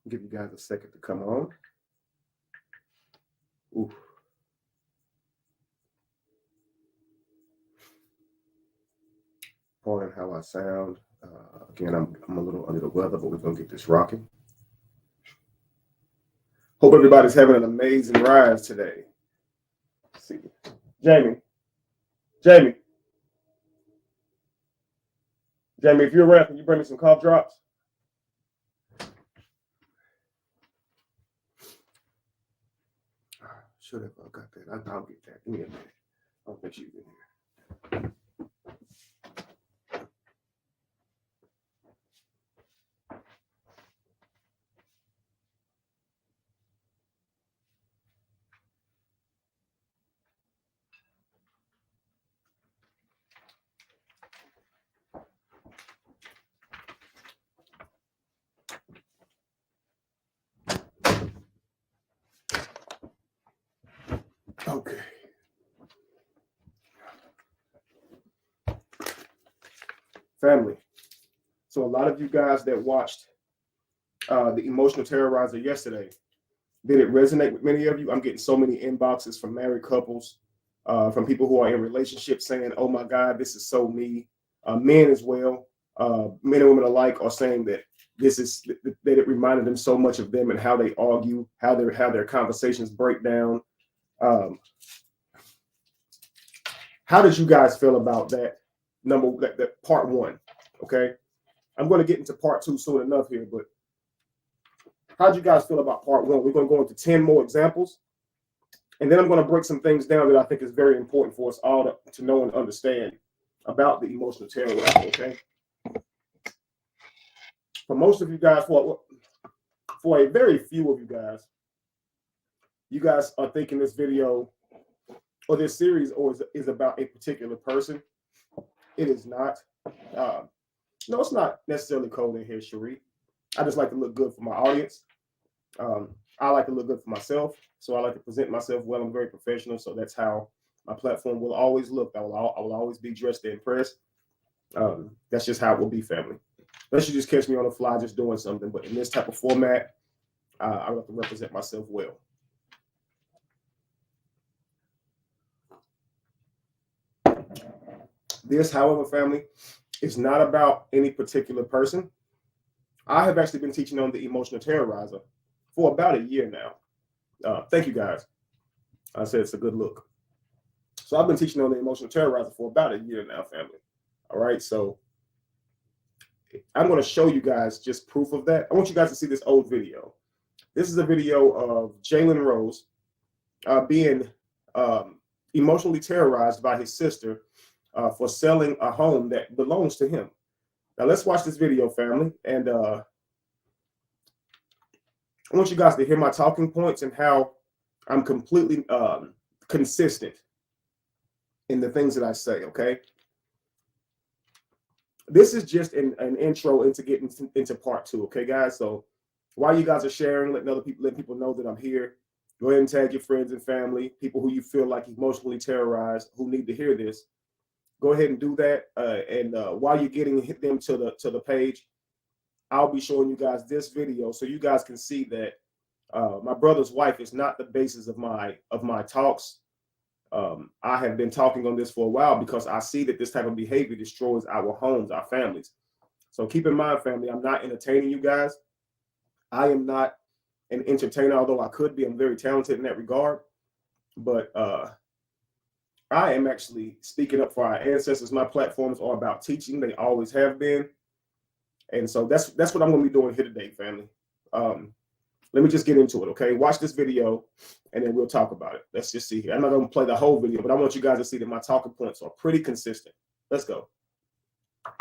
Give you guys a second to come on. Ooh. Pardon how I sound. Again, I'm a little under the weather, but we're gonna get this rocking. Hope everybody's having an amazing rise today. Let's see, Jamie, if you're around, can you bring me some cough drops? Should have got that. I'll get that. Give me a minute. I'll put you in here. Okay. Family. So a lot of you guys that watched the Emotional Terrorizer yesterday, did it resonate with many of you? I'm getting so many inboxes from married couples, from people who are in relationships saying, oh my God, this is so me. Men as well, men and women alike are saying that that it reminded them so much of them and how they argue, how their conversations break down. How did you guys feel about that that part one? Okay, I'm going to get into part two soon enough here, but how did you guys feel about part one? We're going to go into 10 more examples, and then I'm going to break some things down that I think is very important for us all to know and understand about the emotional terrorizer. Okay, for most of you guys, for a very few of you guys are thinking this video or this series is about a particular person. It is not. No, it's not necessarily cold in here, Cherie. I just like to look good for my audience. I like to look good for myself, so I like to present myself well. I'm very professional, so that's how my platform will always look. I will always be dressed to impress. That's just how it will be, family. Unless you just catch me on the fly just doing something, but in this type of format, I like to represent myself well. This, however, family, is not about any particular person. I have actually been teaching on the Emotional Terrorizer for about a year now. Thank you, guys. I said it's a good look. So I've been teaching on the Emotional Terrorizer for about a year now, family. All right, so I'm going to show you guys just proof of that. I want you guys to see this old video. This is a video of Jalen Rose being emotionally terrorized by his sister for selling a home that belongs to him. Now let's watch this video, family, and I want you guys to hear my talking points and how I'm completely consistent in the things that I say, okay? This is just an intro into getting into part two, okay, guys? So while you guys are sharing, letting people know that I'm here, go ahead and tag your friends and family, people who you feel like emotionally terrorized, who need to hear this. Go ahead and do that. And while you're getting them to the page, I'll be showing you guys this video so you guys can see that my brother's wife is not the basis of my talks. I have been talking on this for a while because I see that this type of behavior destroys our homes, our families. So keep in mind, family, I'm not entertaining you guys. I am not an entertainer, although I could be. I'm very talented in that regard. But I am actually speaking up for our ancestors. My platforms are about teaching. They always have been. And so that's what I'm going to be doing here today, family. Let me just get into it, okay? Watch this video, and then we'll talk about it. Let's just see here. I'm not going to play the whole video, but I want you guys to see that my talking points are pretty consistent. Let's go.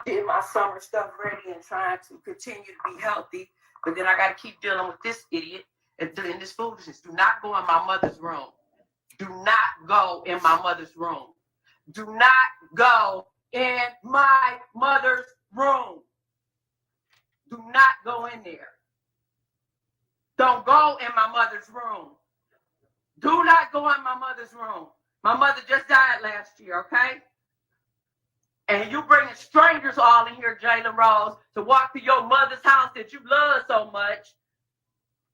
Getting my summer stuff ready and trying to continue to be healthy, but then I got to keep dealing with this idiot and doing this foolishness. Do not go in my mother's room. Do not go in my mother's room. Do not go in my mother's room. Do not go in there. Don't go in my mother's room. Do not go in my mother's room. My mother just died last year, okay? And you bringing strangers all in here, Jalen Rose, to walk to your mother's house that you love so much.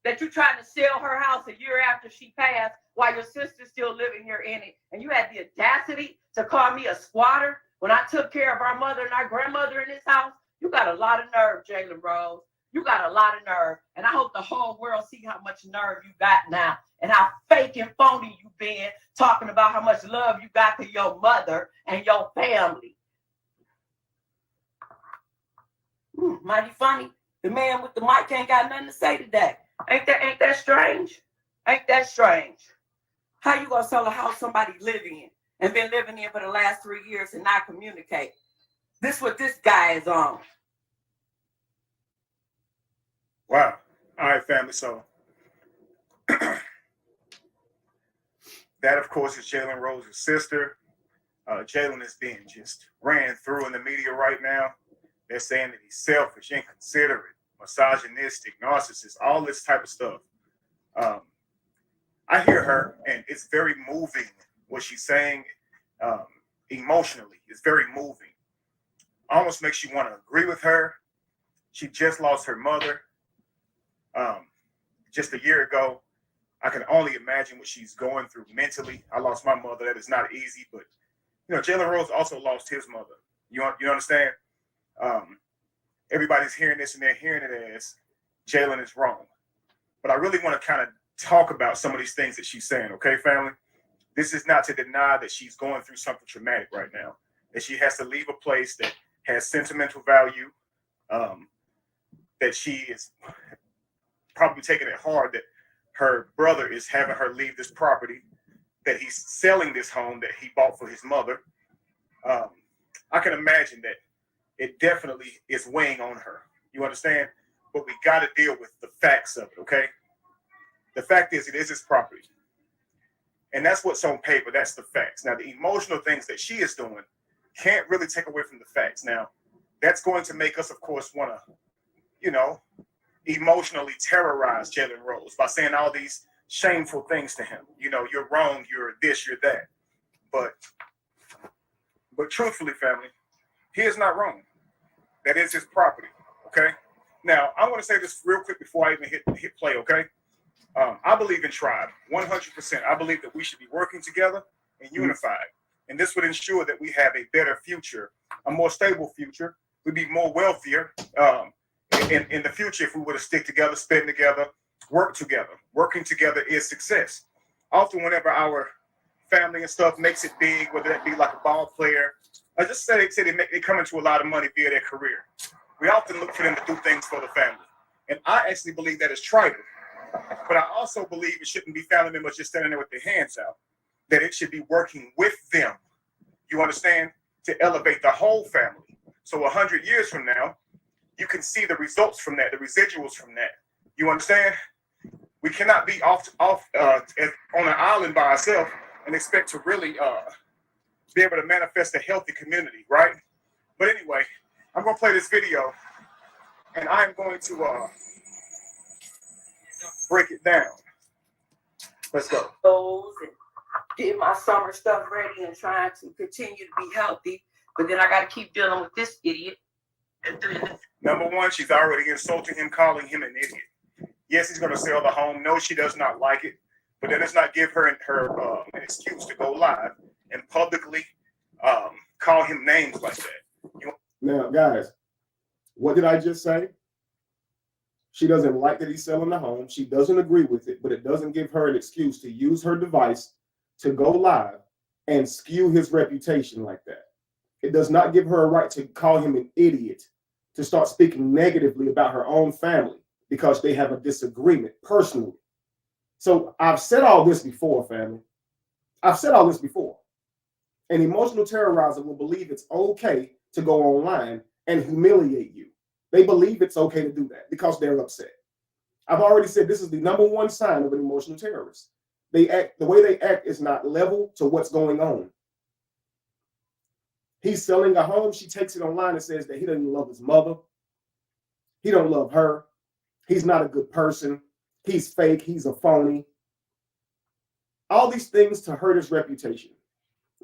that you tried to sell her house a year after she passed while your sister's still living here in it. And you had the audacity to call me a squatter when I took care of our mother and our grandmother in this house. You got a lot of nerve, Jalen Rose. You got a lot of nerve. And I hope the whole world see how much nerve you got now and how fake and phony you been talking about how much love you got to your mother and your family. Mighty funny. The man with the mic ain't got nothing to say today. Ain't that strange? Ain't that strange? How you gonna sell a house somebody live in and been living in for the last 3 years and not communicate? This what this guy is on. Wow. All right, family. So that, of course, is Jalen Rose's sister. Jalen is being just ran through in the media right now. They're saying that he's selfish, inconsiderate, misogynistic, narcissist, all this type of stuff. I hear her, and it's very moving what she's saying emotionally. It's very moving. Almost makes you want to agree with her. She just lost her mother just a year ago. I can only imagine what she's going through mentally. I lost my mother. That is not easy, but you know, Jalen Rose also lost his mother. You understand? Everybody's hearing this and they're hearing it as Jalen is wrong. But I really want to kind of talk about some of these things that she's saying, okay, family? This is not to deny that she's going through something traumatic right now, that she has to leave a place that has sentimental value, that she is probably taking it hard that her brother is having her leave this property, that he's selling this home that he bought for his mother. I can imagine that it definitely is weighing on her. You understand? But we got to deal with the facts of it, okay? The fact is, it is his property. And that's what's on paper. That's the facts. Now, the emotional things that she is doing can't really take away from the facts. Now, that's going to make us, of course, want to, you know, emotionally terrorize Jalen Rose by saying all these shameful things to him. You know, you're wrong, you're this, you're that. But truthfully, family, he is not wrong. That is his property, okay? Now, I want to say this real quick before I even hit play, okay? I believe in tribe, 100%. I believe that we should be working together and unified. And this would ensure that we have a better future, a more stable future. We'd be more wealthier in the future if we were to stick together, spend together, work together. Working together is success. Often whenever our family and stuff makes it big, whether that be like a ball player, I just say they come into a lot of money via their career. We often look for them to do things for the family. And I actually believe that is tribal. But I also believe it shouldn't be family members just standing there with their hands out, that it should be working with them. You understand? To elevate the whole family. So 100 years from now, you can see the results from that, the residuals from that. You understand? We cannot be off on an island by ourselves and expect to really be able to manifest a healthy community, right? But anyway, I'm going to play this video, and I'm going to break it down. Let's go. And get my summer stuff ready and trying to continue to be healthy, but then I got to keep dealing with this idiot. Number one, she's already insulting him, calling him an idiot. Yes, he's going to sell the home. No, she does not like it, but that does not give her an excuse to go live and publicly call him names like that. Now, guys, what did I just say? She doesn't like that he's selling the home. She doesn't agree with it, but it doesn't give her an excuse to use her device to go live and skew his reputation like that. It does not give her a right to call him an idiot, to start speaking negatively about her own family because they have a disagreement personally. So I've said all this before, family. I've said all this before. An emotional terrorizer will believe it's okay to go online and humiliate you. They believe it's okay to do that because they're upset. I've already said this is the number one sign of an emotional terrorist. They act, the way they act is not level to what's going on. He's selling a home. She takes it online and says that he doesn't love his mother. He don't love her. He's not a good person. He's fake. He's a phony. All these things to hurt his reputation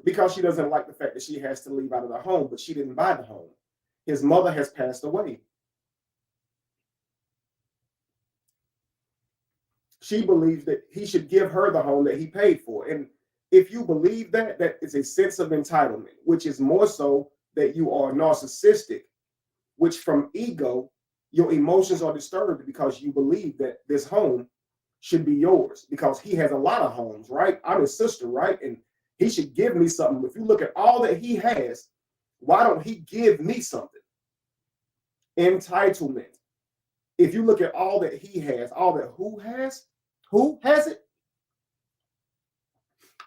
because she doesn't like the fact that she has to leave out of the home, but she didn't buy the home. His mother has passed away. She believes that he should give her the home that he paid for. And if you believe that, that is a sense of entitlement, which is more so that you are narcissistic, which from ego, your emotions are disturbed because you believe that this home should be yours because he has a lot of homes, right? I'm his sister, right? And he should give me something. If you look at all that he has, why don't he give me something? Entitlement. If you look at all that he has, all that who has it?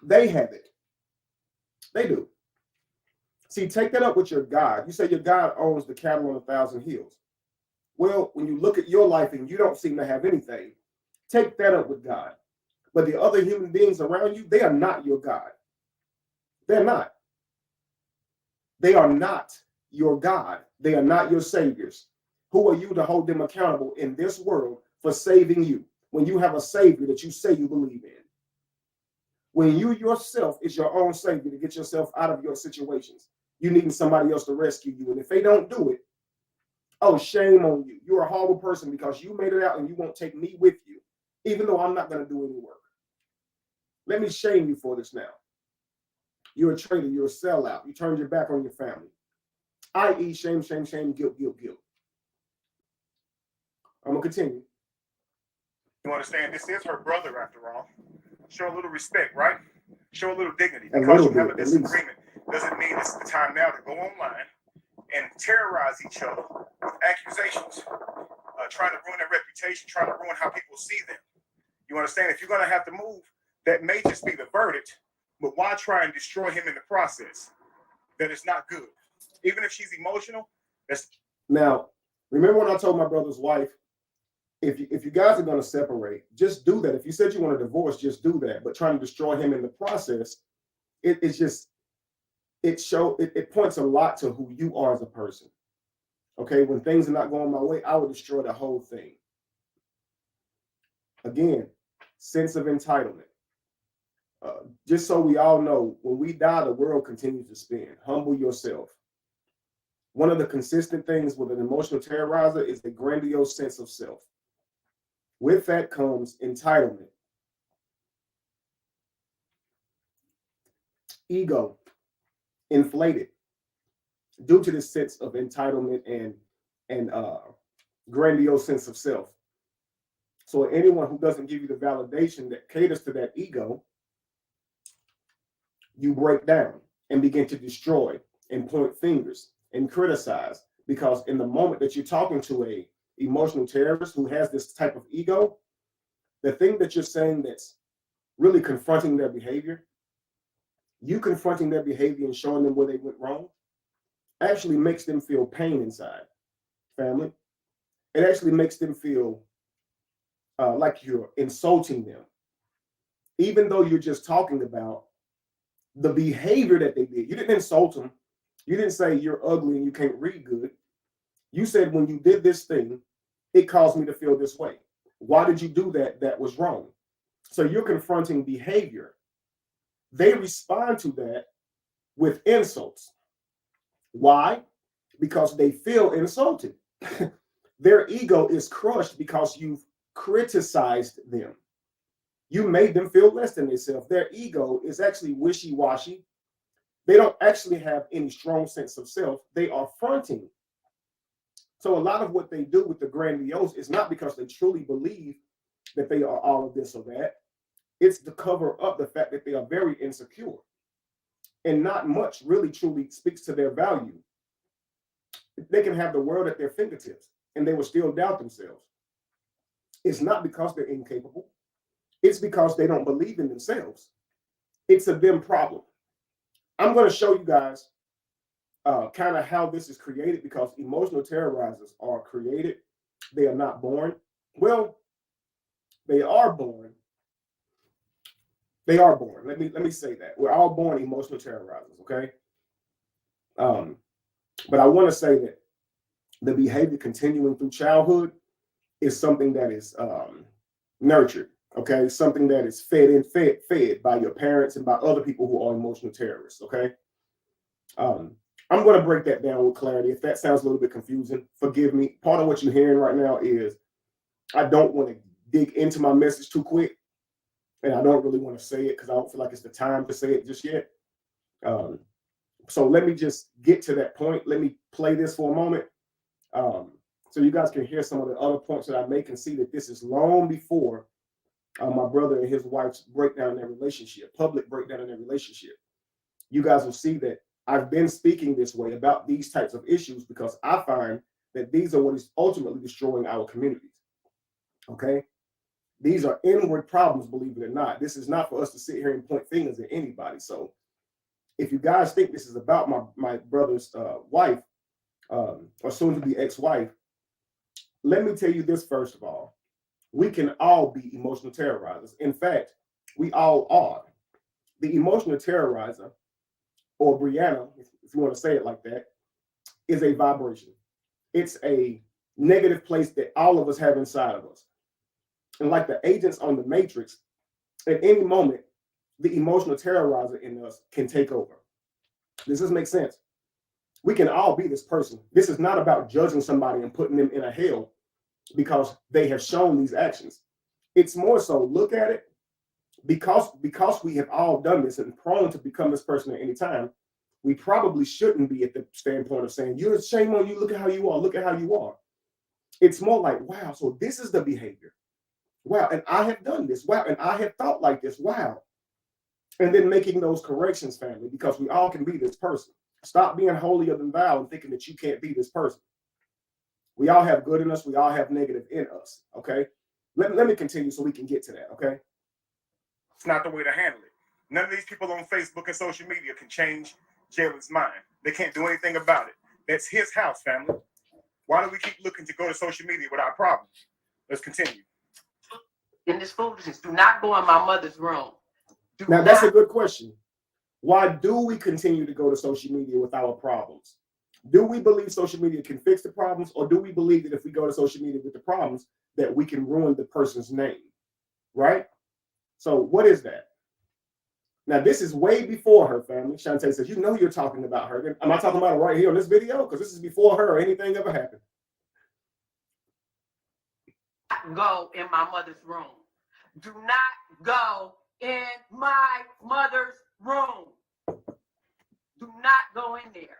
They have it. They do. See, take that up with your God. You say your God owns the cattle on 1,000 hills. Well, when you look at your life and you don't seem to have anything, take that up with God. But the other human beings around you, they are not your God. They're not. They are not your God. They are not your saviors. Who are you to hold them accountable in this world for saving you when you have a savior that you say you believe in? When you yourself is your own savior to get yourself out of your situations, you need somebody else to rescue you. And if they don't do it, oh, shame on you. You're a horrible person because you made it out and you won't take me with you, even though I'm not going to do any work. Let me shame you for this now. You're a traitor. You're a sellout. You turned your back on your family. I.e. shame, shame, shame, guilt, guilt, guilt. I'm going to continue. You understand? This is her brother, after all. Show a little respect, right? Show a little dignity. A Because little you have a bit, at least. disagreement doesn't mean it's the time now to go online and terrorize each other with accusations, trying to ruin their reputation, trying to ruin how people see them. You understand? If you're going to have to move, that may just be the verdict, but why try and destroy him in the process? That is not good. Even if she's emotional, that's... Now, remember when I told my brother's wife, if you guys are going to separate, just do that. If you said you want a divorce, just do that. But trying to destroy him in the process, it points a lot to who you are as a person. Okay, when things are not going my way, I would destroy the whole thing. Again, sense of entitlement. Just so we all know, when we die, the world continues to spin. Humble yourself. One of the consistent things with an emotional terrorizer is a grandiose sense of self. With that comes entitlement, ego, inflated due to this sense of entitlement and grandiose sense of self. So anyone who doesn't give you the validation that caters to that ego, you break down and begin to destroy and point fingers and criticize, because in the moment that you're talking to a emotional terrorist who has this type of ego, the thing that you're saying that's really confronting their behavior, you confronting their behavior and showing them where they went wrong, actually makes them feel pain inside, family. It actually makes them feel like you're insulting them, even though you're just talking about the behavior that they did. You didn't insult them. You didn't say you're ugly and you can't read good. You said when you did this thing, it caused me to feel this way. Why did you do that? That was wrong. So you're confronting behavior. They respond to that with insults. Why? Because they feel insulted. Their ego is crushed because you've criticized them. You made them feel less than themselves. Their ego is actually wishy-washy. They don't actually have any strong sense of self. They are fronting. So a lot of what they do with the grandiose is not because they truly believe that they are all of this or that. It's to cover up the fact that they are very insecure. And not much really truly speaks to their value. They can have the world at their fingertips and they will still doubt themselves. It's not because they're incapable. It's because they don't believe in themselves. It's a them problem. I'm going to show you guys kind of how this is created, because emotional terrorizers are created. They are not born. Well, they are born. They are born. Let me say that. We're all born emotional terrorizers, okay? But I want to say that the behavior continuing through childhood is something that is nurtured, okay? Something that is fed by your parents and by other people who are emotional terrorists, okay? I'm going to break that down with clarity. If that sounds a little bit confusing, forgive me. Part of what you're hearing right now is I don't want to dig into my message too quick, and I don't really want to say it because I don't feel like it's the time to say it just yet. So let me just get to that point. Let me play this for a moment, so you guys can hear some of the other points that I make and see that this is long before my brother and his wife's breakdown in their relationship, public breakdown in their relationship. You guys will see that I've been speaking this way about these types of issues because I find that these are what is ultimately destroying our communities. Okay? These are inward problems, believe it or not. This is not for us to sit here and point fingers at anybody. So if you guys think this is about my brother's wife, or soon to be ex-wife, let me tell you this first of all. We can all be emotional terrorizers. In fact, we all are. The emotional terrorizer, or Brianna, if you want to say it like that, is a vibration. It's a negative place that all of us have inside of us. And like the agents on the Matrix, at any moment, the emotional terrorizer in us can take over. Does this make sense? We can all be this person. This is not about judging somebody and putting them in a hell because they have shown these actions. It's more so look at it because we have all done this and prone to become this person at any time. We probably shouldn't be at the standpoint of saying, you're shame on you. Look at how you are. Look at how you are. It's more like, wow, so this is the behavior. Wow, and I have done this. Wow, and I have thought like this. Wow. And then making those corrections, family, because we all can be this person. Stop being holier than thou and thinking that you can't be this person. We all have good in us. We all have negative in us. Okay. Let me continue so we can get to that. Okay. It's not the way to handle it. None of these people on Facebook and social media can change Jalen's mind. They can't do anything about it. That's his house, family. Why do we keep looking to go to social media with our problems? Let's continue. In this foolishness, do not go in my mother's room. Now, that's a good question. Why do we continue to go to social media with our problems? Do we believe social media can fix the problems, or do we believe that if we go to social media with the problems, that we can ruin the person's name? Right? So what is that? Now, this is way before her, family. Shantae says, you know you're talking about her. Am I talking about it right here on this video? Because this is before her or anything ever happened. Go in my mother's room. Do not go in my mother's room. Do not go in there.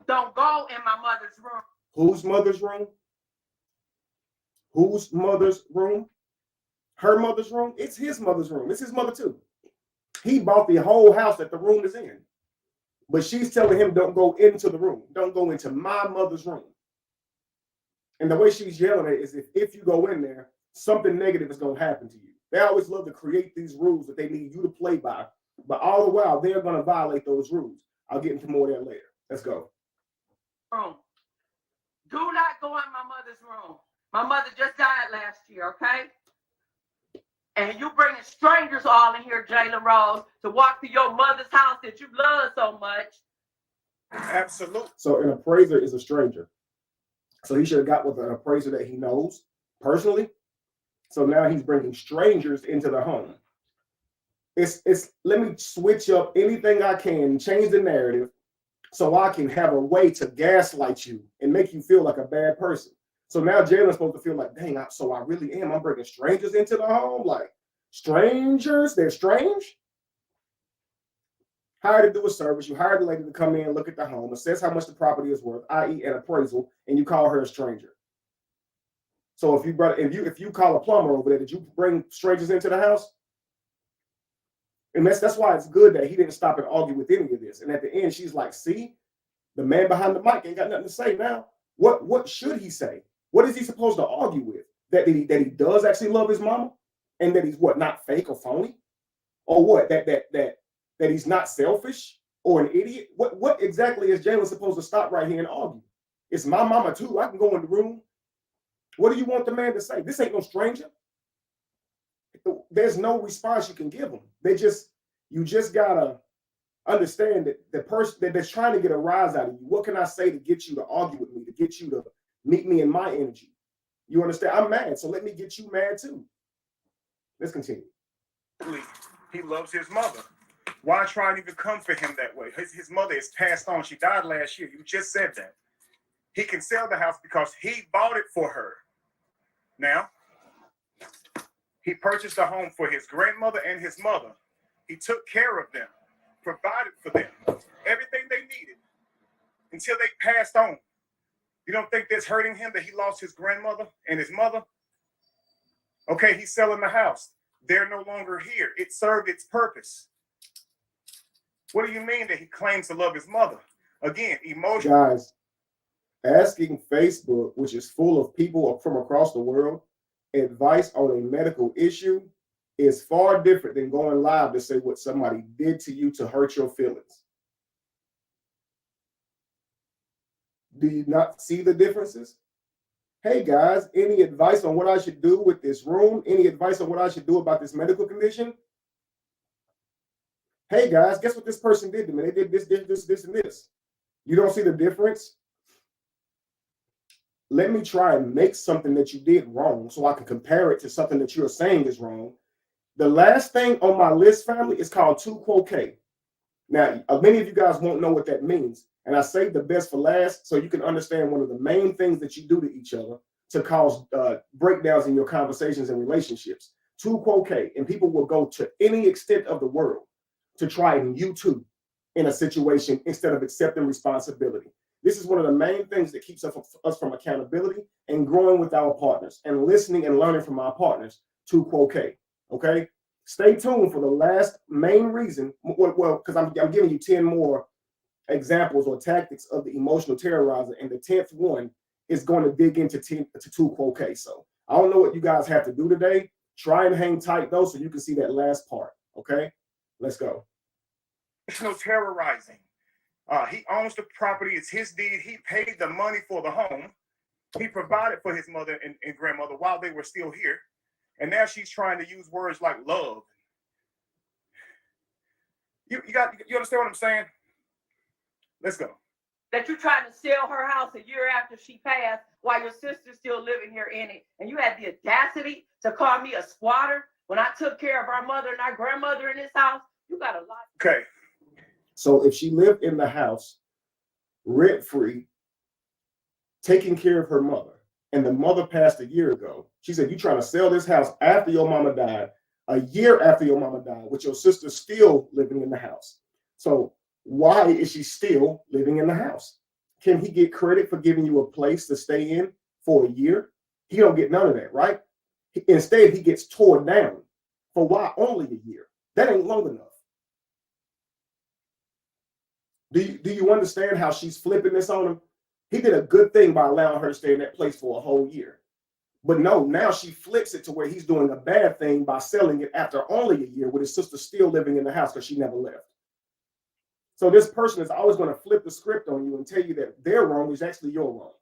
Don't go in my mother's room. Whose mother's room? Whose mother's room? Her mother's room? It's his mother's room. It's his mother too. He bought the whole house that the room is in. But she's telling him, don't go into the room. Don't go into my mother's room. And the way she's yelling at it is if you go in there, something negative is going to happen to you. They always love to create these rules that they need you to play by. But all the while, they're going to violate those rules. I'll get into more of that later. Let's go. Room. Do not go in my mother's room. My mother just died last year, okay? And you bringing strangers all in here, Jalen Rose, to walk to your mother's house that you love so much. Absolutely. So an appraiser is a stranger. So he should have got with an appraiser that he knows personally. So now he's bringing strangers into the home. It's let me switch up anything I can, change the narrative so I can have a way to gaslight you and make you feel like a bad person. So now Jalen's supposed to feel like, dang, so I really am. I'm bringing strangers into the home. Like, strangers, they're strange. Hired to do a service. You hired the lady to come in, look at the home, assess how much the property is worth, i.e. an appraisal, and you call her a stranger. So if you call a plumber over there, did you bring strangers into the house? And that's why it's good that he didn't stop and argue with any of this. And at the end, she's like, see, the man behind the mic ain't got nothing to say now. What should he say? What is he supposed to argue with? That he does actually love his mama? And that he's what, not fake or phony? Or what? That he's not selfish or an idiot? What exactly is Jalen supposed to stop right here and argue? It's my mama too. I can go in the room. What do you want the man to say? This ain't no stranger. There's no response you can give him. You just gotta understand that the person that's trying to get a rise out of you, what can I say to get you to argue with me, to get you to meet me in my energy? You understand? I'm mad, so let me get you mad too. Let's continue. He loves his mother. Why try and even come for him that way? His mother is passed on. She died last year. You just said that. He can sell the house because he bought it for her. Now, He purchased a home for his grandmother and his mother. He took care of them, provided for them everything they needed until they passed on. You don't think that's hurting him that he lost his grandmother and his mother? Okay, he's selling the house. They're no longer here. It served its purpose. What do you mean that he claims to love his mother? Again, emotion. Guys, asking Facebook, which is full of people from across the world, advice on a medical issue is far different than going live to say what somebody did to you to hurt your feelings. Do you not see the differences? Hey guys, any advice on what I should do with this room? Any advice on what I should do about this medical condition? Hey guys, guess what this person did to me? They did this, and this. You don't see the difference? Let me try and make something that you did wrong so I can compare it to something that you're saying is wrong. The last thing on my list, family, is called 2-quo-K. Now, many of you guys won't know what that means. And I saved the best for last so you can understand one of the main things that you do to each other to cause breakdowns in your conversations and relationships. 2-quo-K. And people will go to any extent of the world to try and YouTube in a situation instead of accepting responsibility. This is one of the main things that keeps us from accountability and growing with our partners and listening and learning from our partners. 2-quo-K. Okay? Stay tuned for the last main reason. Well, because I'm giving you 10 more examples or tactics of the emotional terrorizer, and the 10th one is going to dig into 2-quo-K. So I don't know what you guys have to do today. Try and hang tight though so you can see that last part. Okay? Let's go. Emotional terrorizing. He owns the property. It's his deed. He paid the money for the home. He provided for his mother and grandmother while they were still here. And now she's trying to use words like love. You understand what I'm saying? Let's go. That you tried to sell her house a year after she passed while your sister's still living here in it. And you had the audacity to call me a squatter when I took care of our mother and our grandmother in this house. You got a lot. Okay. So if she lived in the house rent-free, taking care of her mother, and the mother passed a year ago, she said, you trying to sell this house after your mama died, a year after your mama died, with your sister still living in the house. So why is she still living in the house? Can he get credit for giving you a place to stay in for a year? He don't get none of that, right? Instead, he gets torn down. For why only a year? That ain't long enough. Do you understand how she's flipping this on him? He did a good thing by allowing her to stay in that place for a whole year. But no, now she flips it to where he's doing a bad thing by selling it after only a year with his sister still living in the house because she never left. So this person is always going to flip the script on you and tell you that they're wrong is actually you're wrong.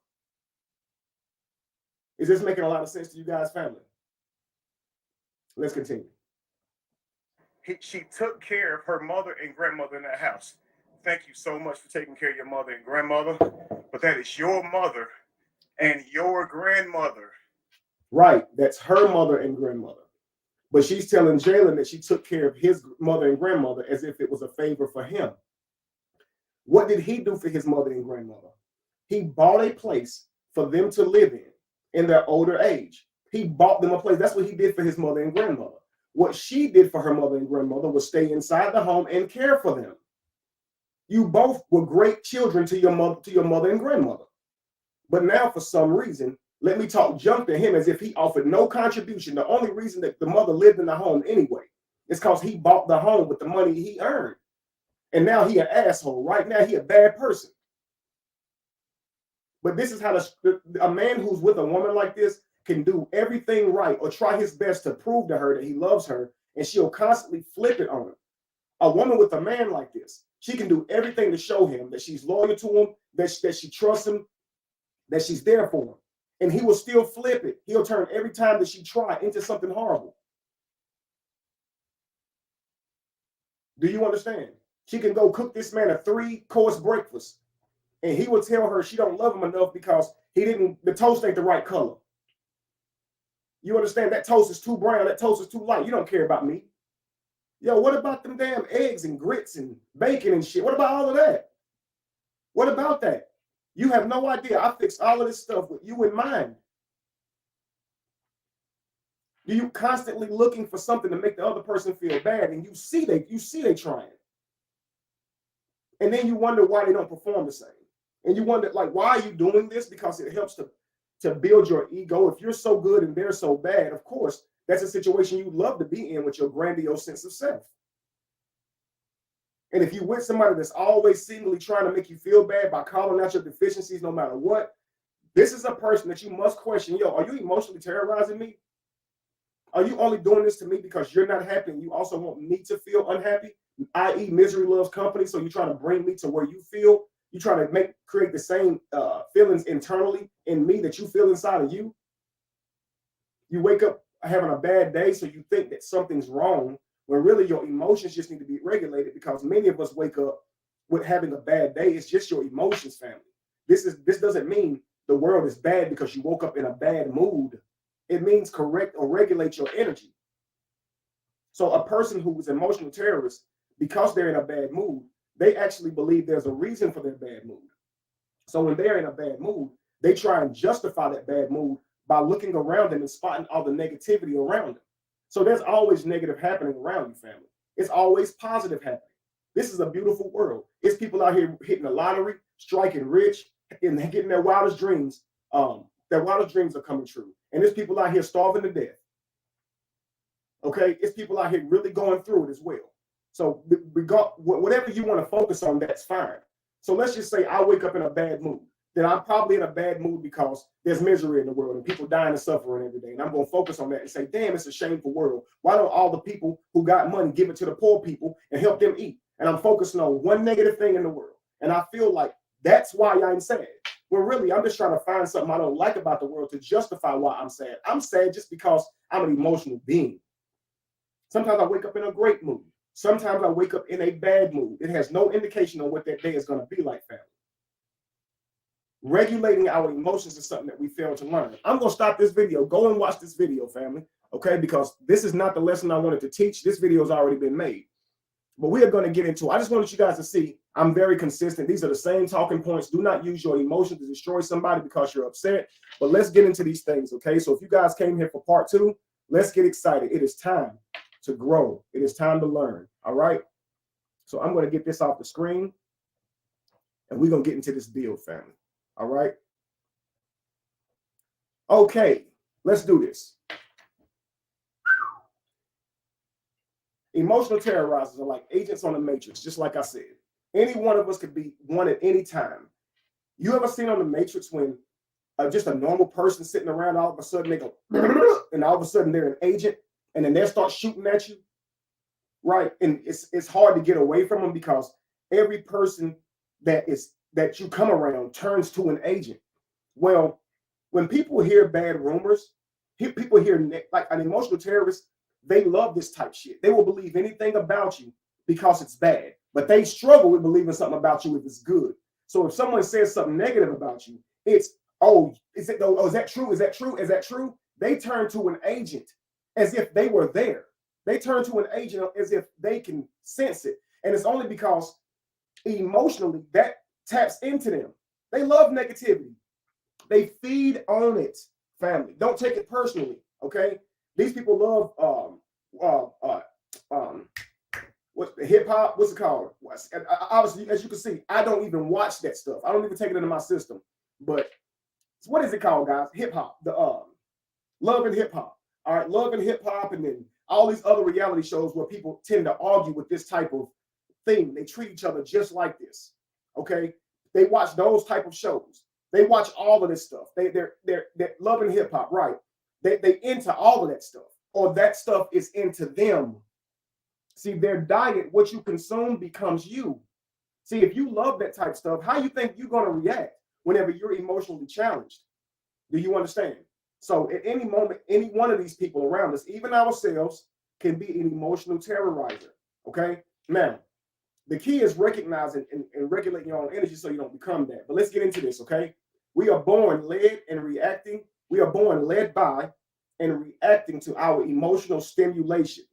Is this making a lot of sense to you guys, family? Let's continue. She took care of her mother and grandmother in that house. Thank you so much for taking care of your mother and grandmother, but that is your mother and your grandmother. Right, that's her mother and grandmother. But she's telling Jalen that she took care of his mother and grandmother as if it was a favor for him. What did he do for his mother and grandmother? He bought a place for them to live in their older age. He bought them a place. That's what he did for his mother and grandmother. What she did for her mother and grandmother was stay inside the home and care for them. You both were great children to your mother and grandmother. But now, for some reason, let me talk junk to him as if he offered no contribution. The only reason that the mother lived in the home anyway is because he bought the home with the money he earned. And now he an asshole. Right now, he a bad person. But this is how a man who's with a woman like this can do everything right or try his best to prove to her that he loves her, and she'll constantly flip it on him. A woman with a man like this, she can do everything to show him that she's loyal to him, that she trusts him, that she's there for him. And he will still flip it. He'll turn every time that she tries into something horrible. Do you understand? She can go cook this man a 3-course breakfast, and he will tell her she don't love him enough because the toast ain't the right color. You understand? That toast is too brown. That toast is too light. You don't care about me. Yo, what about them damn eggs and grits and bacon and shit? What about all of that? What about that? You have no idea. I fixed all of this stuff with you in mind. You constantly looking for something to make the other person feel bad, and you see they trying, and then you wonder why they don't perform the same, and you wonder like, why are you doing this? Because it helps to build your ego. If you're so good and they're so bad, of course that's a situation you love to be in with your grandiose sense of self. And if you with somebody that's always seemingly trying to make you feel bad by calling out your deficiencies no matter what, this is a person that you must question. Yo, are you emotionally terrorizing me? Are you only doing this to me because you're not happy and you also want me to feel unhappy? I.e., misery loves company. So you're trying to bring me to where you feel. You're trying to create the same feelings internally in me that you feel inside of you. You wake up having a bad day, so you think that something's wrong, when really your emotions just need to be regulated, because many of us wake up with having a bad day. It's just your emotions, family. This doesn't mean the world is bad because you woke up in a bad mood. It means correct or regulate your energy. So a person who is emotional terrorist, because they're in a bad mood, they actually believe there's a reason for their bad mood. So when they're in a bad mood, they try and justify that bad mood by looking around them and spotting all the negativity around them. So there's always negative happening around you, family. It's always positive happening. This is a beautiful world. It's people out here hitting the lottery, striking rich, and getting their wildest dreams. Their wildest dreams are coming true. And there's people out here starving to death. Okay, it's people out here really going through it as well. So whatever you want to focus on, that's fine. So let's just say I wake up in a bad mood. Then I'm probably in a bad mood because there's misery in the world and people dying and suffering every day. And I'm going to focus on that and say, damn, it's a shameful world. Why don't all the people who got money give it to the poor people and help them eat? And I'm focusing on one negative thing in the world. And I feel like that's why I'm sad. Well, really, I'm just trying to find something I don't like about the world to justify why I'm sad. I'm sad just because I'm an emotional being. Sometimes I wake up in a great mood. Sometimes I wake up in a bad mood. It has no indication on what that day is going to be like, family. Regulating our emotions is something that we fail to learn. I'm going to stop this video. Go and watch this video, family. Okay, because this is not the lesson I wanted to teach. This video has already been made. But we are going to get into it. I just wanted you guys to see I'm very consistent. These are the same talking points. Do not use your emotions to destroy somebody because you're upset. But let's get into these things, okay? So if you guys came here for part 2, let's get excited. It is time to grow. It is time to learn, all right? So I'm going to get this off the screen, and we're going to get into this build, family, all right? Okay, let's do this. Emotional terrorizers are like agents on the matrix, just like I said. Any one of us could be one at any time. You ever seen on the Matrix when just a normal person sitting around, all of a sudden they go, and all of a sudden they're an agent, and then they'll start shooting at you, right? And it's hard to get away from them because every person that you come around turns to an agent. Well, when people hear bad rumors, people hear like an emotional terrorist, they love this type shit. They will believe anything about you because it's bad, but they struggle with believing something about you if it's good. So if someone says something negative about you, it's, oh, is that true? Is that true? Is that true? They turn to an agent as if they were there. They turn to an agent as if they can sense it. And it's only because emotionally that taps into them. They love negativity. They feed on it, family. Don't take it personally, okay? These people love what's the hip hop? What's it called? Obviously, as you can see, I don't even watch that stuff. I don't even take it into my system. But what is it called, guys? Hip hop. The Love and Hip Hop. All right, Love and Hip Hop, and then all these other reality shows where people tend to argue with this type of thing. They treat each other just like this. Okay, they watch those type of shows. They watch all of this stuff. They're Love and Hip Hop, right? They into all of that stuff, or that stuff is into them. See, their diet, what you consume becomes you. See, if you love that type of stuff, how you think you're going to react whenever you're emotionally challenged? Do you understand? So at any moment, any one of these people around us, even ourselves, can be an emotional terrorizer. Okay? Now, the key is recognizing and regulating your own energy so you don't become that. But let's get into this, okay? We are born led and reacting. We are born led by and reacting to our emotional stimulation.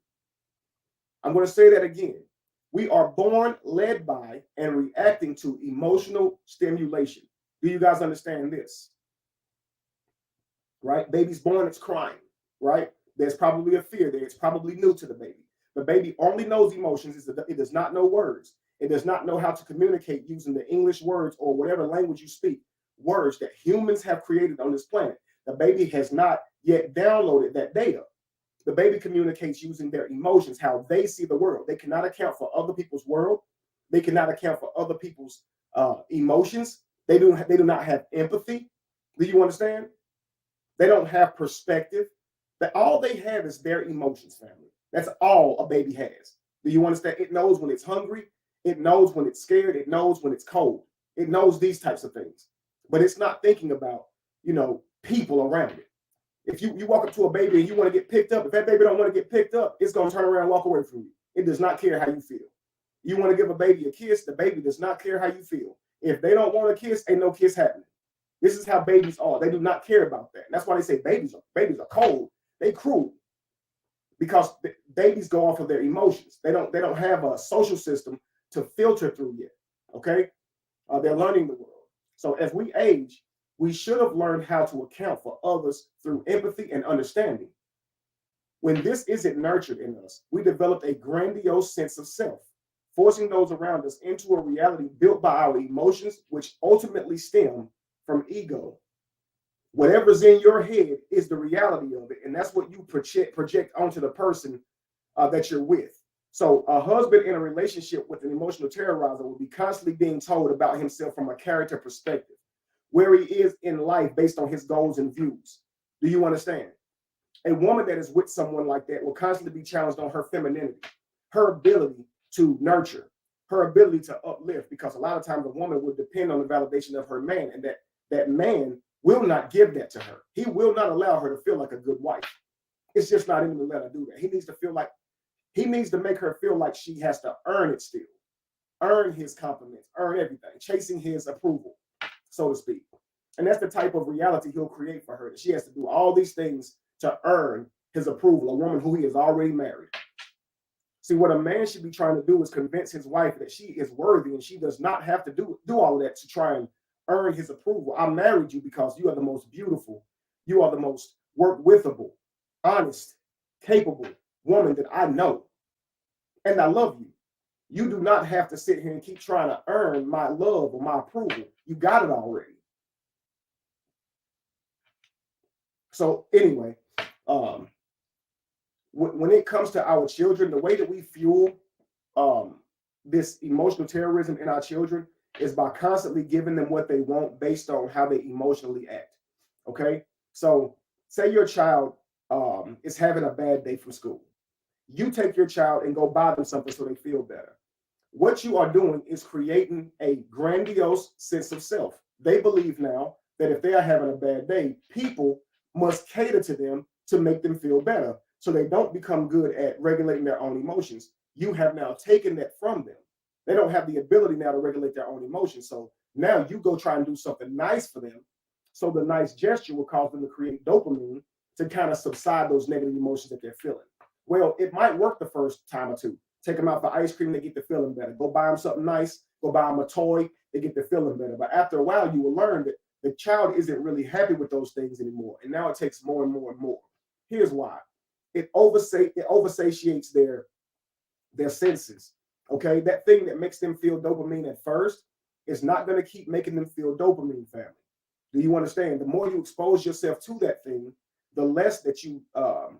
I'm going to say that again. We are born led by and reacting to emotional stimulation. Do you guys understand this? Right? Baby's born, it's crying, right? There's probably a fear there. It's probably new to the baby. The baby only knows emotions. It does not know words. It does not know how to communicate using the English words or whatever language you speak, words that humans have created on this planet. The baby has not yet downloaded that data. The baby communicates using their emotions, how they see the world. They cannot account for other people's world. They cannot account for other people's emotions. They do not have empathy. Do you understand? They don't have perspective. That all they have is their emotions, family. That's all a baby has. Do you understand? It knows when it's hungry. It knows when it's scared. It knows when it's cold. It knows these types of things. But it's not thinking about, people around it. If you walk up to a baby and you want to get picked up, if that baby don't want to get picked up, it's going to turn around and walk away from you. It does not care how you feel. You want to give a baby a kiss, the baby does not care how you feel. If they don't want a kiss, ain't no kiss happening. This is how babies are. They do not care about that. And that's why they say babies are cold. They cruel. Because babies go off of their emotions. They don't have a social system to filter through yet. Okay? They're learning the world. So as we age, we should have learned how to account for others through empathy and understanding. When this isn't nurtured in us, we develop a grandiose sense of self, forcing those around us into a reality built by our emotions, which ultimately stem from ego. Whatever's in your head is the reality of it, and that's what you project onto the person that you're with. So a husband in a relationship with an emotional terrorizer will be constantly being told about himself from a character perspective, where he is in life based on his goals and views. Do you understand? A woman that is with someone like that will constantly be challenged on her femininity, her ability to nurture, her ability to uplift, because a lot of times a woman will depend on the validation of her man, and that man will not give that to her. He will not allow her to feel like a good wife. It's just not in him to let her do that. He needs to make her feel like she has to earn it still, earn his compliments, earn everything, chasing his approval, so to speak. And that's the type of reality he'll create for her, that she has to do all these things to earn his approval, a woman who he has already married. See, what a man should be trying to do is convince his wife that she is worthy and she does not have to do all of that to try and earn his approval. I married you because you are the most beautiful, you are the most work withable, honest, capable woman that I know. And I love you. You do not have to sit here and keep trying to earn my love or my approval. You got it already. So anyway, when it comes to our children, the way that we fuel this emotional terrorism in our children is by constantly giving them what they want based on how they emotionally act. Okay, so say your child is having a bad day from school. You take your child and go buy them something so they feel better. What you are doing is creating a grandiose sense of self. They believe now that if they are having a bad day, people must cater to them to make them feel better, so they don't become good at regulating their own emotions. You have now taken that from them. They don't have the ability now to regulate their own emotions. So now you go try and do something nice for them. So the nice gesture will cause them to create dopamine to kind of subside those negative emotions that they're feeling. Well, it might work the first time or two. Take them out for ice cream, they get the feeling better. Go buy them something nice, go buy them a toy, they get the feeling better. But after a while, you will learn that the child isn't really happy with those things anymore. And now it takes more and more and more. Here's why. It oversatiates their senses. Okay, that thing that makes them feel dopamine at first is not going to keep making them feel dopamine, family. Do you understand? The more you expose yourself to that thing, the less you are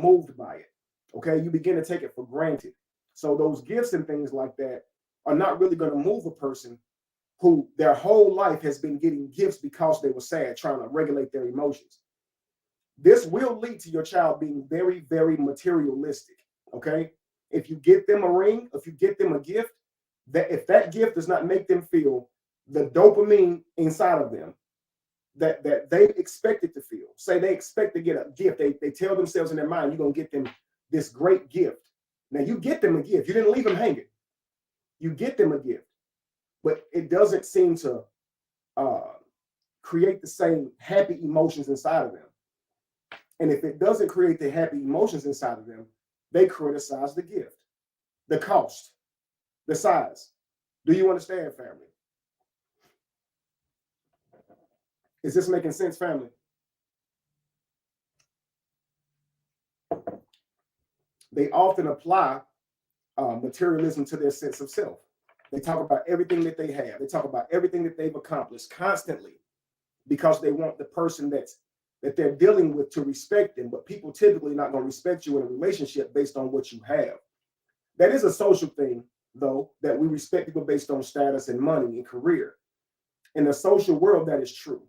moved by it. Okay, you begin to take it for granted. So those gifts and things like that are not really going to move a person who their whole life has been getting gifts because they were sad, trying to regulate their emotions. This will lead to your child being very, very materialistic. Okay, if you get them a ring, if you get them a gift, that if that gift does not make them feel the dopamine inside of them that they expect it to feel, say they expect to get a gift, they tell themselves in their mind, you're going to get them this great gift. Now you get them a gift. You didn't leave them hanging. You get them a gift, but it doesn't seem to create the same happy emotions inside of them. And if it doesn't create the happy emotions inside of them, they criticize the gift, the cost, the size. Do you understand, family? Is this making sense, family? they often apply materialism to their sense of self. They talk about everything that they have. They talk about everything that they've accomplished constantly because they want the person that they're dealing with to respect them. But people typically not going to respect you in a relationship based on what you have. That is a social thing, though, that we respect people based on status and money and career. In the social world, that is true.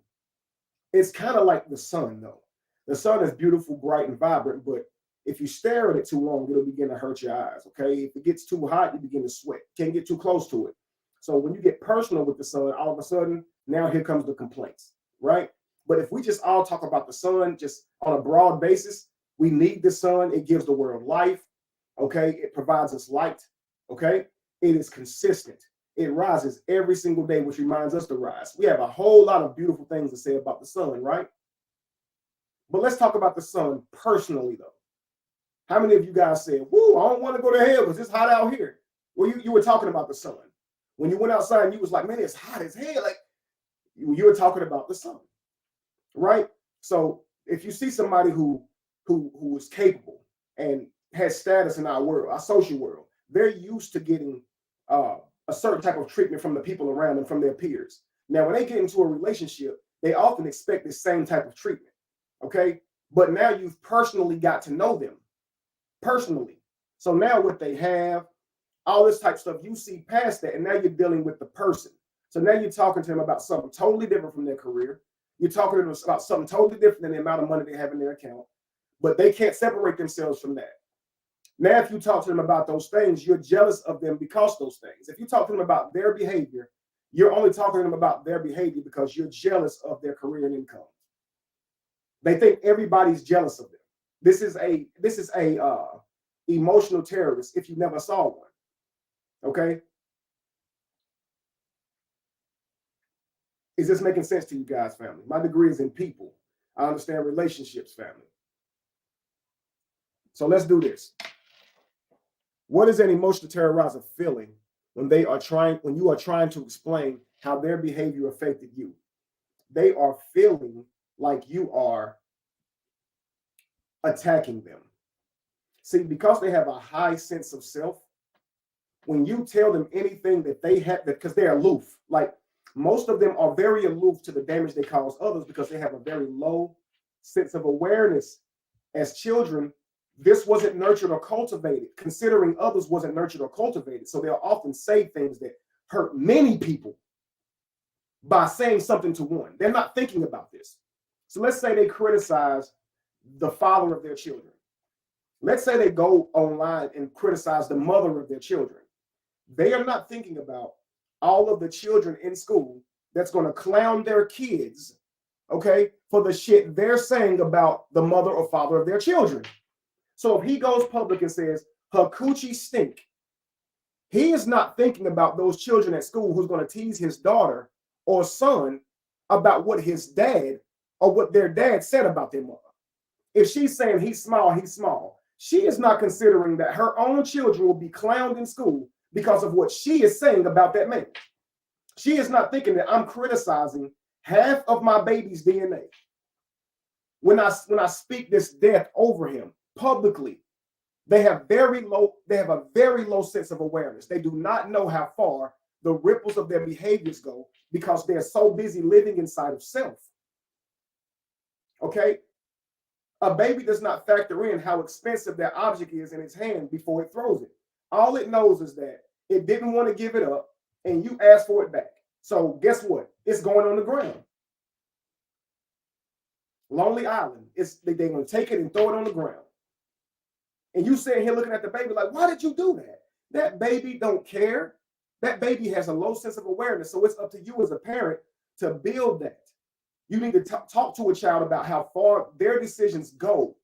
It's kind of like the sun, though. The sun is beautiful, bright, and vibrant, but if you stare at it too long, it'll begin to hurt your eyes, okay? If it gets too hot, you begin to sweat. Can't get too close to it. So when you get personal with the sun, all of a sudden, now here comes the complaints, right? But if we just all talk about the sun just on a broad basis, we need the sun. It gives the world life, okay? It provides us light, okay? It is consistent. It rises every single day, which reminds us to rise. We have a whole lot of beautiful things to say about the sun, right? But let's talk about the sun personally, though. How many of you guys said, whoo, I don't want to go to hell because it's hot out here? Well, you were talking about the sun. When you went outside and you was like, man, it's hot as hell. Like you were talking about the sun, right? So if you see somebody who is capable and has status in our world, our social world, they're used to getting a certain type of treatment from the people around them, from their peers. Now, when they get into a relationship, they often expect the same type of treatment, okay? But now you've personally got to know them. Personally. So now what they have, all this type of stuff, you see past that, and now you're dealing with the person. So now you're talking to them about something totally different from their career. You're talking to them about something totally different than the amount of money they have in their account, but they can't separate themselves from that. Now, if you talk to them about those things, you're jealous of them because of those things. If you talk to them about their behavior, you're only talking to them about their behavior because you're jealous of their career and income. They think everybody's jealous of them. This is a emotional terrorist if you never saw one. Okay? Is this making sense to you guys, family? My degree is in people. I understand relationships, family. So let's do this. What is an emotional terrorizer feeling when you are trying to explain how their behavior affected you? They are feeling like you are attacking them. See, because they have a high sense of self, when you tell them anything that they have, because they're aloof, like most of them are very aloof to the damage they cause others because they have a very low sense of awareness. As children, this wasn't nurtured or cultivated. Considering others wasn't nurtured or cultivated. So they'll often say things that hurt many people by saying something to one. They're not thinking about this. So let's say they criticize the father of their children. Let's say they go online and criticize the mother of their children. They are not thinking about all of the children in school that's going to clown their kids, okay, for the shit they're saying about the mother or father of their children. So if he goes public and says, her coochie stink, he is not thinking about those children at school who's going to tease his daughter or son about what his dad or what their dad said about their mother. If she's saying he's small, she is not considering that her own children will be clowned in school because of what she is saying about that man. She is not thinking that I'm criticizing half of my baby's DNA. When I speak this death over him publicly, they have a very low sense of awareness. They do not know how far the ripples of their behaviors go because they're so busy living inside of self. Okay? A baby does not factor in how expensive that object is in its hand before it throws it. All it knows is that it didn't want to give it up and you asked for it back. So guess what? It's going on the ground. Lonely Island. They're going to take it and throw it on the ground. And you sitting here looking at the baby like, why did you do that? That baby don't care. That baby has a low sense of awareness. So it's up to you as a parent to build that. You need to talk to a child about how far their decisions go.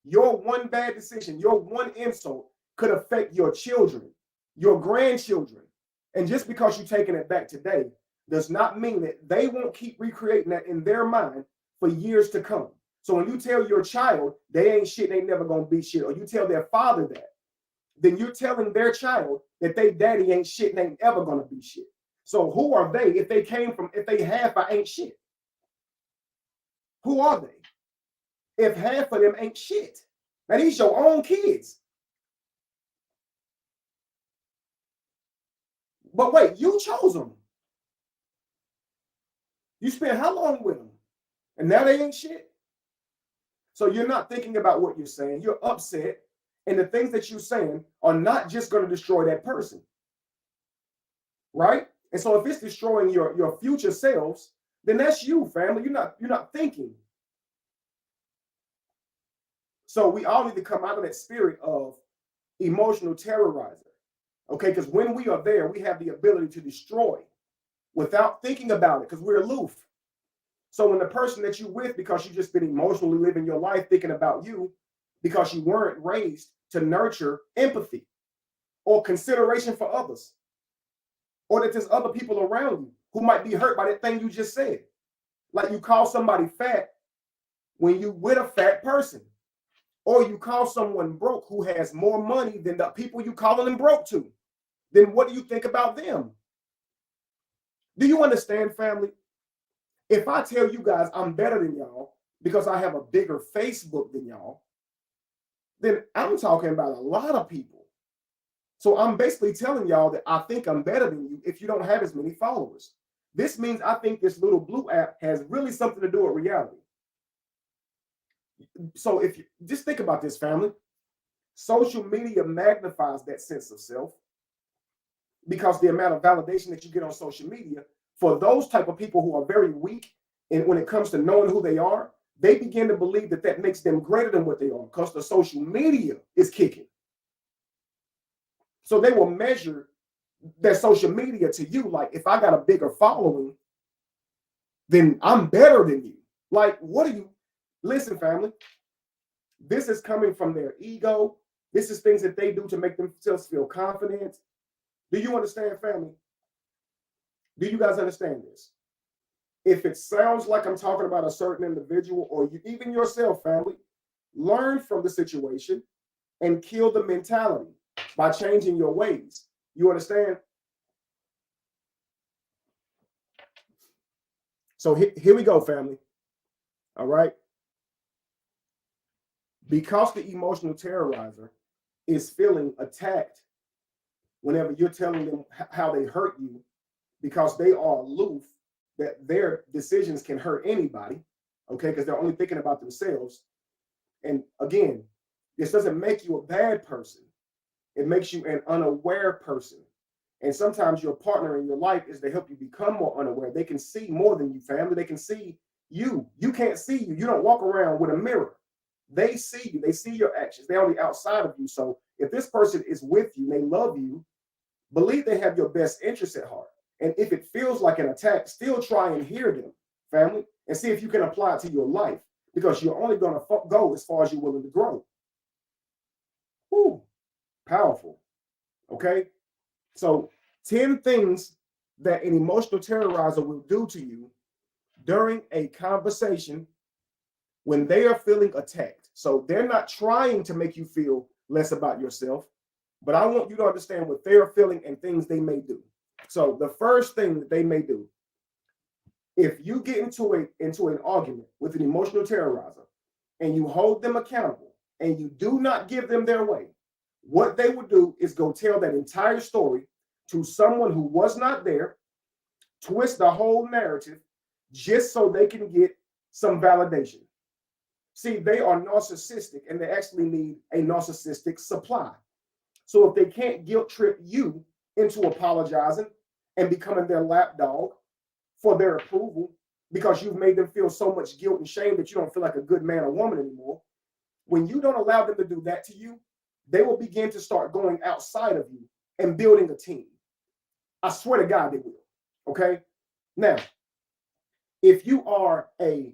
Your one bad decision, your one insult could affect your children, your grandchildren. And just because you're taking it back today does not mean that they won't keep recreating that in their mind for years to come. So when you tell your child they ain't shit, they ain't never gonna be shit, or you tell their father that, then you're telling their child that they daddy ain't shit and ain't ever gonna be shit. So who are they if they half a ain't shit? Who are they? If half of them ain't shit. Now these your own kids. But wait, you chose them. You spent how long with them? And now they ain't shit. So you're not thinking about what you're saying. You're upset. And the things that you're saying are not just going to destroy that person. Right? And so if it's destroying your future selves, then that's you, family. You're not thinking. So we all need to come out of that spirit of emotional terrorizer. Okay, because when we are there, we have the ability to destroy without thinking about it, because we're aloof. So when the person that you're with, because you've just been emotionally living your life thinking about you, because you weren't raised to nurture empathy or consideration for others, or that there's other people around you who might be hurt by that thing you just said. Like you call somebody fat when you with a fat person, or you call someone broke who has more money than the people you calling them broke to. Then what do you think about them? Do you understand, family? If I tell you guys I'm better than y'all because I have a bigger Facebook than y'all, then I'm talking about a lot of people. So I'm basically telling y'all that I think I'm better than you if you don't have as many followers. This means I think this little blue app has really something to do with reality. So if you just think about this, family, social media magnifies that sense of self because the amount of validation that you get on social media for those type of people who are very weak, and when it comes to knowing who they are, they begin to believe that that makes them greater than what they are because the social media is kicking. So they will measure their social media to you. Like, if I got a bigger following, then I'm better than you. Like, what are you? Listen, family, this is coming from their ego. This is things that they do to make themselves feel confident. Do you understand, family? Do you guys understand this? If it sounds like I'm talking about a certain individual or you, even yourself, family, learn from the situation and kill the mentality by changing your ways. You understand? So here we go, family. All right. Because the emotional terrorizer is feeling attacked whenever you're telling them how they hurt you, because they are aloof, that their decisions can hurt anybody, okay, because they're only thinking about themselves. And again, this doesn't make you a bad person. It makes you an unaware person. And sometimes your partner in your life is to help you become more unaware. They can see more than you, family. They can see you. You can't see you. You don't walk around with a mirror. They see you. They see your actions. They're on the outside of you. So if this person is with you, they love you, believe they have your best interests at heart. And if it feels like an attack, still try and hear them, family, and see if you can apply it to your life, because you're only going to go as far as you're willing to grow. Whew, powerful. Okay. So 10 things that an emotional terrorizer will do to you during a conversation when they are feeling attacked. So they're not trying to make you feel less about yourself, but I want you to understand what they're feeling and things they may do. So the first thing that they may do, if you get into an argument with an emotional terrorizer and you hold them accountable and you do not give them their way, what they will do is go tell that entire story to someone who was not there, twist the whole narrative just so they can get some validation. See, they are narcissistic and they actually need a narcissistic supply. So if they can't guilt trip you into apologizing and becoming their lapdog for their approval because you've made them feel so much guilt and shame that you don't feel like a good man or woman anymore, when you don't allow them to do that to you, they will begin to start going outside of you and building a team. I swear to God, they will. Okay? Now, if you are a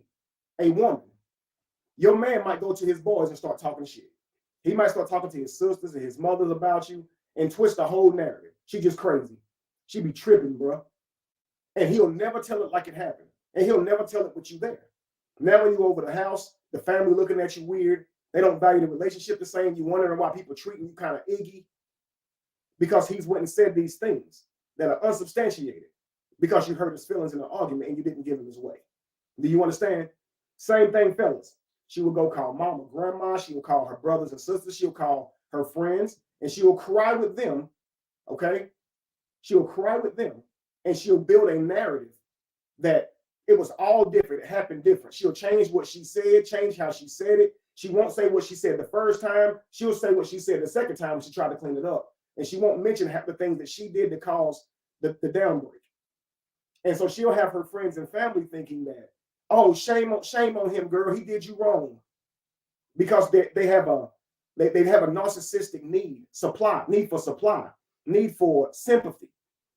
woman, your man might go to his boys and start talking shit. He might start talking to his sisters and his mothers about you and twist the whole narrative. She just crazy. She be tripping, bro. And he'll never tell it like it happened. And he'll never tell it with you there. Now when you over the house, the family looking at you weird. They don't value the relationship the same. You wondering why people treating you kind of iggy. Because he's went and said these things that are unsubstantiated. Because you hurt his feelings in an argument and you didn't give him his way. Do you understand? Same thing, fellas. She will go call mama, grandma. She will call her brothers and sisters. She'll call her friends. And she will cry with them, okay? She'll cry with them, and she'll build a narrative that it was all different. It happened different. She'll change what she said, change how she said it. She won't say what she said the first time. She'll say what she said the second time when she tried to clean it up. And she won't mention half the things that she did to cause the downbreak. And so she'll have her friends and family thinking that, oh, shame on him, girl. He did you wrong. Because they have a narcissistic need for supply, need for sympathy.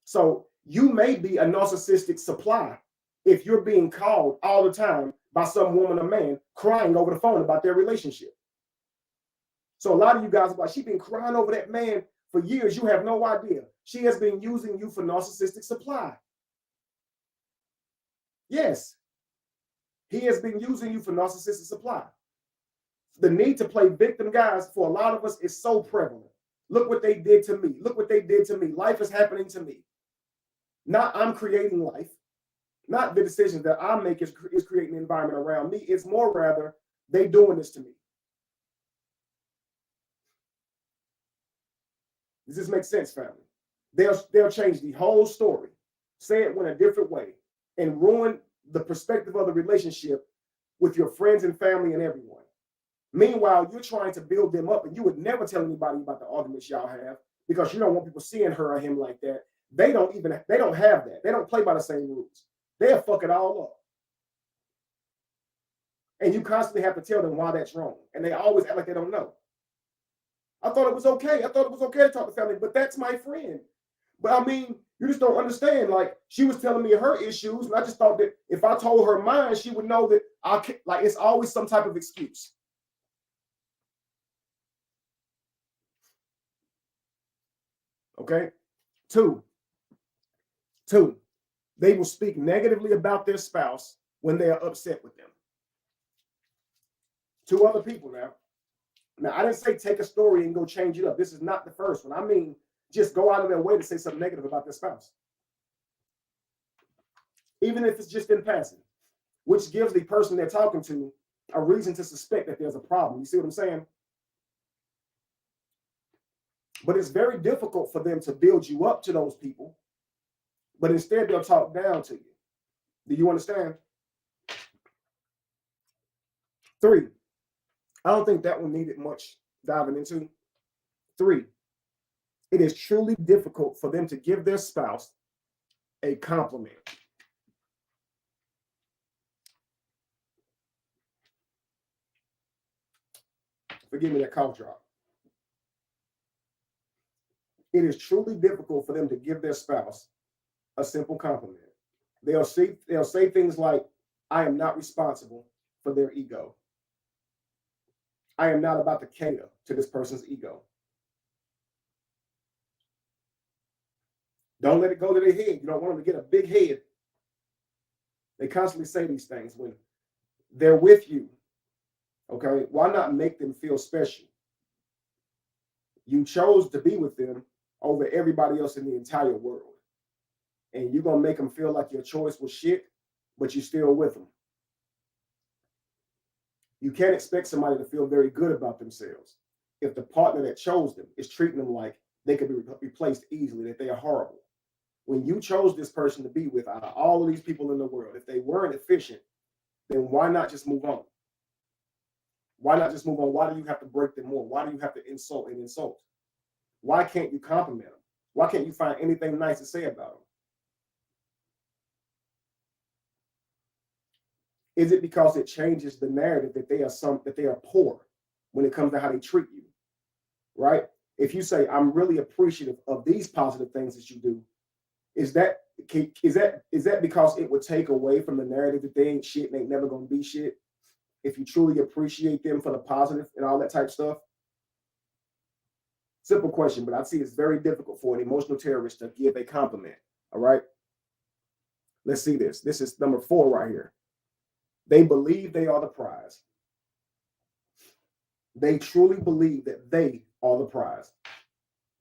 So you may be a narcissistic supply if you're being called all the time by some woman or man crying over the phone about their relationship. So a lot of you guys are like, she's been crying over that man for years. You have no idea. She has been using you for narcissistic supply. Yes. He has been using you for narcissistic supply. The need to play victim, guys, for a lot of us is so prevalent. Look what they did to me. Look what they did to me. Life is happening to me. Not I'm creating life. Not the decisions that I make is creating an environment around me. It's more rather they doing this to me. Does this make sense, family? They'll change the whole story, say it in a different way, and ruin the perspective of the relationship with your friends and family and everyone. Meanwhile, you're trying to build them up, and you would never tell anybody about the arguments y'all have because you don't want people seeing her or him like that. They don't have that. They don't play by the same rules. They'll fuck it all up. And you constantly have to tell them why that's wrong. And they always act like they don't know. I thought it was okay. I thought it was okay to talk to family, but that's my friend. But I mean, you just don't understand. Like, she was telling me her issues, and I just thought that if I told her mine, she would know that it's always some type of excuse. Okay? Two, they will speak negatively about their spouse when they are upset with them. Two other people now. Now, I didn't say take a story and go change it up. This is not the first one. I mean, just go out of their way to say something negative about their spouse. Even if it's just in passing, which gives the person they're talking to a reason to suspect that there's a problem. You see what I'm saying? But it's very difficult for them to build you up to those people, but instead they'll talk down to you. Do you understand? 3, I don't think that one needed much diving into. 3, it is truly difficult for them to give their spouse a compliment. Forgive me that cough drop. It is truly difficult for them to give their spouse a simple compliment. They'll say things like, I am not responsible for their ego. I am not about to cater to this person's ego. Don't let it go to their head. You don't want them to get a big head. They constantly say these things when they're with you. Okay, why not make them feel special? You chose to be with them over everybody else in the entire world. And you're going to make them feel like your choice was shit, but you're still with them. You can't expect somebody to feel very good about themselves if the partner that chose them is treating them like they could be replaced easily, that they are horrible. When you chose this person to be with, out of all of these people in the world, if they weren't efficient, then why not just move on? Why not just move on? Why do you have to break them more? Why do you have to insult and insult? Why can't you compliment them? Why can't you find anything nice to say about them? Is it because it changes the narrative that they are poor when it comes to how they treat you? Right? If you say, I'm really appreciative of these positive things that you do, is that because it would take away from the narrative that they ain't shit and ain't never gonna be shit? If you truly appreciate them for the positive and all that type stuff? Simple question, but I see it's very difficult for an emotional terrorist to give a compliment. All right. Let's see this. This is number 4 right here. They believe they are the prize. They truly believe that they are the prize.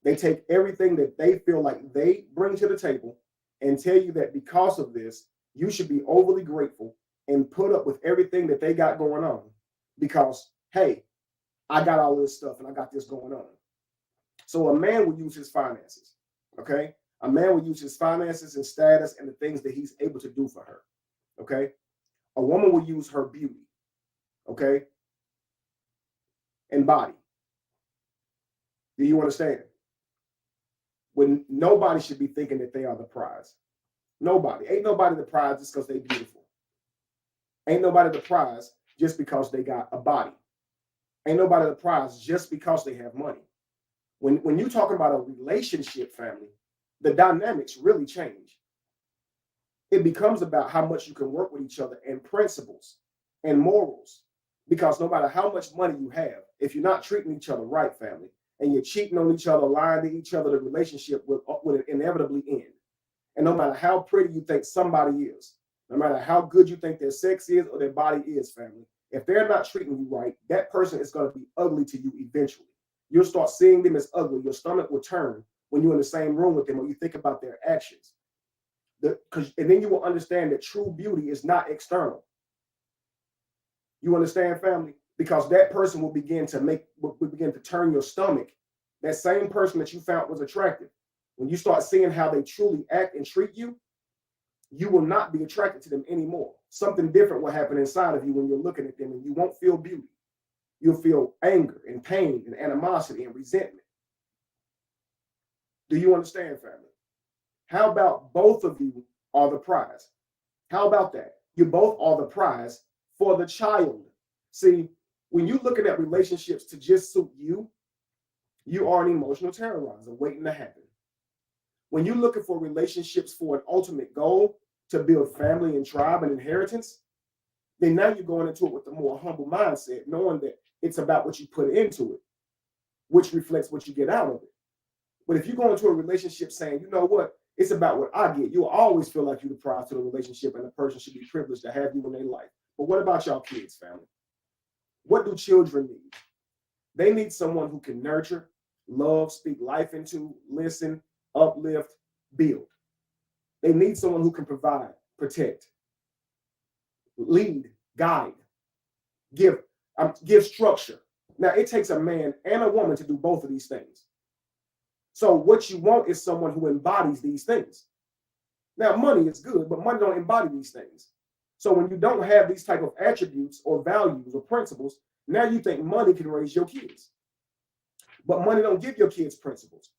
They take everything that they feel like they bring to the table and tell you that because of this, you should be overly grateful and put up with everything that they got going on because, hey, I got all this stuff and I got this going on. So a man will use his finances, okay? A man will use his finances and status and the things that he's able to do for her. Okay. A woman will use her beauty. Okay. And body. Do you understand? When nobody should be thinking that they are the prize. Nobody. Ain't nobody the prize just because they beautiful. Ain't nobody the prize just because they got a body. Ain't nobody the prize just because they have money. When you talking about a relationship, family, the dynamics really change. It becomes about how much you can work with each other and principles and morals. Because no matter how much money you have, if you're not treating each other right, family, and you're cheating on each other, lying to each other, the relationship will inevitably end. And no matter how pretty you think somebody is, no matter how good you think their sex is or their body is, family, if they're not treating you right, that person is going to be ugly to you eventually. You'll start seeing them as ugly. Your stomach will turn when you're in the same room with them or you think about their actions. And then you will understand that true beauty is not external. You understand, family? Because that person will begin to turn your stomach. That same person that you found was attractive. When you start seeing how they truly act and treat you, you will not be attracted to them anymore. Something different will happen inside of you when you're looking at them, and you won't feel beauty. You'll feel anger and pain and animosity and resentment. Do you understand, family? How about both of you are the prize? How about that? You both are the prize for the child. See, when you're looking at relationships to just suit you, you are an emotional terrorizer waiting to happen. When you're looking for relationships for an ultimate goal to build family and tribe and inheritance, then now you're going into it with a more humble mindset, knowing that it's about what you put into it, which reflects what you get out of it. But if you go into a relationship saying, you know what, it's about what I get, you'll always feel like you're the prize to the relationship and the person should be privileged to have you in their life. But what about y'all kids, family? What do children need? They need someone who can nurture, love, speak life into, listen, uplift, build. They need someone who can provide, protect, lead, guide, give structure. Now, it takes a man and a woman to do both of these things. So what you want is someone who embodies these things. Now, money is good, but money don't embody these things. So when you don't have these type of attributes or values or principles, now you think money can raise your kids. But money don't give your kids principles.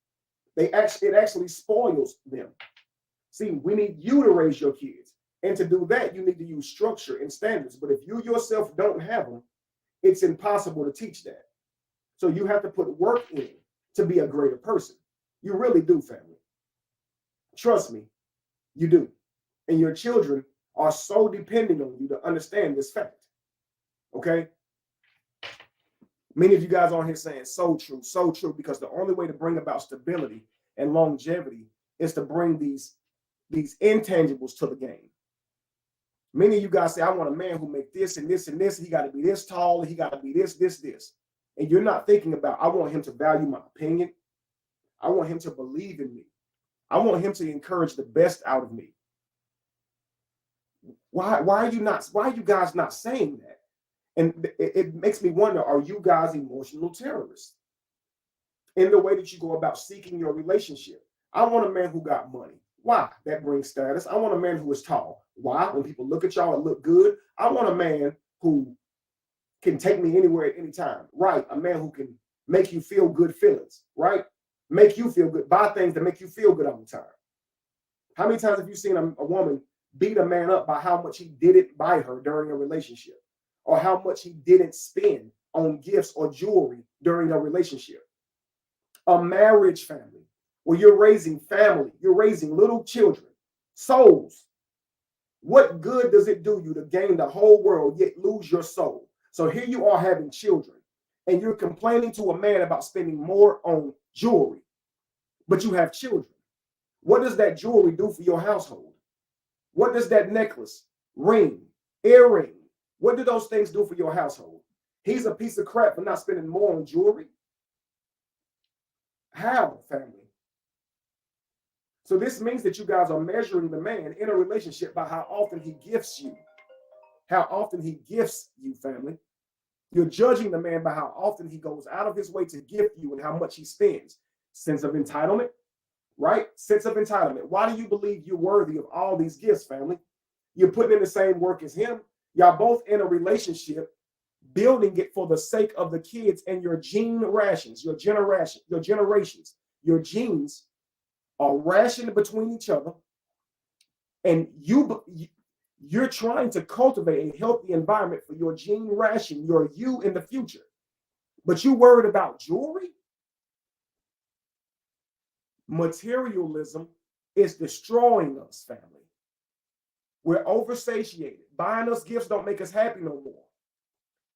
It actually spoils them. See, we need you to raise your kids. And to do that, you need to use structure and standards. But if you yourself don't have them, it's impossible to teach that. So you have to put work in to be a greater person. You really do, family. Trust me, you do. And your children are so dependent on you to understand this fact. Okay? Many of you guys on here saying so true, because the only way to bring about stability and longevity is to bring these intangibles to the game. Many of you guys say, I want a man who make this and this and this. He got to be this tall. He got to be this. And you're not thinking about, I want him to value my opinion. I want him to believe in me. I want him to encourage the best out of me. Why are you guys not saying that? And it makes me wonder, are you guys emotional terrorists in the way that you go about seeking your relationship? I want a man who got money. Why? That brings status. I want a man who is tall. Why? When people look at y'all, it look good. I want a man who can take me anywhere at any time. Right? A man who can make you feel good feelings. Right? Make you feel good. Buy things that make you feel good all the time. How many times have you seen a woman beat a man up by how much he didn't buy her during a relationship, or how much he didn't spend on gifts or jewelry during a relationship? A marriage, family, where you're raising family, you're raising little children, souls. What good does it do you to gain the whole world yet lose your soul? So here you are having children, and you're complaining to a man about spending more on jewelry, but you have children. What does that jewelry do for your household? What does that necklace, ring, earring, what do those things do for your household? He's a piece of crap for not spending more on jewelry. How, family? So this means that you guys are measuring the man in a relationship by how often he gifts you. How often he gifts you, family. You're judging the man by how often he goes out of his way to gift you and how much he spends. Sense of entitlement, right? Sense of entitlement. Why do you believe you're worthy of all these gifts, family? You're putting in the same work as him. Y'all both in a relationship, building it for the sake of the kids and your gene rations, your generations. Your genes are rationed between each other, and you're trying to cultivate a healthy environment for your gene ration, your you in the future. But you worried about jewelry? Materialism is destroying us, family. We're oversatiated. Buying us gifts don't make us happy no more.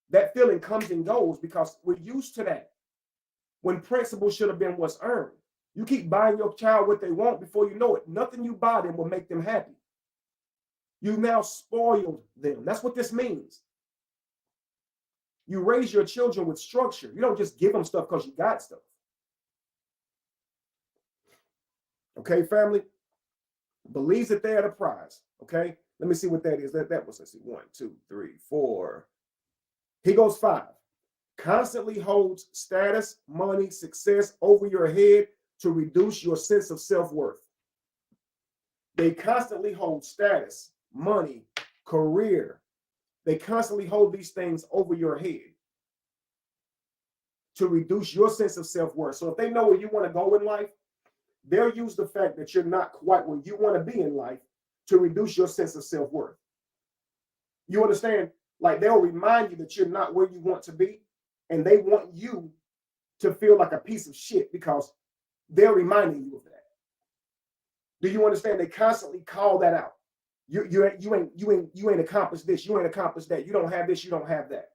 That feeling comes and goes because we're used to that. When principle should have been what's earned. You keep buying your child what they want, before you know it, nothing you buy them will make them happy. You now spoiled them. That's what this means. You raise your children with structure. You don't just give them stuff because you got stuff. Okay, family? Believes that they're the prize. Okay, let me see what that is. That was, let's see, 1, 2, 3, 4. He goes 5. Constantly holds status, money, success over your head to reduce your sense of self-worth. They constantly hold status, money, career. They constantly hold these things over your head to reduce your sense of self-worth. So if they know where you want to go in life, they'll use the fact that you're not quite where you want to be in life to reduce your sense of self-worth. You understand? Like, they'll remind you that you're not where you want to be, and they want you to feel like a piece of shit because they're reminding you of that. Do you understand? They constantly call that out. You ain't accomplished this. You ain't accomplished that. You don't have this. You don't have that.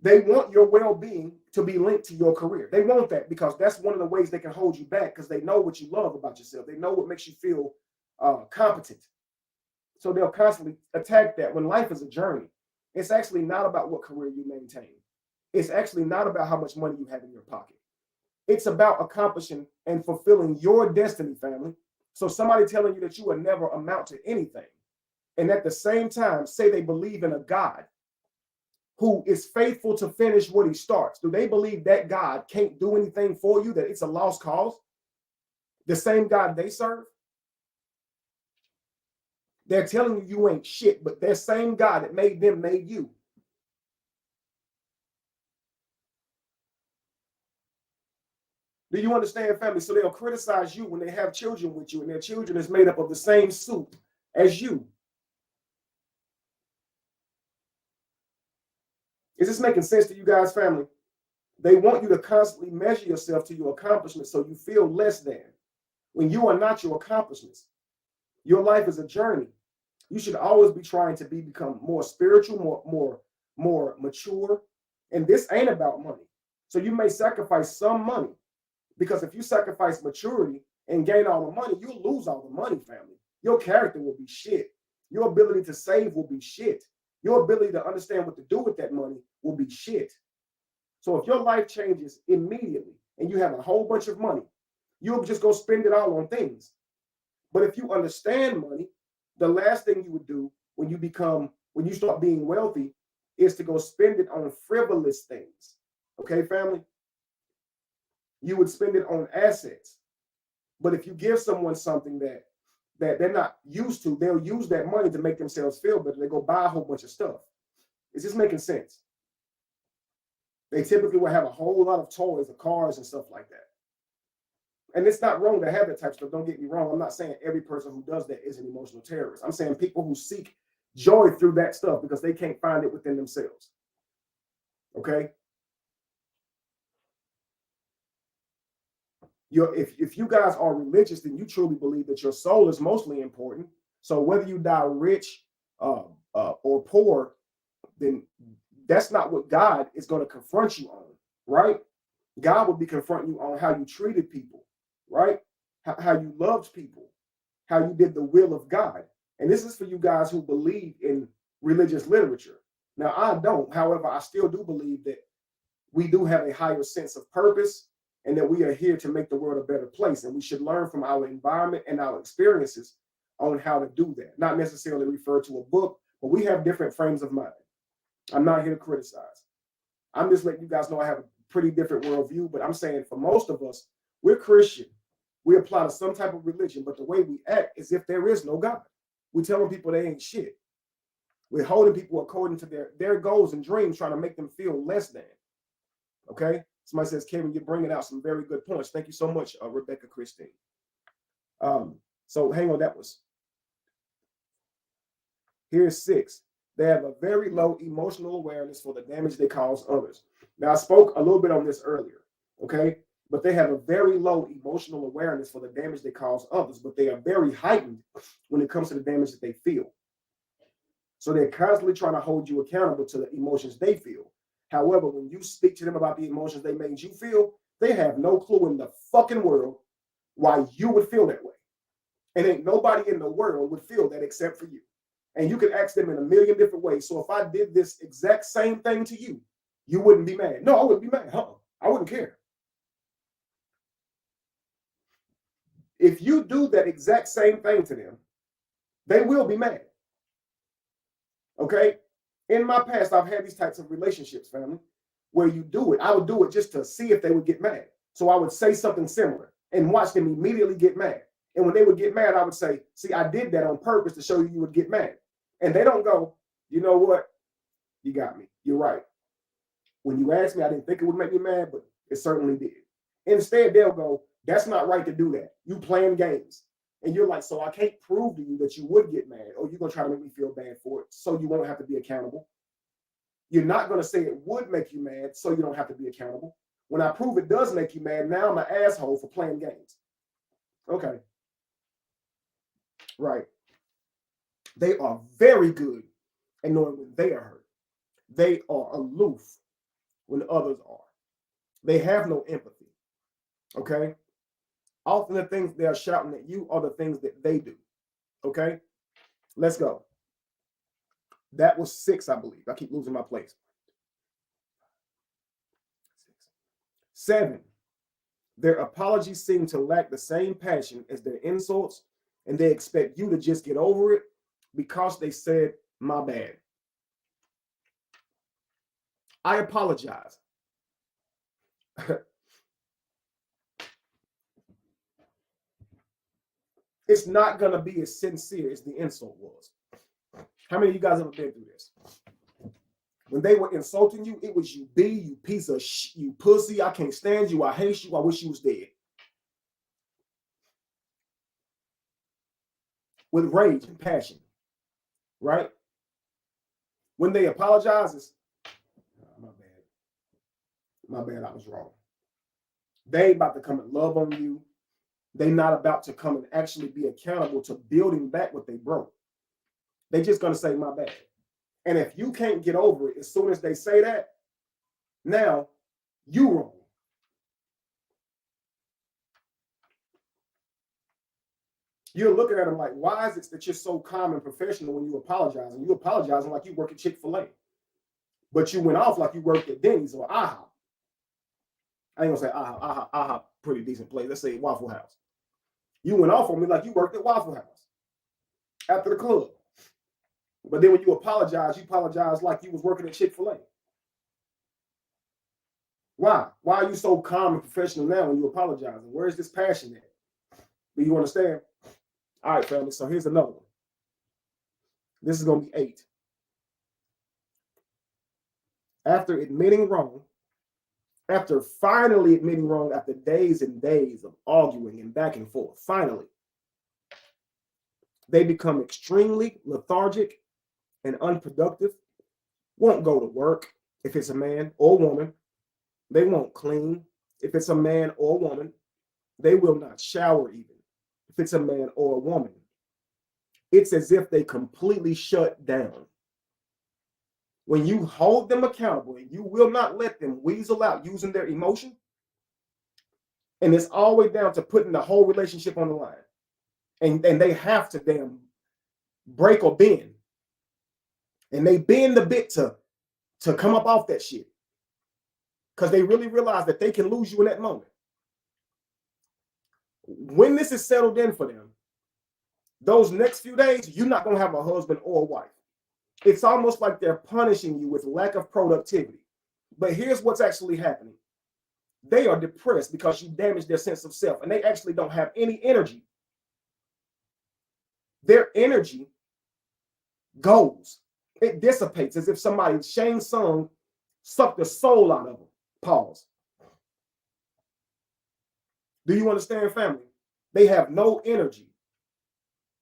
They want your well-being to be linked to your career. They want that because that's one of the ways they can hold you back, because they know what you love about yourself. They know what makes you feel competent. So they'll constantly attack that. When life is a journey, it's actually not about what career you maintain. It's actually not about how much money you have in your pocket. It's about accomplishing and fulfilling your destiny, family. So somebody telling you that you will never amount to anything, and at the same time say they believe in a God who is faithful to finish what he starts. Do they believe that God can't do anything for you, that it's a lost cause? The same God they serve? They're telling you you ain't shit, but that same God that made them made you. Do you understand, family? So they'll criticize you when they have children with you, and their children is made up of the same soup as you. Is this making sense to you guys, family? They want you to constantly measure yourself to your accomplishments so you feel less than, when you are not your accomplishments. Your life is a journey. You should always be trying to become more spiritual, more mature. And this ain't about money. So you may sacrifice some money, because if you sacrifice maturity and gain all the money, you'll lose all the money, family. Your character will be shit. Your ability to save will be shit. Your ability to understand what to do with that money will be shit. So if your life changes immediately and you have a whole bunch of money, you'll just go spend it all on things. But if you understand money, the last thing you would do when you start being wealthy is to go spend it on frivolous things. Okay, family? You would spend it on assets. But if you give someone something that they're not used to, they'll use that money to make themselves feel better. They go buy a whole bunch of stuff. Is this making sense? They typically will have a whole lot of toys or cars and stuff like that. And it's not wrong to have that type of stuff. Don't get me wrong. I'm not saying every person who does that is an emotional terrorist. I'm saying people who seek joy through that stuff because they can't find it within themselves. Okay? If you guys are religious, then you truly believe that your soul is mostly important. So whether you die rich or poor, then that's not what God is going to confront you on, right? God will be confronting you on how you treated people, right? How you loved people, how you did the will of God. And this is for you guys who believe in religious literature. Now, I don't. However, I still do believe that we do have a higher sense of purpose, and that we are here to make the world a better place. And we should learn from our environment and our experiences on how to do that. Not necessarily refer to a book, but we have different frames of mind. I'm not here to criticize. I'm just letting you guys know I have a pretty different worldview, but I'm saying for most of us, We're Christian. We apply to some type of religion, but the way we act is if there is no God. We're telling people they ain't shit. We're holding people according to their goals and dreams, trying to make them feel less than. Okay? Somebody says, Kevin, you're bringing out some very good points. Thank you so much, Rebecca Christine. So hang on, here's 6. They have a very low emotional awareness for the damage they cause others. Now, I spoke a little bit on this earlier, okay? But they have a very low emotional awareness for the damage they cause others, but they are very heightened when it comes to the damage that they feel. So they're constantly trying to hold you accountable to the emotions they feel. However, when you speak to them about the emotions they made you feel, they have no clue in the fucking world why you would feel that way. And ain't nobody in the world would feel that except for you. And you can ask them in a million different ways. So if I did this exact same thing to you, you wouldn't be mad. No, I wouldn't be mad. I wouldn't care. If you do that exact same thing to them, they will be mad. Okay? In my past, I've had these types of relationships, family, where you do it. I would do it just to see if they would get mad. So I would say something similar and watch them immediately get mad. And when they would get mad, I would say, see, I did that on purpose to show you would get mad. And they don't go, you know what? You got me. You're right. When you asked me, I didn't think it would make me mad, but it certainly did. Instead, they'll go, that's not right to do that. You playing games. And you're like, so I can't prove to you that you would get mad, or you're going to try to make me feel bad for it, so you won't have to be accountable. You're not going to say it would make you mad, so you don't have to be accountable. When I prove it does make you mad, now I'm an asshole for playing games. Okay. Right. They are very good at knowing when they are hurt. They are aloof when others are. They have no empathy. Okay? Often the things they are shouting at you are the things that they do. Okay? Let's go. That was 6, I believe. I keep losing my place. 7. Their apologies seem to lack the same passion as their insults, and they expect you to just get over it because they said, my bad. I apologize. It's not going to be as sincere as the insult was. How many of you guys ever been through this? When they were insulting you, it was you you piece of you pussy, I can't stand you, I hate you, I wish you was dead. With rage and passion, right? When they apologize, it's, my bad, I was wrong. They about to come and love on you. They not about to come and actually be accountable to building back what they broke. They just going to say, my bad. And if you can't get over it as soon as they say that, now you wrong. You're looking at them like, why is it that you're so calm and professional when you apologize? And you apologizing like you work at Chick-fil-A. But you went off like you worked at Denny's or IHOP. I ain't gonna say IHOP, pretty decent place. Let's say Waffle House. You went off on me like you worked at Waffle House after the club. But then when you apologize like you was working at Chick-fil-A. Why? Why are you so calm and professional now when you apologize? And where's this passion at? Do you understand? All right, family. So here's another one. This is going to be 8. After admitting wrong, after finally admitting wrong, after days and days of arguing and back and forth, finally, they become extremely lethargic and unproductive, won't go to work if it's a man or woman. They won't clean if it's a man or woman. They will not shower even if it's a man or a woman. It's as if they completely shut down. When you hold them accountable and you will not let them weasel out using their emotion, and it's all the way down to putting the whole relationship on the line. And they have to damn break or bend. And they bend a bit to come up off that shit. Because they really realize that they can lose you in that moment. When this is settled in for them, those next few days, you're not going to have a husband or a wife. It's almost like they're punishing you with lack of productivity. But here's what's actually happening. they are depressed because you damaged their sense of self, and they actually don't have any energy. Their energy goes. It dissipates as if somebody, Shane Sung, sucked the soul out of them. Pause. Do you understand, family? They have no energy.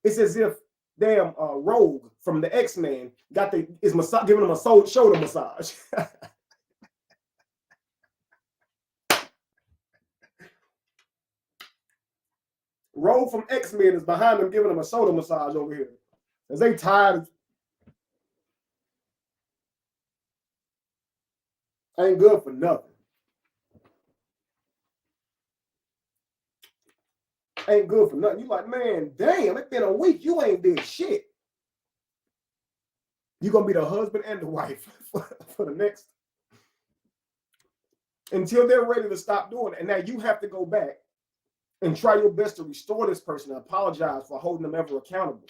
It's as if damn Rogue from the X-Men is giving them a shoulder massage. Rogue from X-Men is behind them giving them a shoulder massage over here. As they tired. Ain't good for nothing. Ain't good for nothing. You like, man, damn, it's been a week. You ain't did shit. You're going to be the husband and the wife for the next. Until they're ready to stop doing it. And now you have to go back and try your best to restore this person and apologize for holding them ever accountable.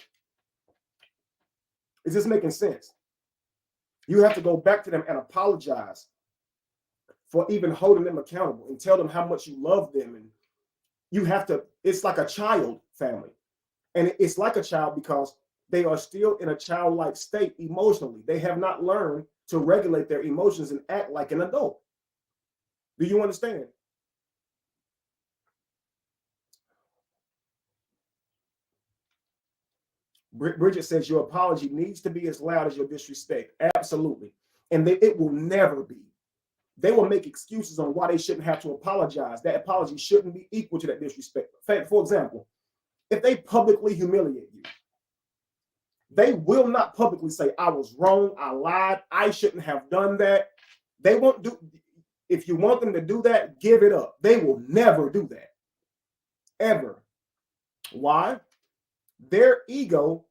Is this making sense? You have to go back to them and apologize for even holding them accountable and tell them how much you love them. And you have to, it's like a child, family. And it's like a child because they are still in a childlike state emotionally. They have not learned to regulate their emotions and act like an adult. Do you understand? Bridget says your apology needs to be as loud as your disrespect. Absolutely. And it will never be. They will make excuses on why they shouldn't have to apologize. That apology shouldn't be equal to that disrespect. For example, if they publicly humiliate you, they will not publicly say, I was wrong, I lied, I shouldn't have done that. They won't do. If you want them to do that, give it up. They will never do that. Ever. Why? Their ego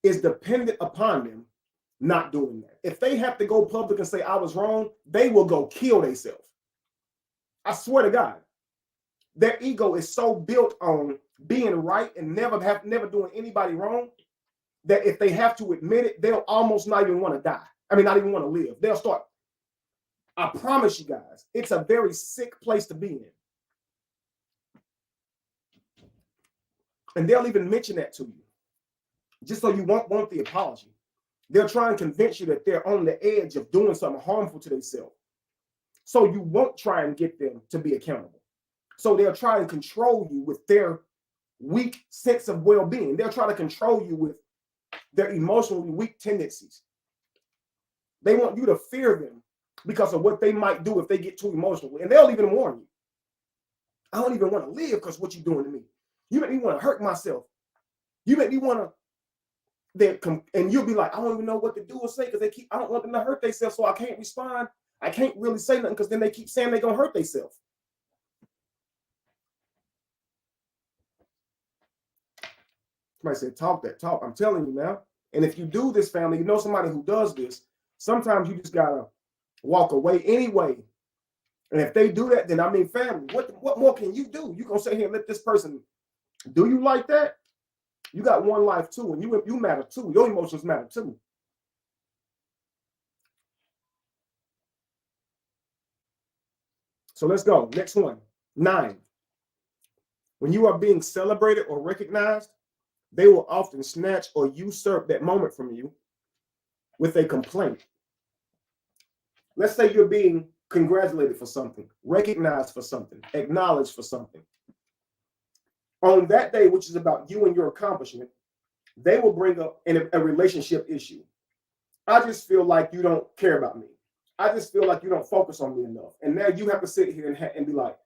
is dependent upon them not doing that. If they have to go public and say, I was wrong, they will go kill themselves. I swear to God. Their ego is so built on being right and never doing anybody wrong that if they have to admit it, they'll almost not even want to die. I mean, not even want to live. They'll start. I promise you guys, it's a very sick place to be in. And they'll even mention that to you, just so you won't want the apology. They'll try and convince you that they're on the edge of doing something harmful to themselves. So you won't try and get them to be accountable. So they'll try and control you with their weak sense of well-being. They'll try to control you with their emotionally weak tendencies. They want you to fear them because of what they might do if they get too emotional. And they'll even warn you. I don't even want to live because what you're doing to me. You make me want to hurt myself. You make me want to, and you'll be like, I don't even know what to do or say because I don't want them to hurt themselves, so I can't respond. I can't really say nothing because then they keep saying they're going to hurt themselves. Somebody said, talk that talk. I'm telling you now. And if you do this, family, you know somebody who does this, sometimes you just got to walk away anyway. And if they do that, then I mean, family, what more can you do? You going to sit here and let this person do you like that? You got one life too, and you matter too. Your emotions matter too. So let's go. Next one. 9. When you are being celebrated or recognized, they will often snatch or usurp that moment from you with a complaint. Let's say you're being congratulated for something, recognized for something, acknowledged for something. On that day, which is about you and your accomplishment, they will bring up a relationship issue. I just feel like you don't care about me. I just feel like you don't focus on me enough. And now you have to sit here and be like,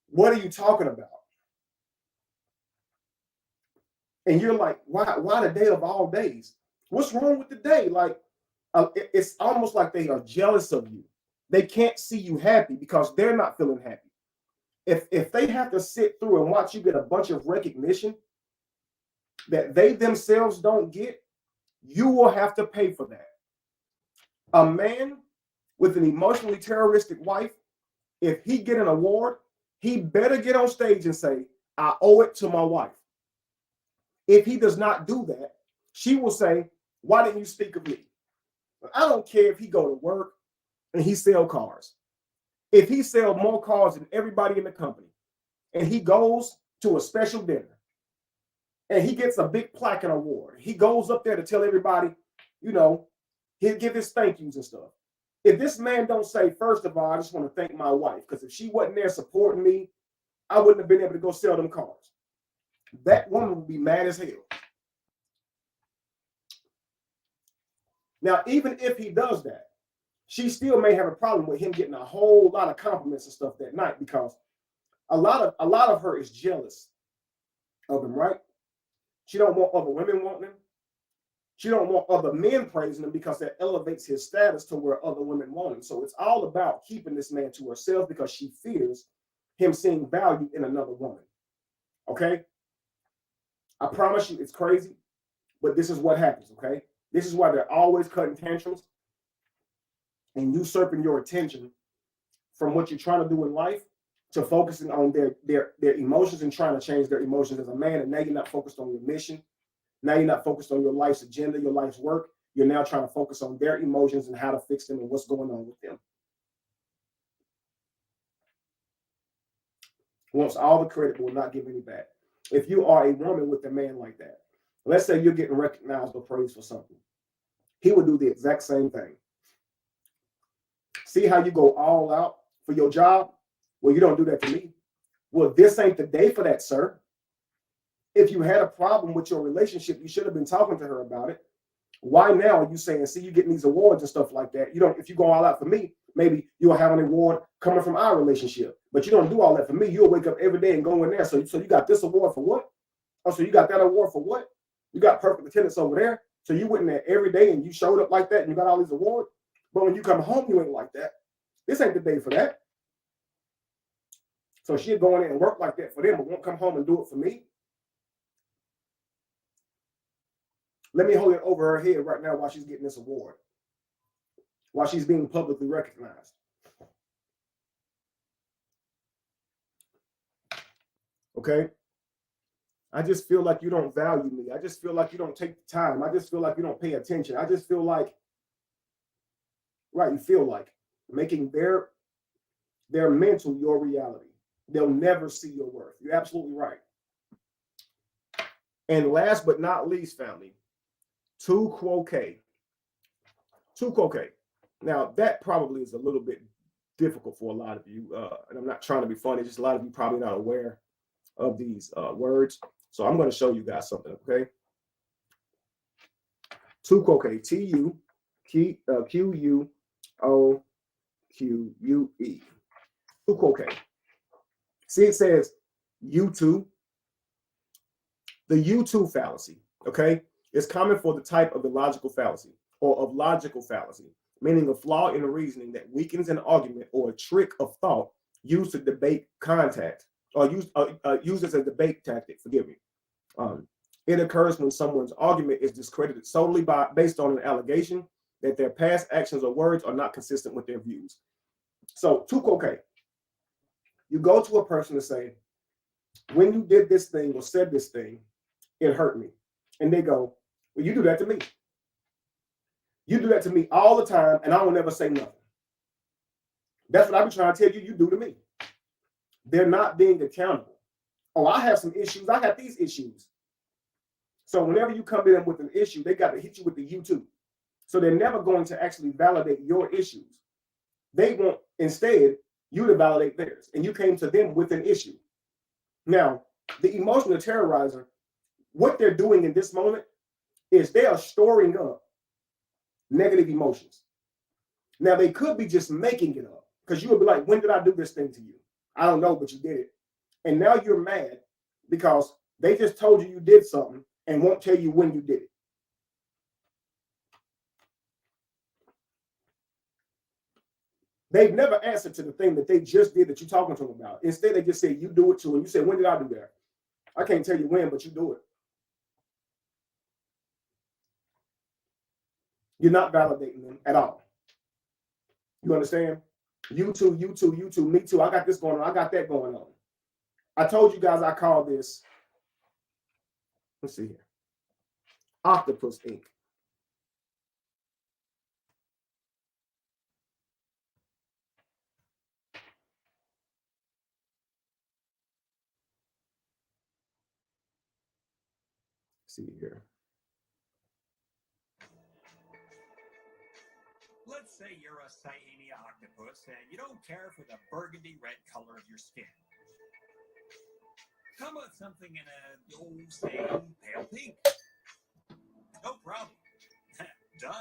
what are you talking about? And you're like, why the day of all days? What's wrong with the day? Like, it's almost like they are jealous of you. They can't see you happy because they're not feeling happy. If they have to sit through and watch you get a bunch of recognition that they themselves don't get, you will have to pay for that. A man with an emotionally terroristic wife, if he get an award, he better get on stage and say, I owe it to my wife. If he does not do that, she will say, why didn't you speak of me? I don't care if he go to work and he sell cars. If he sells more cars than everybody in the company, and he goes to a special dinner, and he gets a big plaque and award, he goes up there to tell everybody, you know, he'll give his thank yous and stuff. If this man don't say, first of all, I just want to thank my wife, because if she wasn't there supporting me, I wouldn't have been able to go sell them cars. That woman would be mad as hell. Now, even if he does that, she still may have a problem with him getting a whole lot of compliments and stuff that night, because a lot of her is jealous of him, right? She don't want other women wanting him. She don't want other men praising him, because that elevates his status to where other women want him. So it's all about keeping this man to herself, because she fears him seeing value in another woman. Okay? I promise you, it's crazy, but this is what happens, okay? This is why they're always cutting tantrums and usurping your attention from what you're trying to do in life to focusing on their emotions and trying to change their emotions as a man. And now you're not focused on your mission. Now you're not focused on your life's agenda, your life's work. You're now trying to focus on their emotions and how to fix them and what's going on with them. Wants all the credit but will not give any back. If you are a woman with a man like that, let's say you're getting recognized or praised for something, he would do the exact same thing. See how you go all out for your job? Well, you don't do that to me. Well, this ain't the day for that, sir. If you had a problem with your relationship, you should have been talking to her about it. Why now are you saying, see, you getting these awards and stuff like that? You don't, if you go all out for me, maybe you'll have an award coming from our relationship. But you don't do all that for me. You'll wake up every day and go in there. So you got this award for what? Oh, so you got that award for what? You got perfect attendance over there. So you went in there every day and you showed up like that and you got all these awards. But when you come home, you ain't like that. This ain't the day for that. So she'll go in there and work like that for them, but won't come home and do it for me. Let me hold it over her head right now while she's getting this award, while she's being publicly recognized. Okay? I just feel like you don't value me. I just feel like you don't take the time. I just feel like you don't pay attention. I just feel like, right, you feel like making their mental your reality. They'll never see your worth. You're absolutely right. And last but not least, family, tu quoque. Tu quoque. Now, that probably is a little bit difficult for a lot of you. And I'm not trying to be funny. Just a lot of you probably not aware of these words. So I'm going to show you guys something, okay? Tu quoque. T-U-Q-U-O-Q-U-E. Tu quoque. See, it says you too. The you too fallacy, okay, is common for the type of illogical fallacy or of logical fallacy, meaning a flaw in the reasoning that weakens an argument or a trick of thought used to debate contact or used as a debate tactic. Forgive me. It occurs when someone's argument is discredited solely based on an allegation that their past actions or words are not consistent with their views. So, tu quoque. You go to a person and say, when you did this thing or said this thing, it hurt me. And they go, well, you do that to me. You do that to me all the time, and I will never say nothing. That's what I've been trying to tell you, you do to me. They're not being accountable. Oh, I have some issues. I have these issues. So whenever you come to them with an issue, they got to hit you with the you too. So they're never going to actually validate your issues. They want, instead, you to validate theirs. And you came to them with an issue. Now, the emotional terrorizer, what they're doing in this moment is they are storing up negative emotions. Now, they could be just making it up, because you would be like, when did I do this thing to you? I don't know, but you did it. And now you're mad because they just told you you did something and won't tell you when you did it. They've never answered to the thing that they just did that you're talking to them about. Instead, they just say, you do it too. And you say, when did I do that? I can't tell you when, but you do it. You're not validating them at all. You understand? You too, you too, you too, me too. I got this going on. I got that going on. I told you guys I call this, let's see here, octopus ink. see here. Let's say you're a Siamese octopus and you don't care for the burgundy red color of your skin. How about something in a, say, pale pink? No problem. Done.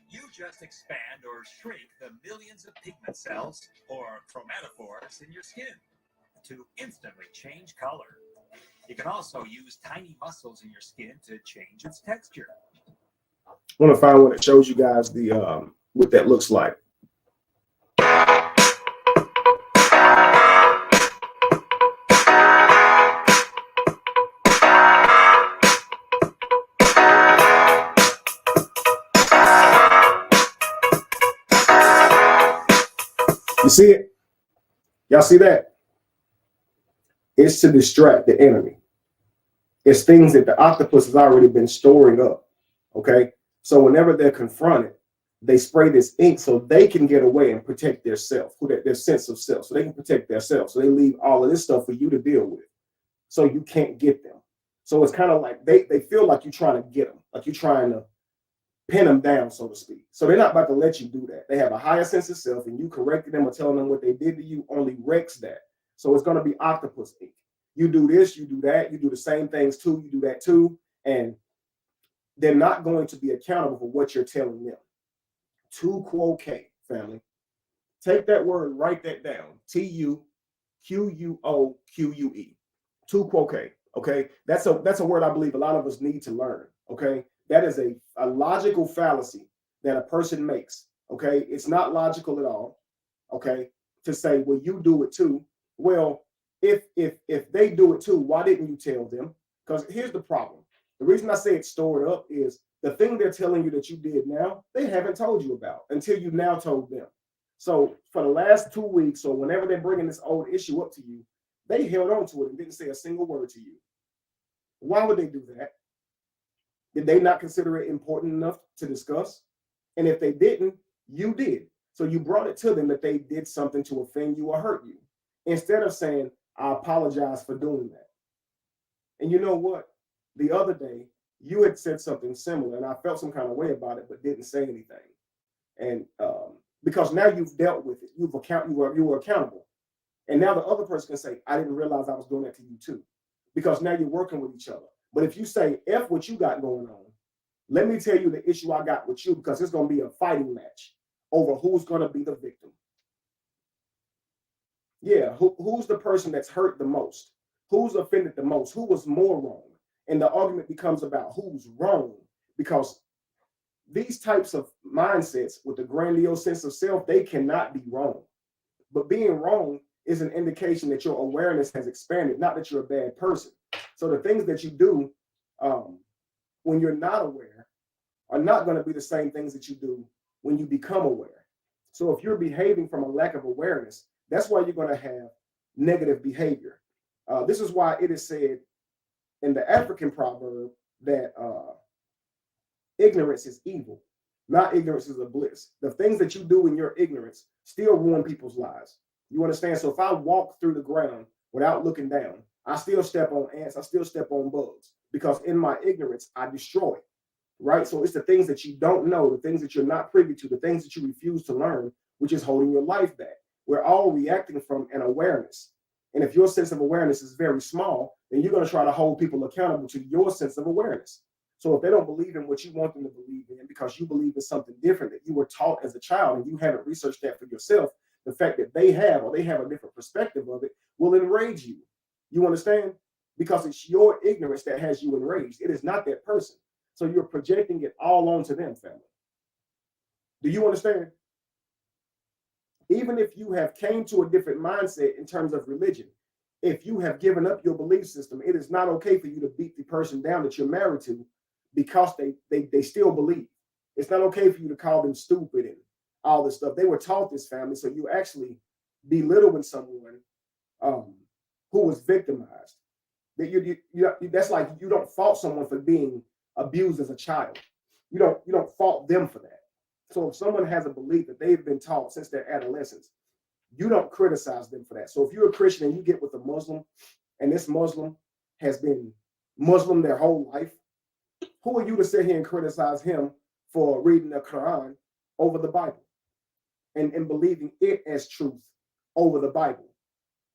You just expand or shrink the millions of pigment cells, or chromatophores, in your skin to instantly change color. You can also use tiny muscles in your skin to change its texture. I want to find one that shows you guys the what that looks like. You see it? Y'all see that? It's to distract the enemy. It's things that the octopus has already been storing up. Okay. So whenever they're confronted, they spray this ink so they can get away and protect their self, their sense of self. So they can protect themselves. So they leave all of this stuff for you to deal with. So you can't get them. So it's kind of like they feel like you're trying to get them, like you're trying to pin them down, so to speak. So they're not about to let you do that. They have a higher sense of self, and you correcting them or telling them what they did to you only wrecks that. So it's going to be octopus ink. You do this, you do that, you do the same things too, you do that too, and they're not going to be accountable for what you're telling them. Tuquoque, family. Take that word, write that down. Tuquoque. Tuquoque. Okay, that's a word I believe a lot of us need to learn. Okay, that is a logical fallacy that a person makes. Okay, it's not logical at all. Okay, to say, well, you do it too. Well, if they do it too, why didn't you tell them? Because here's the problem. The reason I say it's stored up is the thing they're telling you that you did now, they haven't told you about until you now told them. So for the last 2 weeks, or whenever they're bringing this old issue up to you, they held on to it and didn't say a single word to you. Why would they do that? Did they not consider it important enough to discuss? And if they didn't, you did. So you brought it to them that they did something to offend you or hurt you, instead of saying, I apologize for doing that. And you know what? The other day, you had said something similar, and I felt some kind of way about it, but didn't say anything. And because now you've dealt with it, you were accountable. And now the other person can say, I didn't realize I was doing that to you too. Because now you're working with each other. But if you say, F what you got going on, let me tell you the issue I got with you, because it's going to be a fighting match over who's going to be the victim. Yeah, who's the person that's hurt the most? Who's offended the most? Who was more wrong? And the argument becomes about who's wrong, because these types of mindsets with the grandiose sense of self, they cannot be wrong. But being wrong is an indication that your awareness has expanded, not that you're a bad person. So the things that you do when you're not aware are not going to be the same things that you do when you become aware. So if you're behaving from a lack of awareness, that's why you're going to have negative behavior. This is why it is said in the African proverb that ignorance is evil, not ignorance is a bliss. The things that you do in your ignorance still ruin people's lives. You understand? So if I walk through the ground without looking down, I still step on ants, I still step on bugs, because in my ignorance, I destroy. Right? So it's the things that you don't know, the things that you're not privy to, the things that you refuse to learn, which is holding your life back. We're all reacting from an awareness. And if your sense of awareness is very small, then you're going to try to hold people accountable to your sense of awareness. So if they don't believe in what you want them to believe in, because you believe in something different that you were taught as a child and you haven't researched that for yourself, the fact that they have, or they have a different perspective of it, will enrage you. You understand? Because it's your ignorance that has you enraged. It is not that person. So you're projecting it all onto them, family. Do you understand? Even if you have came to a different mindset in terms of religion, if you have given up your belief system, it is not okay for you to beat the person down that you're married to because they still believe. It's not okay for you to call them stupid and all this stuff. They were taught this, family, so you actually belittling someone who was victimized. That's like you don't fault someone for being abused as a child. You don't fault them for that. So if someone has a belief that they've been taught since their adolescence, you don't criticize them for that. So if you're a Christian and you get with a Muslim, and this Muslim has been Muslim their whole life. Who are you to sit here and criticize him for reading the Quran over the Bible and believing it as truth over the Bible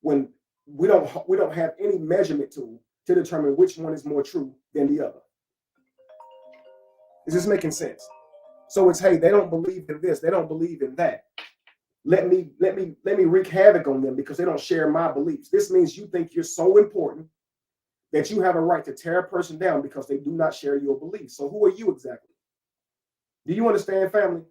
when we don't have any measurement tool to determine which one is more true than the other? Is this making sense? So it's, hey, they don't believe in this, they don't believe in that. Let me wreak havoc on them because they don't share my beliefs. This means you think you're so important that you have a right to tear a person down because they do not share your beliefs. So who are you exactly? Do you understand, family?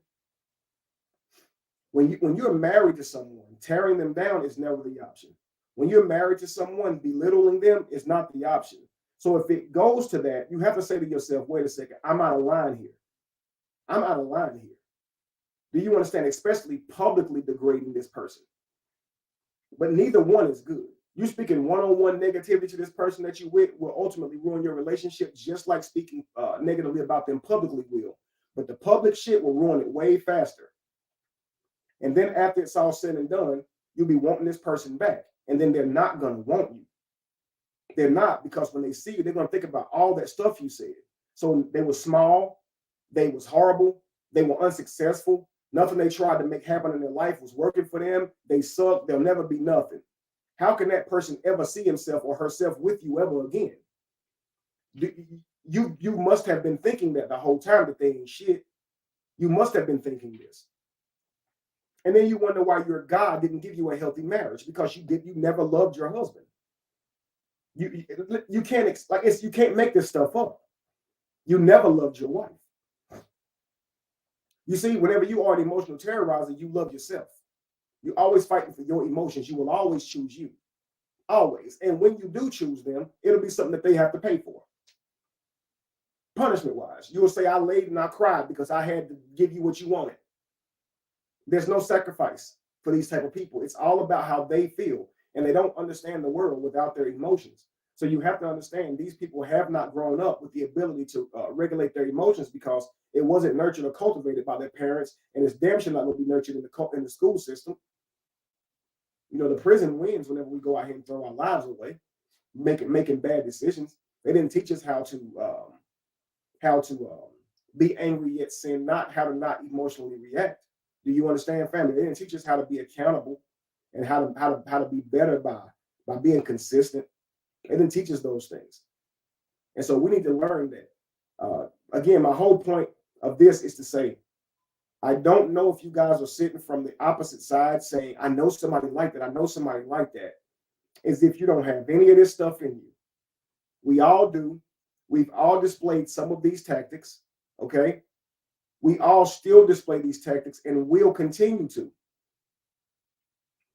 When you're married to someone, tearing them down is never the option. When you're married to someone, belittling them is not the option. So if it goes to that, you have to say to yourself, wait a second, I'm out of line here. I'm out of line here. Do you understand? Especially publicly degrading this person. But neither one is good. You speaking one-on-one negativity to this person that you with will ultimately ruin your relationship, just like speaking negatively about them publicly will. But the public shit will ruin it way faster. And then after it's all said and done, you'll be wanting this person back. And then they're not going to want you. They're not, because when they see you, they're going to think about all that stuff you said. So they were small. They was horrible. They were unsuccessful. Nothing they tried to make happen in their life was working for them. They suck. They'll never be nothing. How can that person ever see himself or herself with you ever again? You must have been thinking that the whole time, that they ain't shit. You must have been thinking this. And then you wonder why your God didn't give you a healthy marriage, because you never loved your husband. You can't you can't make this stuff up. You never loved your wife. You see, whenever you are an emotional terrorizer, you love yourself. You're always fighting for your emotions. You will always choose you. Always. And when you do choose them, it'll be something that they have to pay for. Punishment-wise, you will say, I laid and I cried because I had to give you what you wanted. There's no sacrifice for these type of people. It's all about how they feel. And they don't understand the world without their emotions. So you have to understand these people have not grown up with the ability to regulate their emotions, because it wasn't nurtured or cultivated by their parents, and it's damn sure not going to be nurtured in the school system. You know, the prison wins whenever we go out here and throw our lives away, making bad decisions. They didn't teach us how to be angry yet sin not, how to not emotionally react. Do you understand, family? They didn't teach us how to be accountable and how to be better by being consistent. They didn't teach us those things. And so we need to learn that. Again, my whole point of this is to say, I don't know if you guys are sitting from the opposite side saying, I know somebody like that, I know somebody like that, as if you don't have any of this stuff in you. We all do. We've all displayed some of these tactics, okay? We all still display these tactics and will continue to.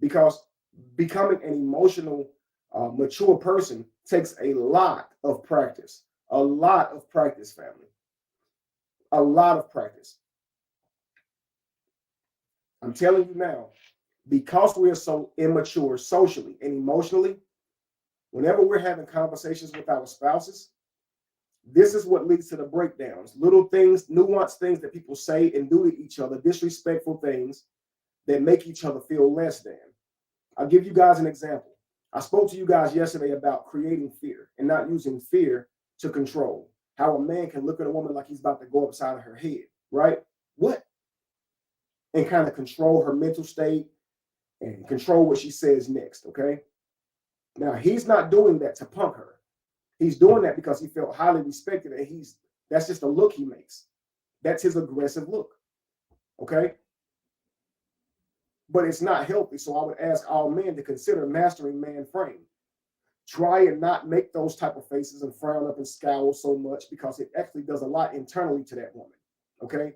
Because becoming an emotional, mature person takes a lot of practice. A lot of practice, family. A lot of practice. I'm telling you now, because we are so immature socially and emotionally, whenever we're having conversations with our spouses, this is what leads to the breakdowns. Little things, nuanced things that people say and do to each other, disrespectful things that make each other feel less than. I'll give you guys an example. I spoke to you guys yesterday about creating fear and not using fear to control. How a man can look at a woman like he's about to go upside of her head, right? What? And kind of control her mental state and control what she says next, okay? Now, he's not doing that to punk her. He's doing that because he felt highly respected, and that's just a look he makes. That's his aggressive look, okay? But it's not healthy, so I would ask all men to consider mastering man frame. Try and not make those type of faces and frown up and scowl so much, because it actually does a lot internally to that woman, okay?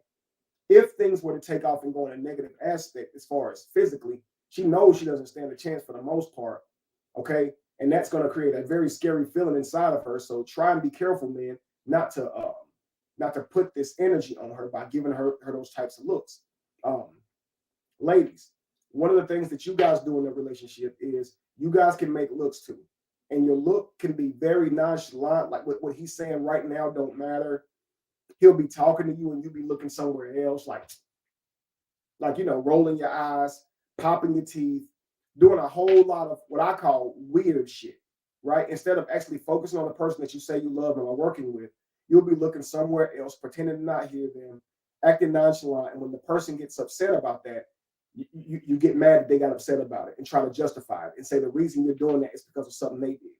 If things were to take off and go in a negative aspect as far as physically, she knows she doesn't stand a chance for the most part, okay? And that's going to create a very scary feeling inside of her. So try and be careful, man, not to put this energy on her by giving her those types of looks. Ladies, one of the things that you guys do in a relationship is you guys can make looks too. And your look can be very nonchalant, like what he's saying right now don't matter. He'll be talking to you and you'll be looking somewhere else, like rolling your eyes, popping your teeth, doing a whole lot of what I call weird shit, right? Instead of actually focusing on the person that you say you love and are working with, you'll be looking somewhere else, pretending to not hear them, acting nonchalant. And when the person gets upset about that, you get mad that they got upset about it and try to justify it and say the reason you're doing that is because of something they did.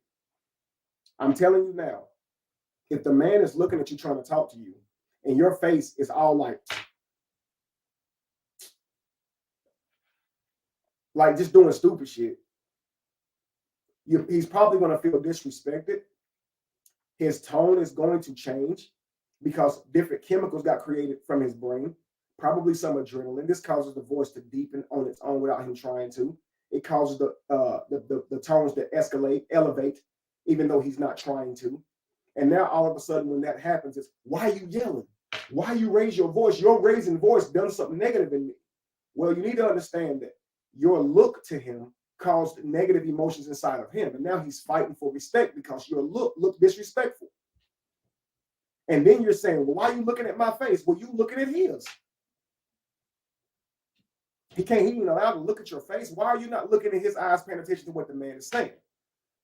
I'm telling you now, if the man is looking at you trying to talk to you and your face is all like just doing stupid shit, he's probably going to feel disrespected. His tone is going to change because different chemicals got created from his brain, probably some adrenaline. This causes the voice to deepen on its own without him trying to. It causes the tones to elevate, even though he's not trying to. And now all of a sudden when that happens, it's, why are you yelling? Why you raise your voice? Your raising voice done something negative in me. Well, you need to understand that your look to him caused negative emotions inside of him. And now he's fighting for respect because your look disrespectful. And then you're saying, well, why are you looking at my face? Well, you looking at his. He ain't even allowed to look at your face. Why are you not looking in his eyes, paying attention to what the man is saying?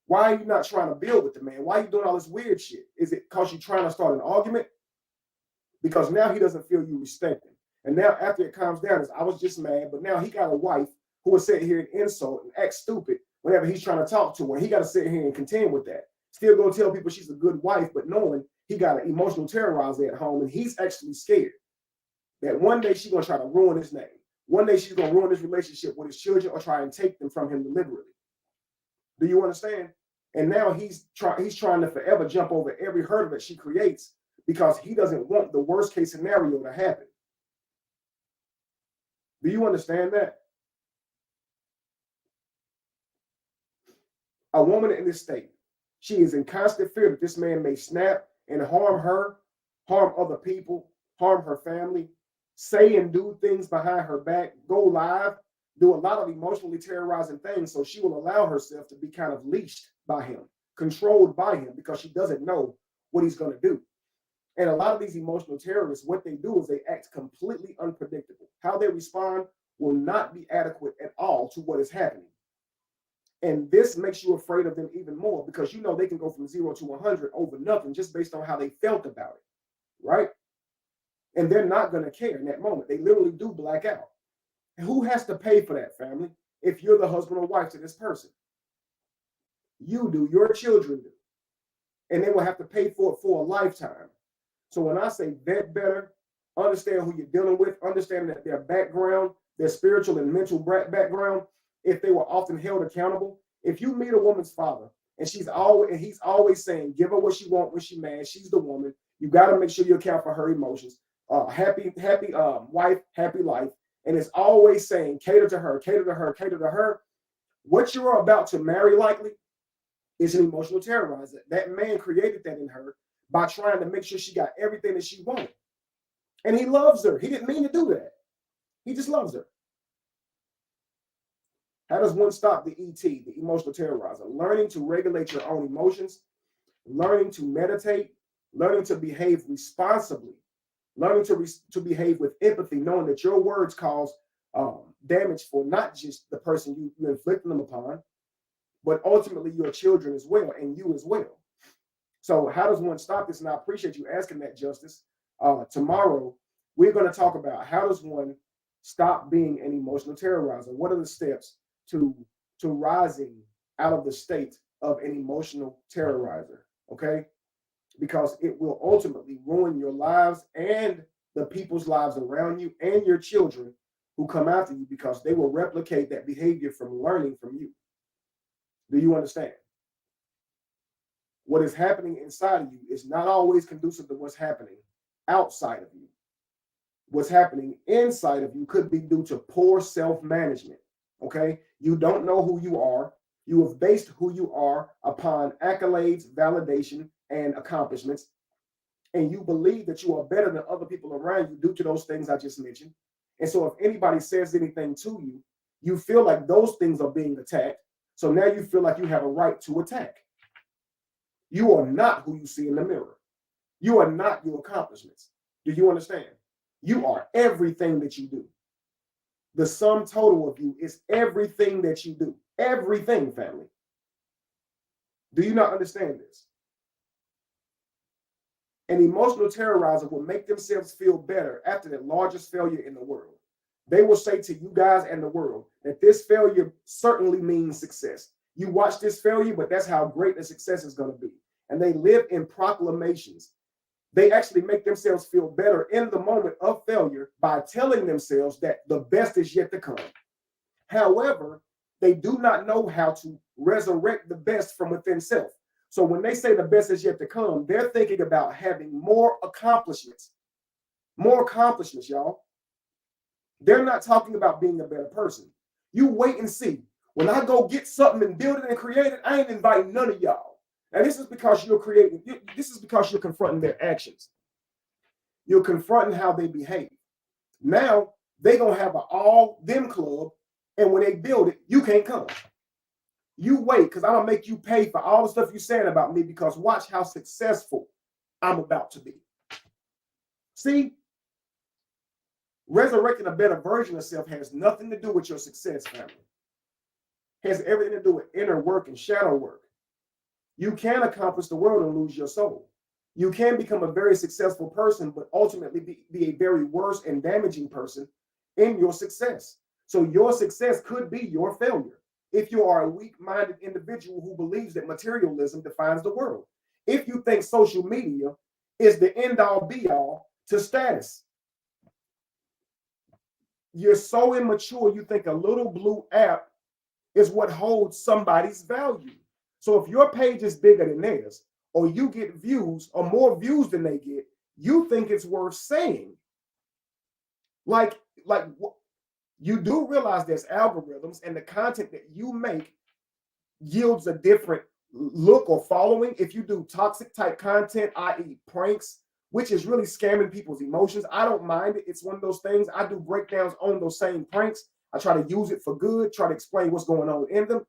Why are you not trying to build with the man? Why are you doing all this weird shit? Is it because you're trying to start an argument? Because now he doesn't feel you respect him. And now after it calms down, I was just mad, but now he got a wife who will sit here and insult and act stupid whenever he's trying to talk to her. He got to sit here and contend with that. Still go tell people she's a good wife, but knowing he got an emotional terrorizer at home and he's actually scared that one day she's going to try to ruin his name. One day she's going to ruin his relationship with his children or try and take them from him deliberately. Do you understand? And now he's trying to forever jump over every hurdle that she creates because he doesn't want the worst case scenario to happen. Do you understand that? A woman in this state, she is in constant fear that this man may snap and harm her, harm other people, harm her family, say and do things behind her back, go live, do a lot of emotionally terrorizing things. So she will allow herself to be kind of leashed by him, controlled by him, because she doesn't know what he's going to do. And a lot of these emotional terrorists, what they do is they act completely unpredictable. How they respond will not be adequate at all to what is happening. And this makes you afraid of them even more because you know they can go from 0 to 100 over nothing just based on how they felt about it, right? And they're not going to care in that moment. They literally do black out. And who has to pay for that, family? If you're the husband or wife to this person, you do, your children do. And they will have to pay for it for a lifetime. So when I say vet better, understand who you're dealing with, understand that their background, their spiritual and mental background, if they were often held accountable. If you meet a woman's father and he's always saying, give her what she wants when she's mad, she's the woman. You got to make sure you account for her emotions. Happy wife, happy life. And it's always saying, cater to her, cater to her, cater to her. What you're about to marry likely is an emotional terrorizer. That man created that in her by trying to make sure she got everything that she wanted. And he loves her. He didn't mean to do that. He just loves her. How does one stop the ET, the emotional terrorizer? Learning to regulate your own emotions, learning to meditate, learning to behave responsibly, learning to behave with empathy, knowing that your words cause damage for not just the person you inflicting them upon, but ultimately your children as well and you as well. So how does one stop this? And I appreciate you asking that, Justice. Tomorrow, we're going to talk about how does one stop being an emotional terrorizer? What are the steps to rising out of the state of an emotional terrorizer, okay? Because it will ultimately ruin your lives and the people's lives around you and your children who come after you because they will replicate that behavior from learning from you. Do you understand? What is happening inside of you is not always conducive to what's happening outside of you. What's happening inside of you could be due to poor self-management, okay? You don't know who you are. You have based who you are upon accolades, validation, and accomplishments. And you believe that you are better than other people around you due to those things I just mentioned. And so if anybody says anything to you, you feel like those things are being attacked. So now you feel like you have a right to attack. You are not who you see in the mirror. You are not your accomplishments. Do you understand? You are everything that you do. The sum total of you is everything that you do. Everything, family. Do you not understand this? An emotional terrorizer will make themselves feel better after the largest failure in the world. They will say to you guys and the world that this failure certainly means success. You watch this failure, but that's how great the success is going to be. And they live in proclamations. They actually make themselves feel better in the moment of failure by telling themselves that the best is yet to come. However, they do not know how to resurrect the best from within self. So when they say the best is yet to come, they're thinking about having more accomplishments, y'all. They're not talking about being a better person. You wait and see. When I go get something and build it and create it, I ain't inviting none of y'all. And this is because you're creating, this is because you're confronting their actions. You're confronting how they behave. Now they're going to have an all them club. And when they build it, you can't come. You wait, because I'm going to make you pay for all the stuff you're saying about me, because watch how successful I'm about to be. See, resurrecting a better version of self has nothing to do with your success, family. It has everything to do with inner work and shadow work. You can accomplish the world and lose your soul. You can become a very successful person, but ultimately be a very worse and damaging person in your success. So your success could be your failure if you are a weak-minded individual who believes that materialism defines the world. If you think social media is the end-all be-all to status. You're so immature, you think a little blue app is what holds somebody's value. So if your page is bigger than theirs, or you get views or more views than they get, you think it's worth saying. Like you do realize there's algorithms, and the content that you make yields a different look or following. If you do toxic type content, i.e. pranks, which is really scamming people's emotions, I don't mind it. It's one of those things. I do breakdowns on those same pranks. I try to use it for good, try to explain what's going on in them.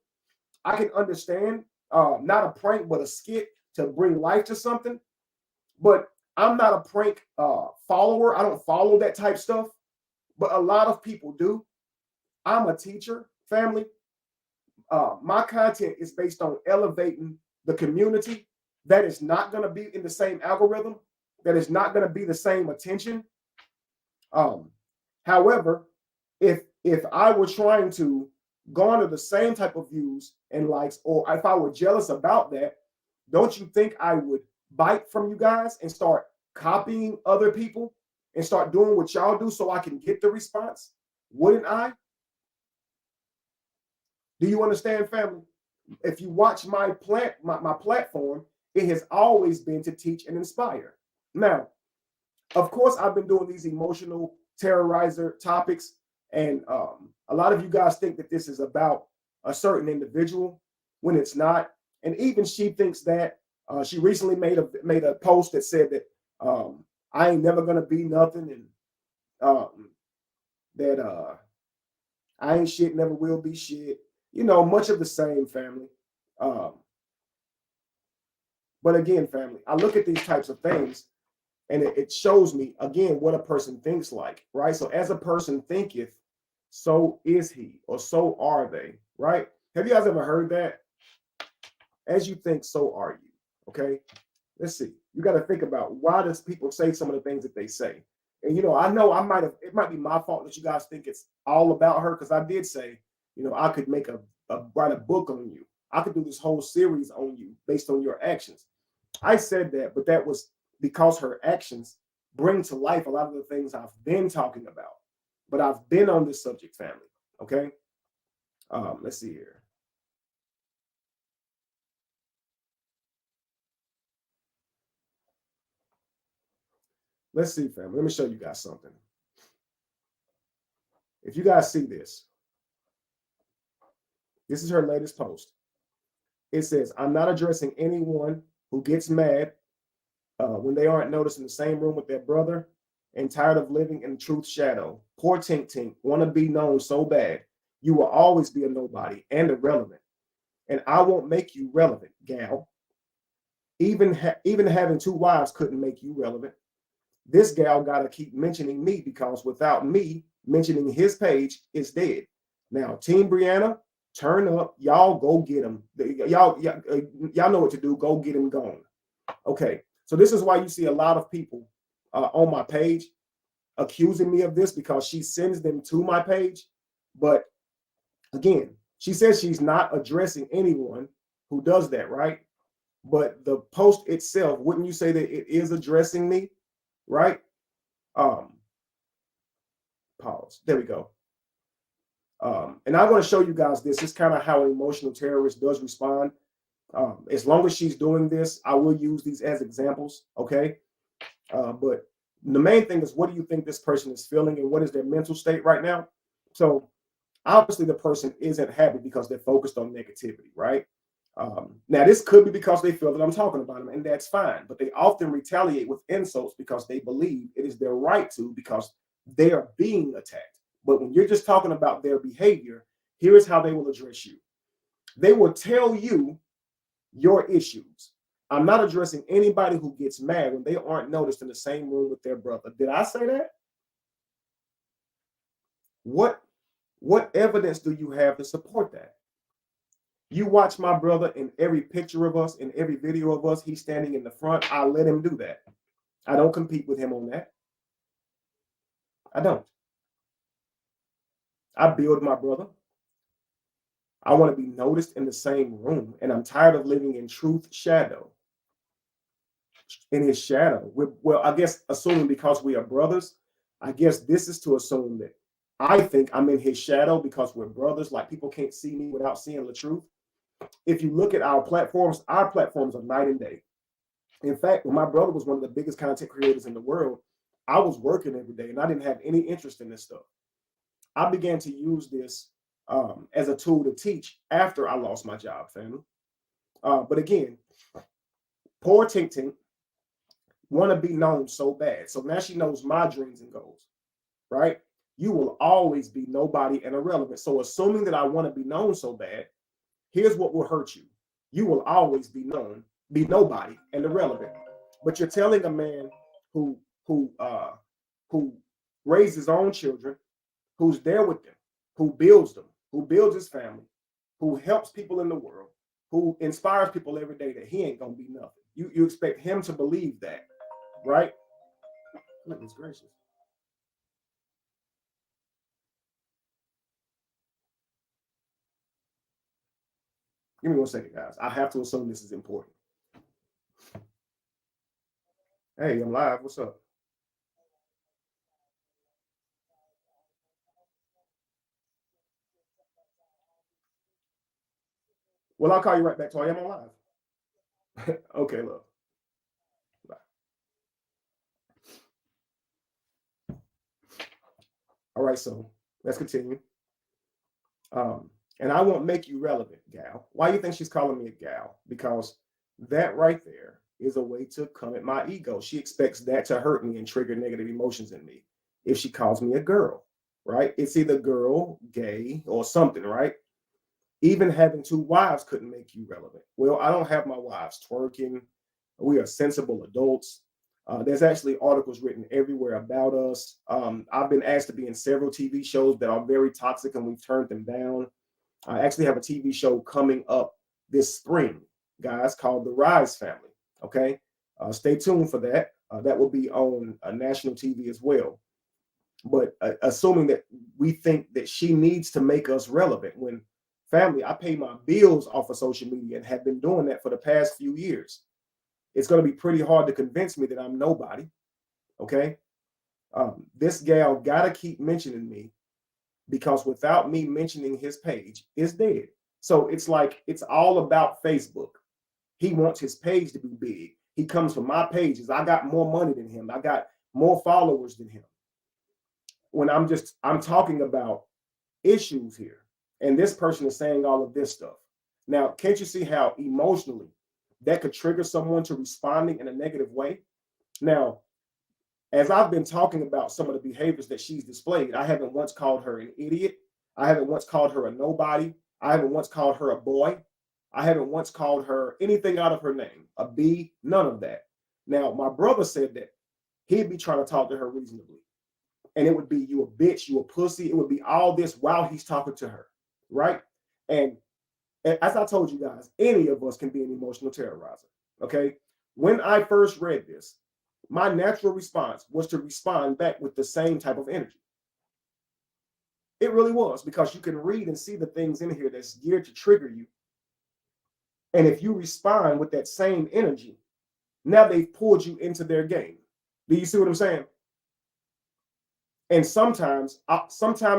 I can understand not a prank, but a skit to bring life to something. But I'm not a prank follower. I don't follow that type stuff. But a lot of people do. I'm a teacher, family. My content is based on elevating the community. That is not going to be in the same algorithm. That is not going to be the same attention. However, if I were trying to garner the same type of views and likes, or if I were jealous about that, don't you think I would bite from you guys and start copying other people and start doing what y'all do so I can get the response? Wouldn't I? Do you understand, family? If you watch my platform, it has always been to teach and inspire. Now, of course, I've been doing these emotional terrorizer topics, and a lot of you guys think that this is about a certain individual when it's not. And even she thinks that. She recently made a post that said that I ain't never gonna be nothing, and that I ain't shit, never will be shit. You know, much of the same, family. But again, family, I look at these types of things, and it shows me, again, what a person thinks like, right? So as a person thinketh, so is he, or so are they, right? Have you guys ever heard that? As you think, so are you, okay? Let's see. You got to think about, why does people say some of the things that they say? And, you know it might be my fault that you guys think it's all about her, because I did say, I could write a book on you. I could do this whole series on you based on your actions. I said that, but that was because her actions bring to life a lot of the things I've been talking about. But I've been on this subject, family. Okay. Let's see here. Let's see, family. Let me show you guys something. If you guys see this, this is her latest post. It says, "I'm not addressing anyone who gets mad when they aren't noticed in the same room with their brother and tired of living in truth's shadow. Poor Tink Tink, want to be known so bad. You will always be a nobody and irrelevant. And I won't make you relevant, gal. Even having two wives couldn't make you relevant. This gal got to keep mentioning me, because without me mentioning his page, it's dead. Now, Team Brianna, Turn up. Y'all go get him. Y'all know what to do. Go get him gone. Okay. So this is why you see a lot of people on my page accusing me of this, because she sends them to my page. But again, she says she's not addressing anyone who does that, right? But the post itself, wouldn't you say that it is addressing me, right? Pause. There we go. And I'm going to show you guys this. This is kind of how an emotional terrorist does respond. As long as she's doing this, I will use these as examples, okay? But the main thing is, what do you think this person is feeling and what is their mental state right now? So obviously the person isn't happy because they're focused on negativity, right? Now, this could be because they feel that I'm talking about them, and that's fine. But they often retaliate with insults because they believe it is their right to, because they are being attacked. But when you're just talking about their behavior, here is how they will address you. They will tell you your issues. I'm not addressing anybody who gets mad when they aren't noticed in the same room with their brother. Did I say that? What evidence do you have to support that? You watch my brother in every picture of us, in every video of us, he's standing in the front. I let him do that. I don't compete with him on that. I don't. I build my brother. I want to be noticed in the same room, and I'm tired of living in truth shadow. In his shadow. Well, I guess assuming because we are brothers, I guess this is to assume that I think I'm in his shadow because we're brothers. Like, people can't see me without seeing the truth. If you look at our platforms are night and day. In fact, when my brother was one of the biggest content creators in the world, I was working every day and I didn't have any interest in this stuff. I began to use this as a tool to teach after I lost my job, family. But again, poor Tink Tink want to be known so bad. So now she knows my dreams and goals, right? You will always be nobody and irrelevant. So assuming that I want to be known so bad, here's what will hurt you. You will always be known, be nobody and irrelevant. But you're telling a man who raised his own children, who's there with them, who builds them, who builds his family, who helps people in the world, who inspires people every day, that he ain't gonna be nothing. You expect him to believe that, right? Goodness gracious. Give me 1 second, guys. I have to assume this is important. Hey, I'm live. What's up? Well, I'll call you right back, Toy. I'm on live. Okay, look. Bye. All right, so let's continue. And I won't make you relevant, gal. Why do you think she's calling me a gal? Because that right there is a way to come at my ego. She expects that to hurt me and trigger negative emotions in me. If she calls me a girl, right? It's either girl, gay, or something, right? Even having 2 wives couldn't make you relevant. Well, I don't have my wives twerking. We are sensible adults. There's actually articles written everywhere about us. I've been asked to be in several TV shows that are very toxic and we've turned them down. I actually have a TV show coming up this spring, guys, called The Rise Family. Okay. Stay tuned for that. That will be on national TV as well. But assuming that we think that she needs to make us relevant, when family, I pay my bills off of social media and have been doing that for the past few years. It's going to be pretty hard to convince me that I'm nobody. Okay. This gal got to keep mentioning me, because without me mentioning his page, it's dead. So it's like, it's all about Facebook. He wants his page to be big. He comes from my pages. I got more money than him. I got more followers than him. When I'm talking about issues here, and this person is saying all of this stuff. Now, can't you see how emotionally that could trigger someone to responding in a negative way? Now, as I've been talking about some of the behaviors that she's displayed, I haven't once called her an idiot. I haven't once called her a nobody. I haven't once called her a boy. I haven't once called her anything out of her name, a B, none of that. Now, my brother said that he'd be trying to talk to her reasonably. And it would be, you a bitch, you a pussy. It would be all this while he's talking to her, right? And as I told you guys, any of us can be an emotional terrorizer. Okay. When I first read this, my natural response was to respond back with the same type of energy. It really was, because you can read and see the things in here that's geared to trigger you. And if you respond with that same energy, now they've pulled you into their game. Do you see what I'm saying? And sometimes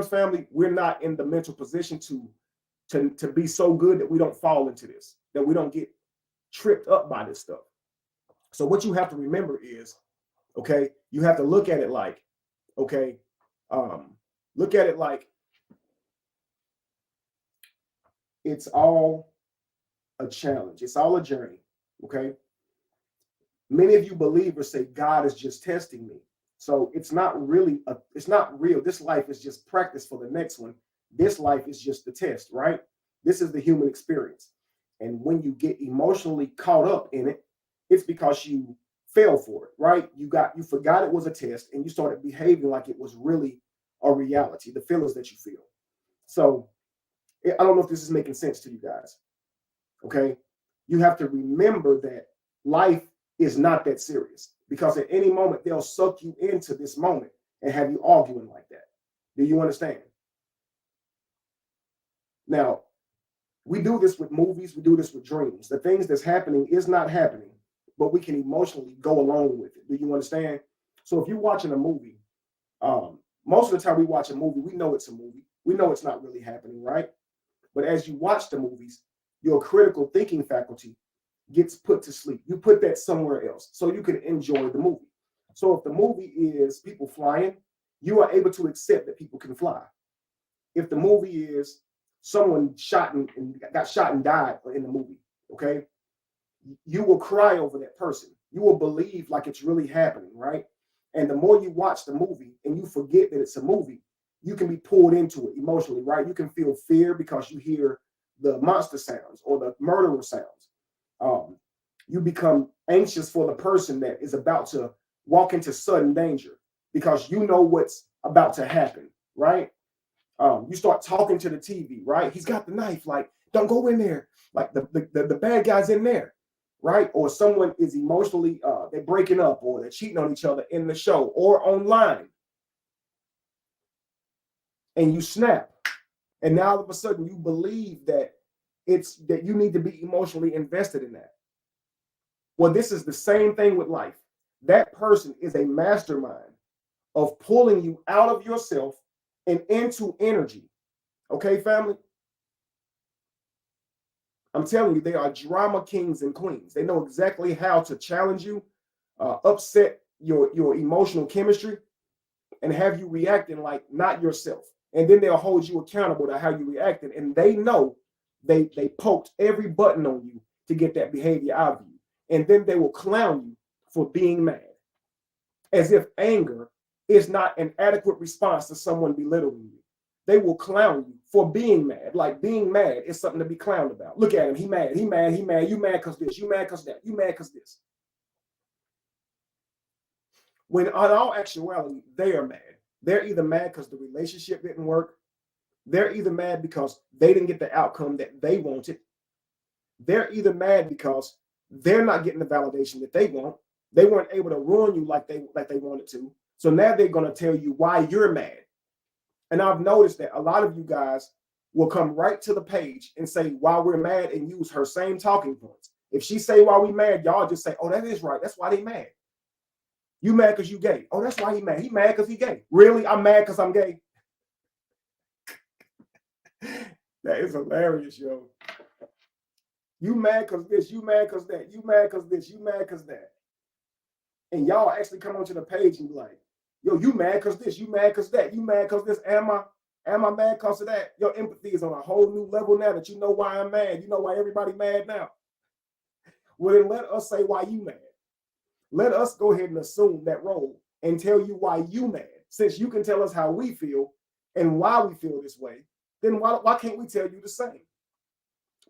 family, we're not in the mental position to be so good that we don't fall into this, that we don't get tripped up by this stuff. So what you have to remember is, okay, you have to look at it like, okay, look at it like it's all a challenge. It's all a journey, okay? Many of you believers say God is just testing me. So it's not real. This life is just practice for the next one. This life is just the test, right? This is the human experience. And when you get emotionally caught up in it, it's because you fell for it, right? You forgot it was a test and you started behaving like it was really a reality, the feelings that you feel. So I don't know if this is making sense to you guys. Okay. You have to remember that life is not that serious, because at any moment they'll suck you into this moment and have you arguing like that. Do you understand? Now, we do this with movies, we do this with dreams. The things that's happening is not happening, but we can emotionally go along with it. Do you understand? So if you're watching a movie, most of the time we watch a movie, we know it's a movie. We know it's not really happening, right? But as you watch the movies, your critical thinking faculty gets put to sleep. You put that somewhere else so you can enjoy the movie. So if the movie is people flying, you are able to accept that people can fly. If the movie is someone got shot and died in the movie, okay, you will cry over that person. You will believe like it's really happening, right? And the more you watch the movie and you forget that it's a movie, you can be pulled into it emotionally, right? You can feel fear because you hear the monster sounds or the murderer sounds. You become anxious for the person that is about to walk into sudden danger because you know what's about to happen, right? You start talking to the TV, right? He's got the knife, like, don't go in there. Like the bad guy's in there, right? Or someone is emotionally, they're breaking up or they're cheating on each other in the show or online. And you snap. And now all of a sudden you believe that you need to be emotionally invested in that. Well, this is the same thing with life. That person is a mastermind of pulling you out of yourself and into energy. Okay, family? I'm telling you, they are drama kings and queens. They know exactly how to challenge you, upset your emotional chemistry, and have you reacting like not yourself. And then they'll hold you accountable to how you reacted. And they know they poked every button on you to get that behavior out of you. And then they will clown you for being mad, as if anger is not an adequate response to someone belittling you. They will clown you for being mad. Like being mad is something to be clowned about. Look at him. He mad. He mad. He mad. You mad because this. You mad because that. You mad because this. When in all actuality, they are mad. They're either mad because the relationship didn't work. They're either mad because they didn't get the outcome that they wanted. They're either mad because they're not getting the validation that they want. They weren't able to ruin you like they wanted to. So now they're going to tell you why you're mad. And I've noticed that a lot of you guys will come right to the page and say why we're mad and use her same talking points. If she say why we mad, y'all just say, oh, that is right. That's why they mad. You mad because you gay. Oh, that's why he mad. He mad because he gay. Really? I'm mad because I'm gay. That is hilarious, yo. You mad because this, you mad because that, you mad because this, you mad because that. And y'all actually come onto the page and be like, yo, you mad because this, you mad because that, you mad because this, am I mad because of that? Your empathy is on a whole new level now that you know why I'm mad. You know why everybody mad now. Well, then let us say why you mad. Let us go ahead and assume that role and tell you why you mad. Since you can tell us how we feel and why we feel this way, then why can't we tell you the same?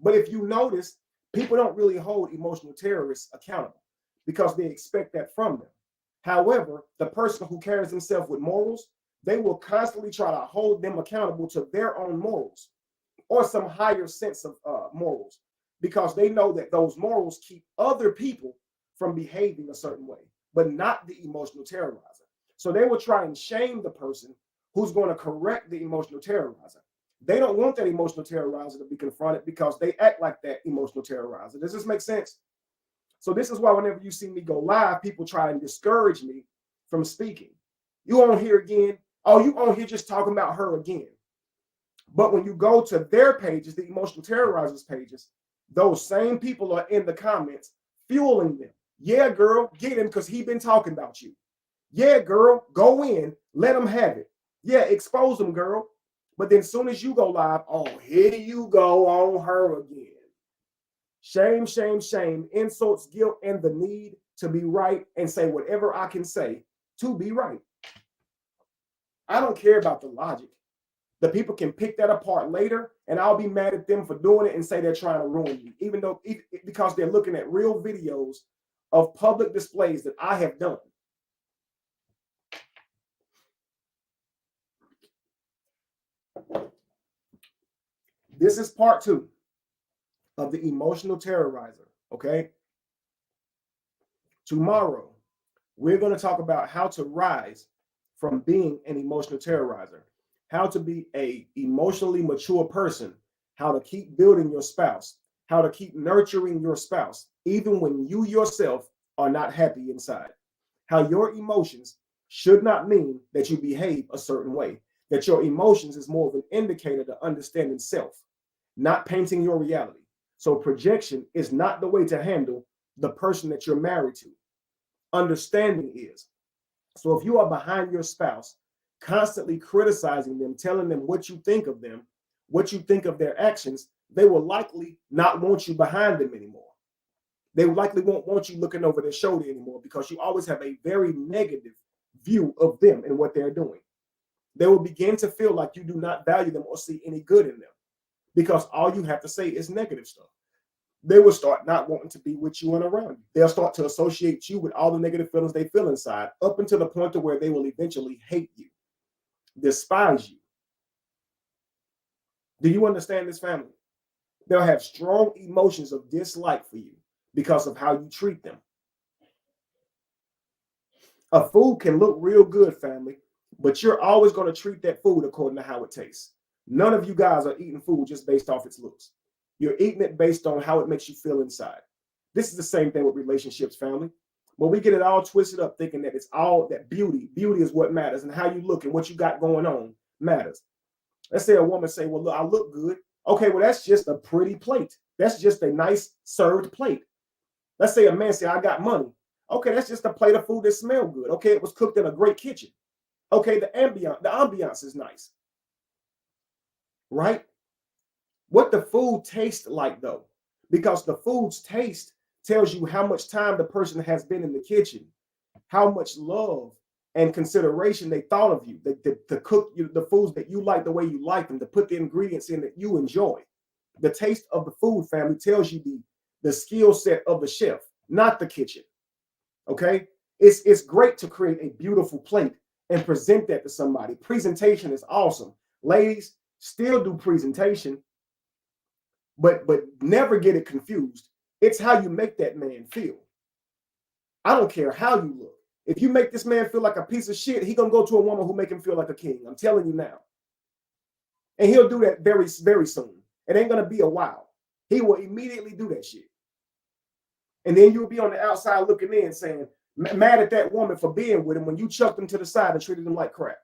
But if you notice, people don't really hold emotional terrorists accountable because they expect that from them. However, the person who carries themselves with morals, they will constantly try to hold them accountable to their own morals. or some higher sense of morals, because they know that those morals keep other people from behaving a certain way, but not the emotional terrorizer. So they will try and shame the person who's going to correct the emotional terrorizer. They don't want that emotional terrorizer to be confronted because they act like that emotional terrorizer. Does this make sense? So this is why whenever you see me go live, people try and discourage me from speaking. You on here again? Oh, you on here just talking about her again. But when you go to their pages, the emotional terrorizers pages, those same people are in the comments fueling them. Yeah, girl, get him because he been talking about you. Yeah, girl, go in, let him have it. Yeah, expose him, girl. But then as soon as you go live, oh, here you go on her again. Shame, shame, shame, insults, guilt, and the need to be right and say whatever I can say to be right. I don't care about the logic. The people can pick that apart later, and I'll be mad at them for doing it and say they're trying to ruin me, even though because they're looking at real videos of public displays that I have done. This is part 2 of the emotional terrorizer, okay? Tomorrow, we're going to talk about how to rise from being an emotional terrorizer, how to be an emotionally mature person, how to keep building your spouse, how to keep nurturing your spouse, even when you yourself are not happy inside, how your emotions should not mean that you behave a certain way, that your emotions is more of an indicator to understanding self, not painting your reality. So projection is not the way to handle the person that you're married to. Understanding is. So if you are behind your spouse, constantly criticizing them, telling them what you think of them, what you think of their actions, they will likely not want you behind them anymore. They likely won't want you looking over their shoulder anymore because you always have a very negative view of them and what they're doing. They will begin to feel like you do not value them or see any good in them because all you have to say is negative stuff. They will start not wanting to be with you and around you. They'll start to associate you with all the negative feelings they feel inside, up until the point to where they will eventually hate you, despise you. Do you understand this, family? They'll have strong emotions of dislike for you because of how you treat them. A food can look real good, family, but you're always going to treat that food according to how it tastes. None of you guys are eating food just based off its looks. You're eating it based on how it makes you feel inside. This is the same thing with relationships, family. But we get it all twisted up thinking that it's all that beauty. Beauty is what matters, and how you look and what you got going on matters. Let's say a woman say, well, look, I look good. Okay, well, that's just a pretty plate. That's just a nice served plate. Let's say a man say, I got money. Okay, that's just a plate of food that smells good. Okay, it was cooked in a great kitchen. Okay, the ambiance is nice. Right? What the food tastes like, though, because the food's taste tells you how much time the person has been in the kitchen, how much love and consideration they thought of you, to cook you the foods that you like the way you like them, to put the ingredients in that you enjoy. The taste of the food, family, tells you the skill set of the chef, not the kitchen. Okay? It's great to create a beautiful plate and present that to somebody. Presentation is awesome. Ladies, still do presentation, but never get it confused. It's how you make that man feel. I don't care how you look. If you make this man feel like a piece of shit, he gonna go to a woman who make him feel like a king. I'm telling you now. And he'll do that very, very soon. It ain't gonna be a while. He will immediately do that shit. And then you'll be on the outside looking in saying, mad at that woman for being with him when you chucked him to the side and treated him like crap.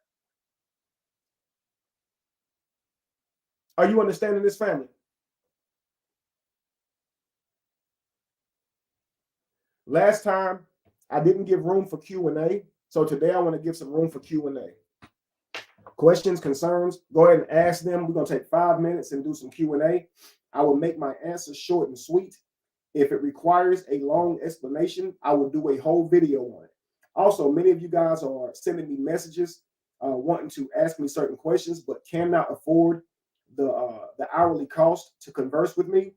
Are you understanding this, family? Last time, I didn't give room for Q&A. So today I want to give some room for Q&A. Questions, concerns, go ahead and ask them. We're going to take 5 minutes and do some Q&A. I will make my answers short and sweet. If it requires a long explanation, I will do a whole video on it. Also, many of you guys are sending me messages wanting to ask me certain questions, but cannot afford the hourly cost to converse with me.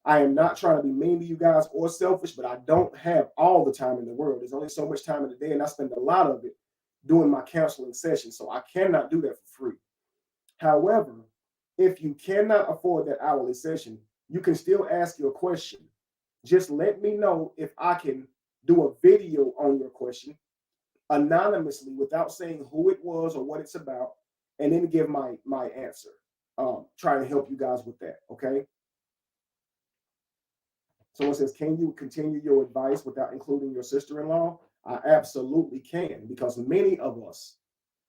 I am not trying to be mean to you guys or selfish, but I don't have all the time in the world. There's only so much time in the day, and I spend a lot of it doing my counseling sessions, so I cannot do that for free. However, If you cannot afford that hourly session, you can still ask your question. Just let me know if I can do a video on your question anonymously without saying who it was or what it's about, and then give my answer. Trying to help you guys with that, okay? Someone says, can you continue your advice without including your sister-in-law? I absolutely can, because many of us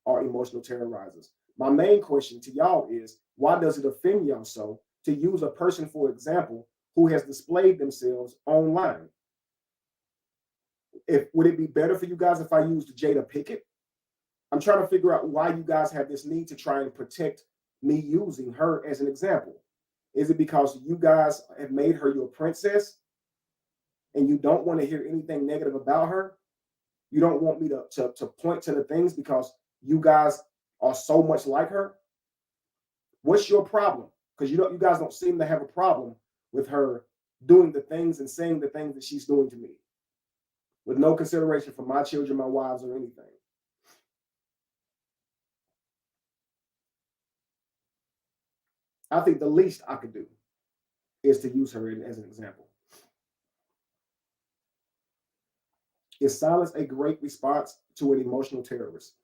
are emotional terrorizers. My main question to y'all is, why does it offend y'all so to use a person, for example, who has displayed themselves online? Would it be better for you guys if I used Jada Pickett? I'm trying to figure out why you guys have this need to try and protect me using her as an example. Is it because you guys have made her your princess and you don't want to hear anything negative about her? You don't want me to point to the things because you guys are so much like her? What's your problem? Because you guys don't seem to have a problem with her doing the things and saying the things that she's doing to me, with no consideration for my children, my wives, or anything. I think the least I could do is to use her as an example. Is silence a great response to an emotional terrorist?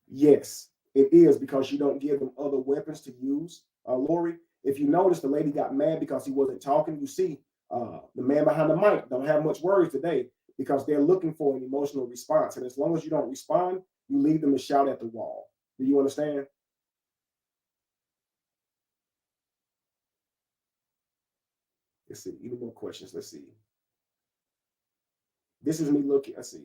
Yes, it is, because you don't give them other weapons to use. Lori, if you notice, the lady got mad because he wasn't talking. You see, the man behind the mic don't have much words today because they're looking for an emotional response. And as long as you don't respond, you leave them to shout at the wall. Do you understand? Let's see. Any more questions? Let's see. This is me looking. Let's see.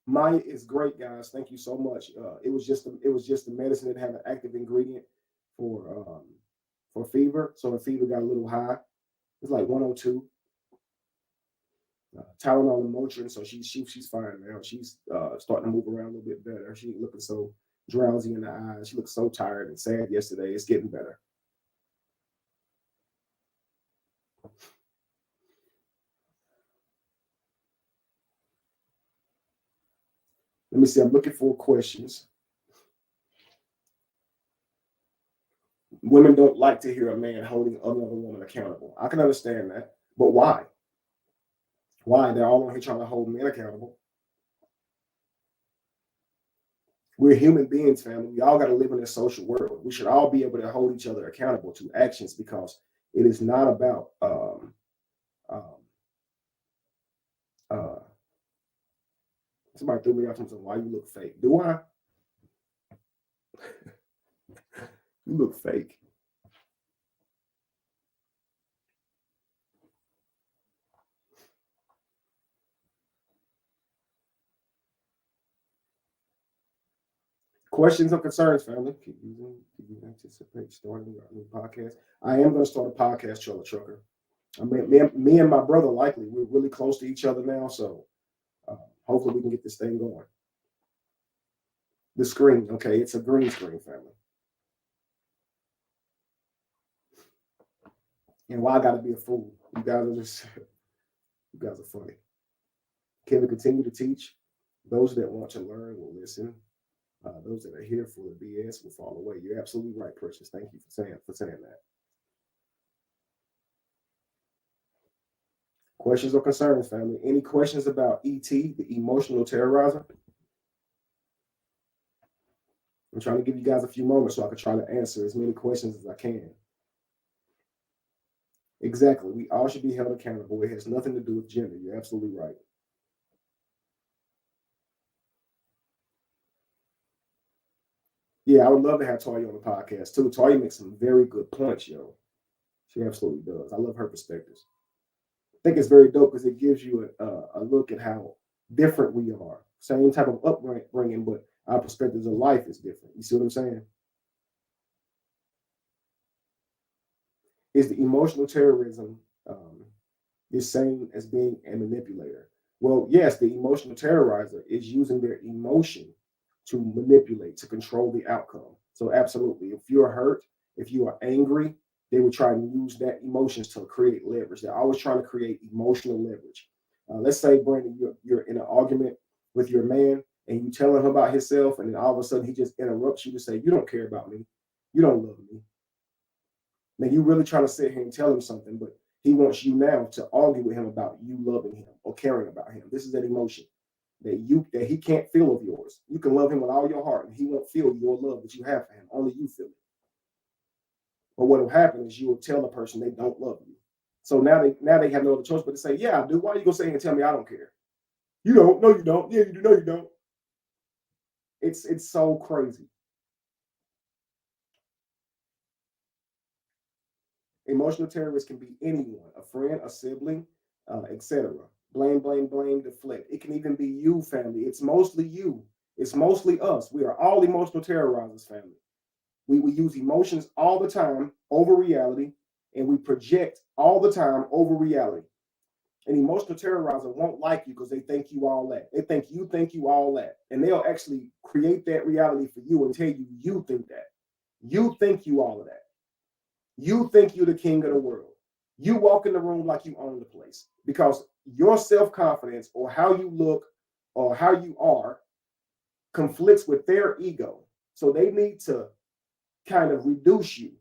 Maya is great, guys. Thank you so much. It was just the medicine that had an active ingredient for fever. So her fever got a little high. It's like 102. Tylenol and Motrin, so she's fine now. She's starting to move around a little bit better. She ain't looking so drowsy in the eyes. She looked so tired and sad yesterday. It's getting better. Let me see. I'm looking for questions. Women don't like to hear a man holding another woman accountable. I can understand that, but why? Why? They're all on here trying to hold men accountable. We're human beings, family. We all got to live in this social world. We should all be able to hold each other accountable to actions, because it is not about somebody threw me off something. Why you look fake? Do I? You look fake. Questions or concerns, family? Can you anticipate starting a new podcast? I am going to start a podcast, Trailer Trucker. I mean, me and my brother, likely, we're really close to each other now, so hopefully we can get this thing going. The screen, okay, it's a green screen, family. And why I got to be a fool? You guys are funny. Can we continue to teach? Those that want to learn will listen. Those that are here for the BS will fall away. You're absolutely right, Precious. Thank you for saying that. Questions or concerns, family? Any questions about ET, the emotional terrorizer? I'm trying to give you guys a few moments so I can try to answer as many questions as I can. Exactly. We all should be held accountable. It has nothing to do with gender. You're absolutely right. Yeah, I would love to have Toya on the podcast too. Toya makes some very good points, yo. She absolutely does. I love her perspectives. I think it's very dope because it gives you a look at how different we are. Same type of upbringing, but our perspectives of life is different. You see what I'm saying? Is the emotional terrorism the same as being a manipulator? Well, yes, the emotional terrorizer is using their emotion to manipulate, to control the outcome. So absolutely, if you're hurt, if you are angry, they will try to use that emotions to create leverage. They're always trying to create emotional leverage. Let's say, Brandon, you're in an argument with your man and you telling him about himself, and then all of a sudden he just interrupts you to say, you don't care about me. You don't love me. Now you really trying to sit here and tell him something, but he wants you now to argue with him about you loving him or caring about him. This is that emotion that he can't feel of yours. You can love him with all your heart, and he won't feel your love that you have for him. Only you feel it. But what will happen is you will tell the person they don't love you. So now they have no other choice but to say, yeah, I do. Why are you gonna say and tell me I don't care? You don't. No, you don't. Yeah, you do. No, you don't. It's so crazy. Emotional terrorists can be anyone, a friend, a sibling, etc. Blame, blame, blame, deflect. It can even be you, family. It's mostly you. It's mostly us. We are all emotional terrorizers, family. We use emotions all the time over reality, and we project all the time over reality. An emotional terrorizer won't like you because they think you all that. They think you all that. And they'll actually create that reality for you and tell you think that. You think you all of that. You think you're the king of the world. You walk in the room like you own the place because your self-confidence or how you look or how you are conflicts with their ego. So they need to kind of reduce you.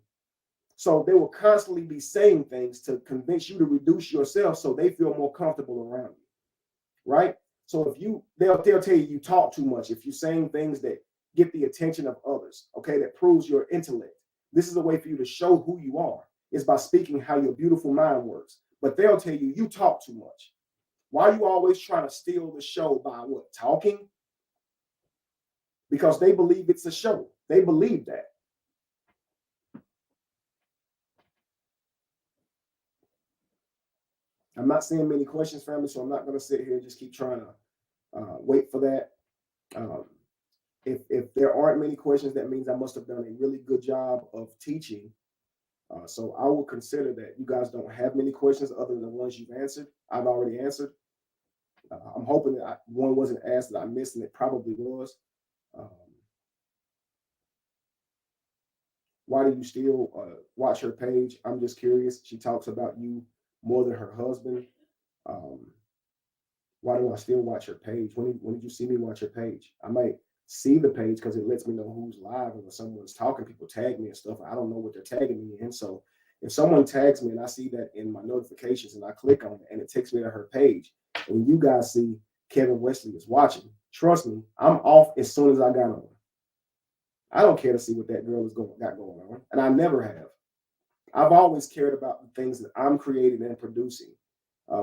So they will constantly be saying things to convince you to reduce yourself so they feel more comfortable around you, right? So if they'll tell you talk too much if you're saying things that get the attention of others, okay, that proves your intellect. This is a way for you to show who you are, is by speaking how your beautiful mind works. But they'll tell you talk too much. Why are you always trying to steal the show by what? Talking? Because they believe it's a show. They believe that. I'm not seeing many questions, family, so I'm not going to sit here and just keep trying to wait for that. If there aren't many questions, that means I must have done a really good job of teaching. So I will consider that. You guys don't have many questions other than the ones you've answered. I've already answered. I'm hoping that one wasn't asked that I missed, and it probably was. Why do you still watch her page? I'm just curious. She talks about you more than her husband. Why do I still watch her page? When did you see me watch her page? I might see the page because it lets me know who's live, and when someone's talking, people tag me and stuff. I don't know what they're tagging me in. So if someone tags me and I see that in my notifications and I click on it and it takes me to her page, and you guys see Kevin Wesley is watching, trust me, I'm off as soon as I got on. I don't care to see what that girl got going on, and I never have. I've always cared about the things that I'm creating and producing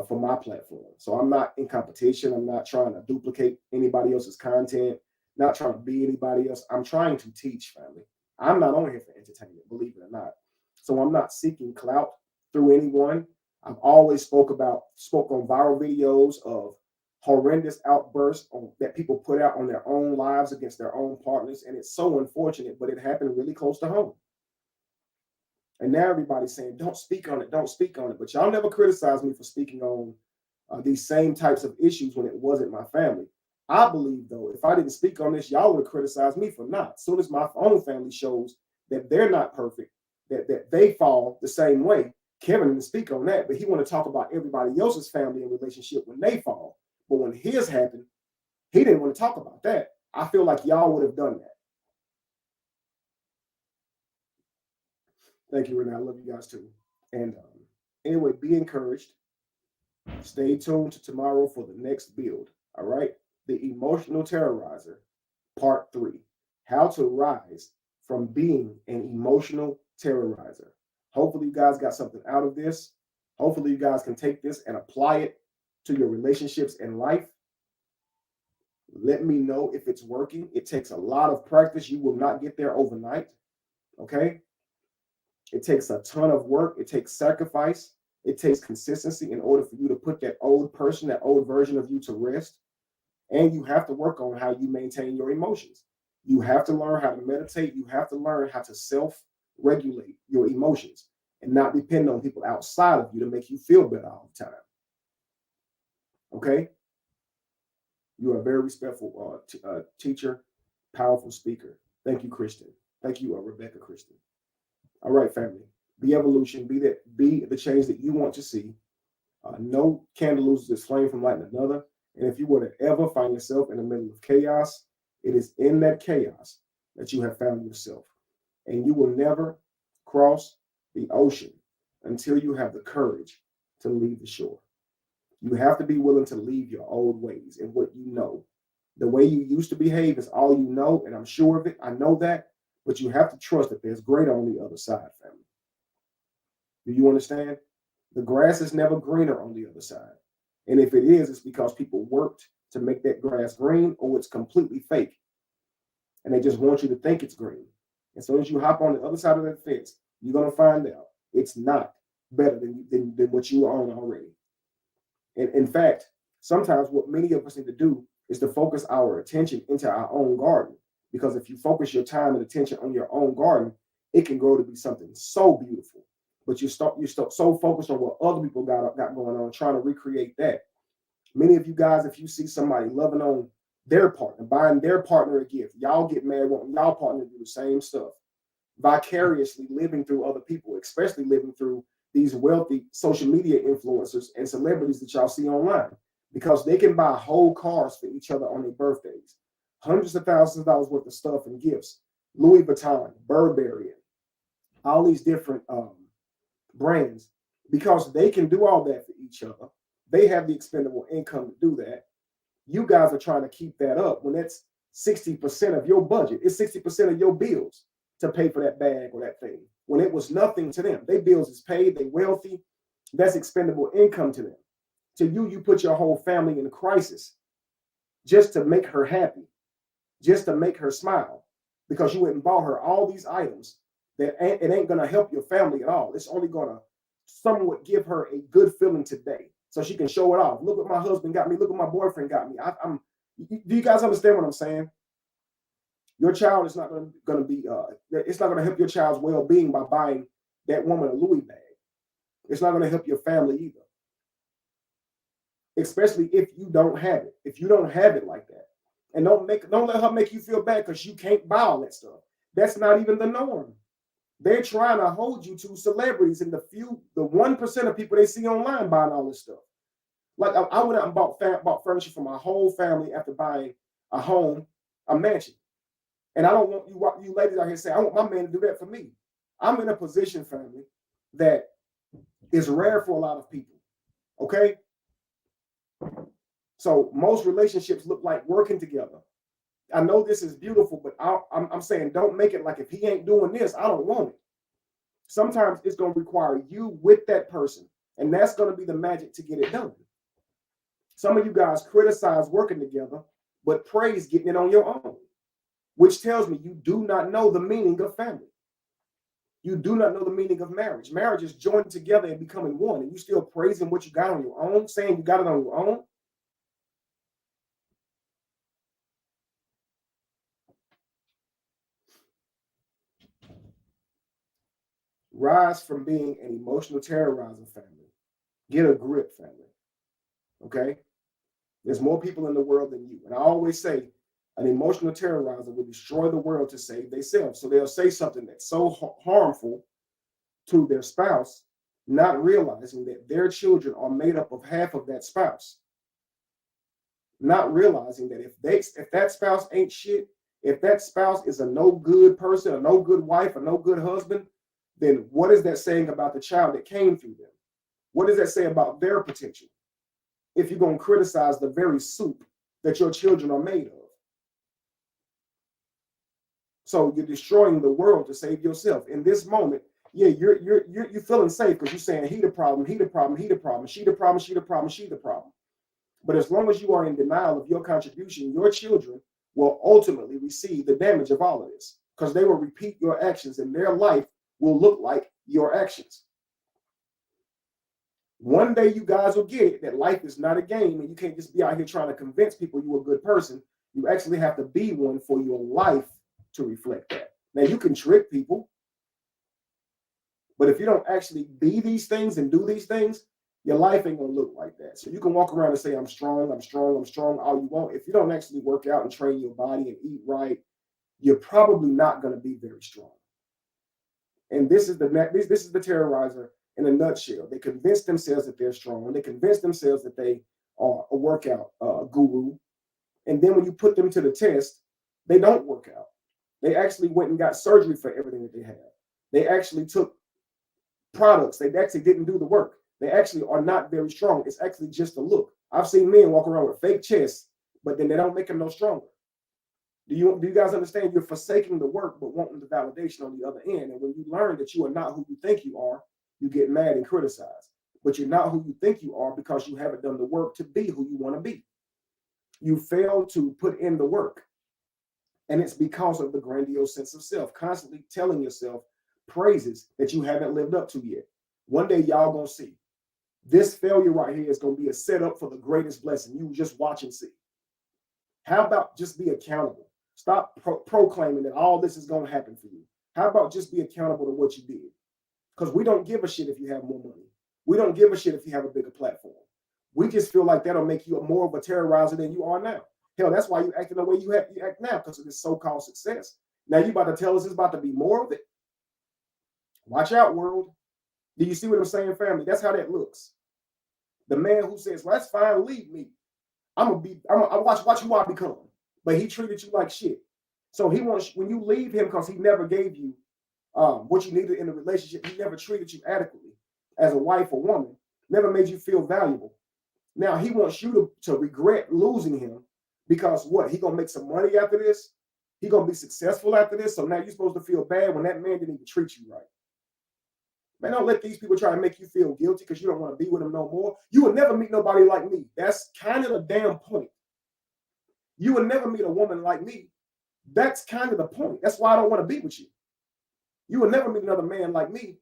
for my platform. So I'm not in competition. I'm not trying to duplicate anybody else's content, not trying to be anybody else. I'm trying to teach, family. I'm not on here for entertainment, believe it or not. So I'm not seeking clout through anyone. I've always spoke on viral videos of horrendous outbursts that people put out on their own lives against their own partners. And it's so unfortunate, but it happened really close to home. And now everybody's saying, don't speak on it, don't speak on it. But y'all never criticized me for speaking on these same types of issues when it wasn't my family. I believe, though, if I didn't speak on this, y'all would have criticized me for not. As soon as my own family shows that they're not perfect, that they fall the same way, Kevin didn't speak on that, but he want to talk about everybody else's family and relationship when they fall. But when his happened, he didn't want to talk about that. I feel like y'all would have done that. Thank you, Renee. I love you guys too. And anyway, be encouraged. Stay tuned to tomorrow for the next build. All right. The Emotional Terrorizer, Part 3. How to rise from being an emotional terrorizer. Hopefully, you guys got something out of this. Hopefully, you guys can take this and apply it to your relationships and life. Let me know if it's working. It takes a lot of practice. You will not get there overnight. Okay. It takes a ton of work. It takes sacrifice. It takes consistency in order for you to put that old person, that old version of you to rest. And you have to work on how you maintain your emotions. You have to learn how to meditate. You have to learn how to self-regulate your emotions and not depend on people outside of you to make you feel better all the time. Okay? You are a very respectful teacher, powerful speaker. Thank you, Kristen. Thank you, Rebecca Kristen. All right, family. Be evolution. Be the change that you want to see. No candle loses its flame from lighting another. And if you were to ever find yourself in the middle of chaos, it is in that chaos that you have found yourself. And you will never cross the ocean until you have the courage to leave the shore. You have to be willing to leave your old ways and what you know. The way you used to behave is all you know, and I'm sure of it. I know that, but you have to trust that there's greater on the other side, family. Do you understand? The grass is never greener on the other side. And if it is, it's because people worked to make that grass green, or it's completely fake. And they just want you to think it's green. And so as you hop on the other side of that fence, you're going to find out it's not better than what you are on already. And in fact, sometimes what many of us need to do is to focus our attention into our own garden. Because if you focus your time and attention on your own garden, it can grow to be something so beautiful. But you're so focused on what other people got going on, trying to recreate that. Many of you guys, if you see somebody loving on their partner, buying their partner a gift, y'all get mad, wanting y'all partner to do the same stuff. Vicariously living through other people, especially living through these wealthy social media influencers and celebrities that y'all see online, because they can buy whole cars for each other on their birthdays, hundreds of thousands of dollars worth of stuff and gifts, Louis Vuitton, Burberry, all these different brands, because they can do all that for each other. They have the expendable income to do that. You guys are trying to keep that up when that's 60% of your budget. It's 60% of your bills to pay for that bag or that thing, when it was nothing to them. Their bills is paid, they wealthy, that's expendable income to them. To you, you put your whole family in a crisis just to make her happy, just to make her smile, because you went and bought her all these items that it ain't gonna help your family at all. It's only gonna somewhat give her a good feeling today, so she can show it off. Look what my husband got me. Look what my boyfriend got me. Do you guys understand what I'm saying? Your child is not going to be, it's not going to help your child's well-being by buying that woman a Louis bag. It's not going to help your family either. Especially if you don't have it. If you don't have it like that. And don't let her make you feel bad because you can't buy all that stuff. That's not even the norm. They're trying to hold you to celebrities and the 1% of people they see online buying all this stuff. Like I went out and bought furniture for my whole family after buying a home, a mansion. And I don't want you ladies out here saying, I want my man to do that for me. I'm in a position, family, that is rare for a lot of people. Okay? So most relationships look like working together. I know this is beautiful, but I'm saying don't make it like if he ain't doing this, I don't want it. Sometimes it's going to require you with that person. And that's going to be the magic to get it done. Some of you guys criticize working together, but praise getting it on your own. Which tells me you do not know the meaning of family. You do not know the meaning of marriage. Marriage is joining together and becoming one. And you still praising what you got on your own, saying you got it on your own. Rise from being an emotional terrorizer, family. Get a grip, family. Okay? There's more people in the world than you. And I always say, an emotional terrorizer will destroy the world to save themselves. So they'll say something that's so harmful to their spouse, not realizing that their children are made up of half of that spouse. Not realizing that if that spouse ain't shit, if that spouse is a no good person, a no good wife, a no good husband, then what is that saying about the child that came through them? What does that say about their potential? If you're going to criticize the very soup that your children are made of. So you're destroying the world to save yourself. In this moment, yeah, you're feeling safe because you're saying he the problem, he the problem, he the problem, she the problem, she the problem, she the problem. But as long as you are in denial of your contribution, your children will ultimately receive the damage of all of this because they will repeat your actions and their life will look like your actions. One day you guys will get it that life is not a game and you can't just be out here trying to convince people you're a good person. You actually have to be one for your life to reflect that. Now you can trick people, but if you don't actually be these things and do these things, your life ain't gonna look like that. So you can walk around and say, I'm strong, I'm strong, I'm strong, all you want. If you don't actually work out and train your body and eat right, you're probably not gonna be very strong. And this is the terrorizer in a nutshell. They convince themselves that they're strong. They convince themselves that they or a workout guru. And then when you put them to the test, they don't work out. They actually went and got surgery for everything that they have. They actually took products. They actually didn't do the work. They actually are not very strong. It's actually just a look. I've seen men walk around with fake chests, but then they don't make them no stronger. Do you guys understand? You're forsaking the work, but wanting the validation on the other end. And when you learn that you are not who you think you are, you get mad and criticize. But you're not who you think you are because you haven't done the work to be who you want to be. You fail to put in the work. And it's because of the grandiose sense of self, constantly telling yourself praises that you haven't lived up to yet. One day, y'all gonna see. This failure right here is gonna be a setup for the greatest blessing. You just watch and see. How about just be accountable? Stop proclaiming that all this is gonna happen for you. How about just be accountable to what you did? Because we don't give a shit if you have more money. We don't give a shit if you have a bigger platform. We just feel like that'll make you more of a terrorizer than you are now. Hell, that's why you acting the way you act now, because of this so-called success. Now you about to tell us there's about to be more of it? Watch out, world. Do you see what I'm saying, family? That's how that looks. The man who says, well, that's fine, leave me. I'm watch who I become. But he treated you like shit. So he wants, when you leave him, because he never gave you what you needed in the relationship, he never treated you adequately as a wife or woman, never made you feel valuable. Now he wants you to regret losing him because what? He gonna make some money after this? He gonna be successful after this? So now you're supposed to feel bad when that man didn't even treat you right. Man, don't let these people try to make you feel guilty because you don't want to be with them no more. You will never meet nobody like me. That's kind of the damn point. You will never meet a woman like me. That's kind of the point. That's why I don't want to be with you. You will never meet another man like me.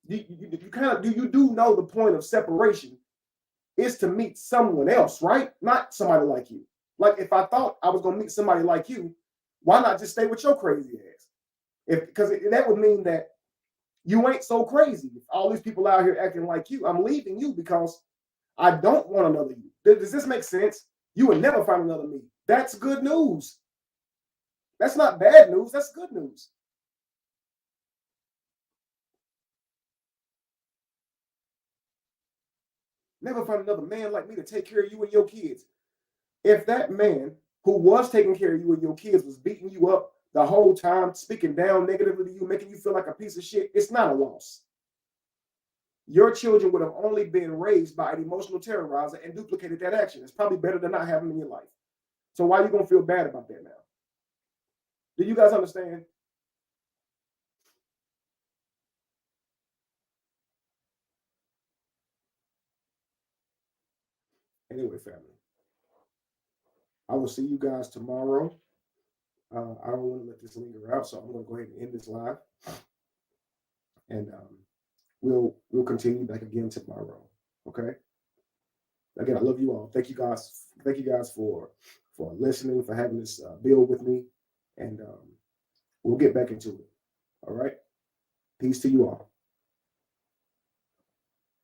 You do know the point of separation is to meet someone else, right? Not somebody like you. Like if I thought I was gonna meet somebody like you, why not just stay with your crazy ass? Because that would mean that you ain't so crazy. If all these people out here acting like you, I'm leaving you because I don't want another you. Does this make sense? You will never find another me. That's good news. That's not bad news. That's good news. Never find another man like me to take care of you and your kids. If that man who was taking care of you and your kids was beating you up the whole time, speaking down negatively to you, making you feel like a piece of shit, it's not a loss. Your children would have only been raised by an emotional terrorizer and duplicated that action. It's probably better than not having them in your life. So why are you going to feel bad about that now? Do you guys understand? Anyway, family, I will see you guys tomorrow. I don't want to let this linger out, so I'm going to go ahead and end this live. And we'll continue back again tomorrow. Okay. Again, I love you all. Thank you guys. Thank you guys for listening, for having this build with me, and we'll get back into it. All right. Peace to you all.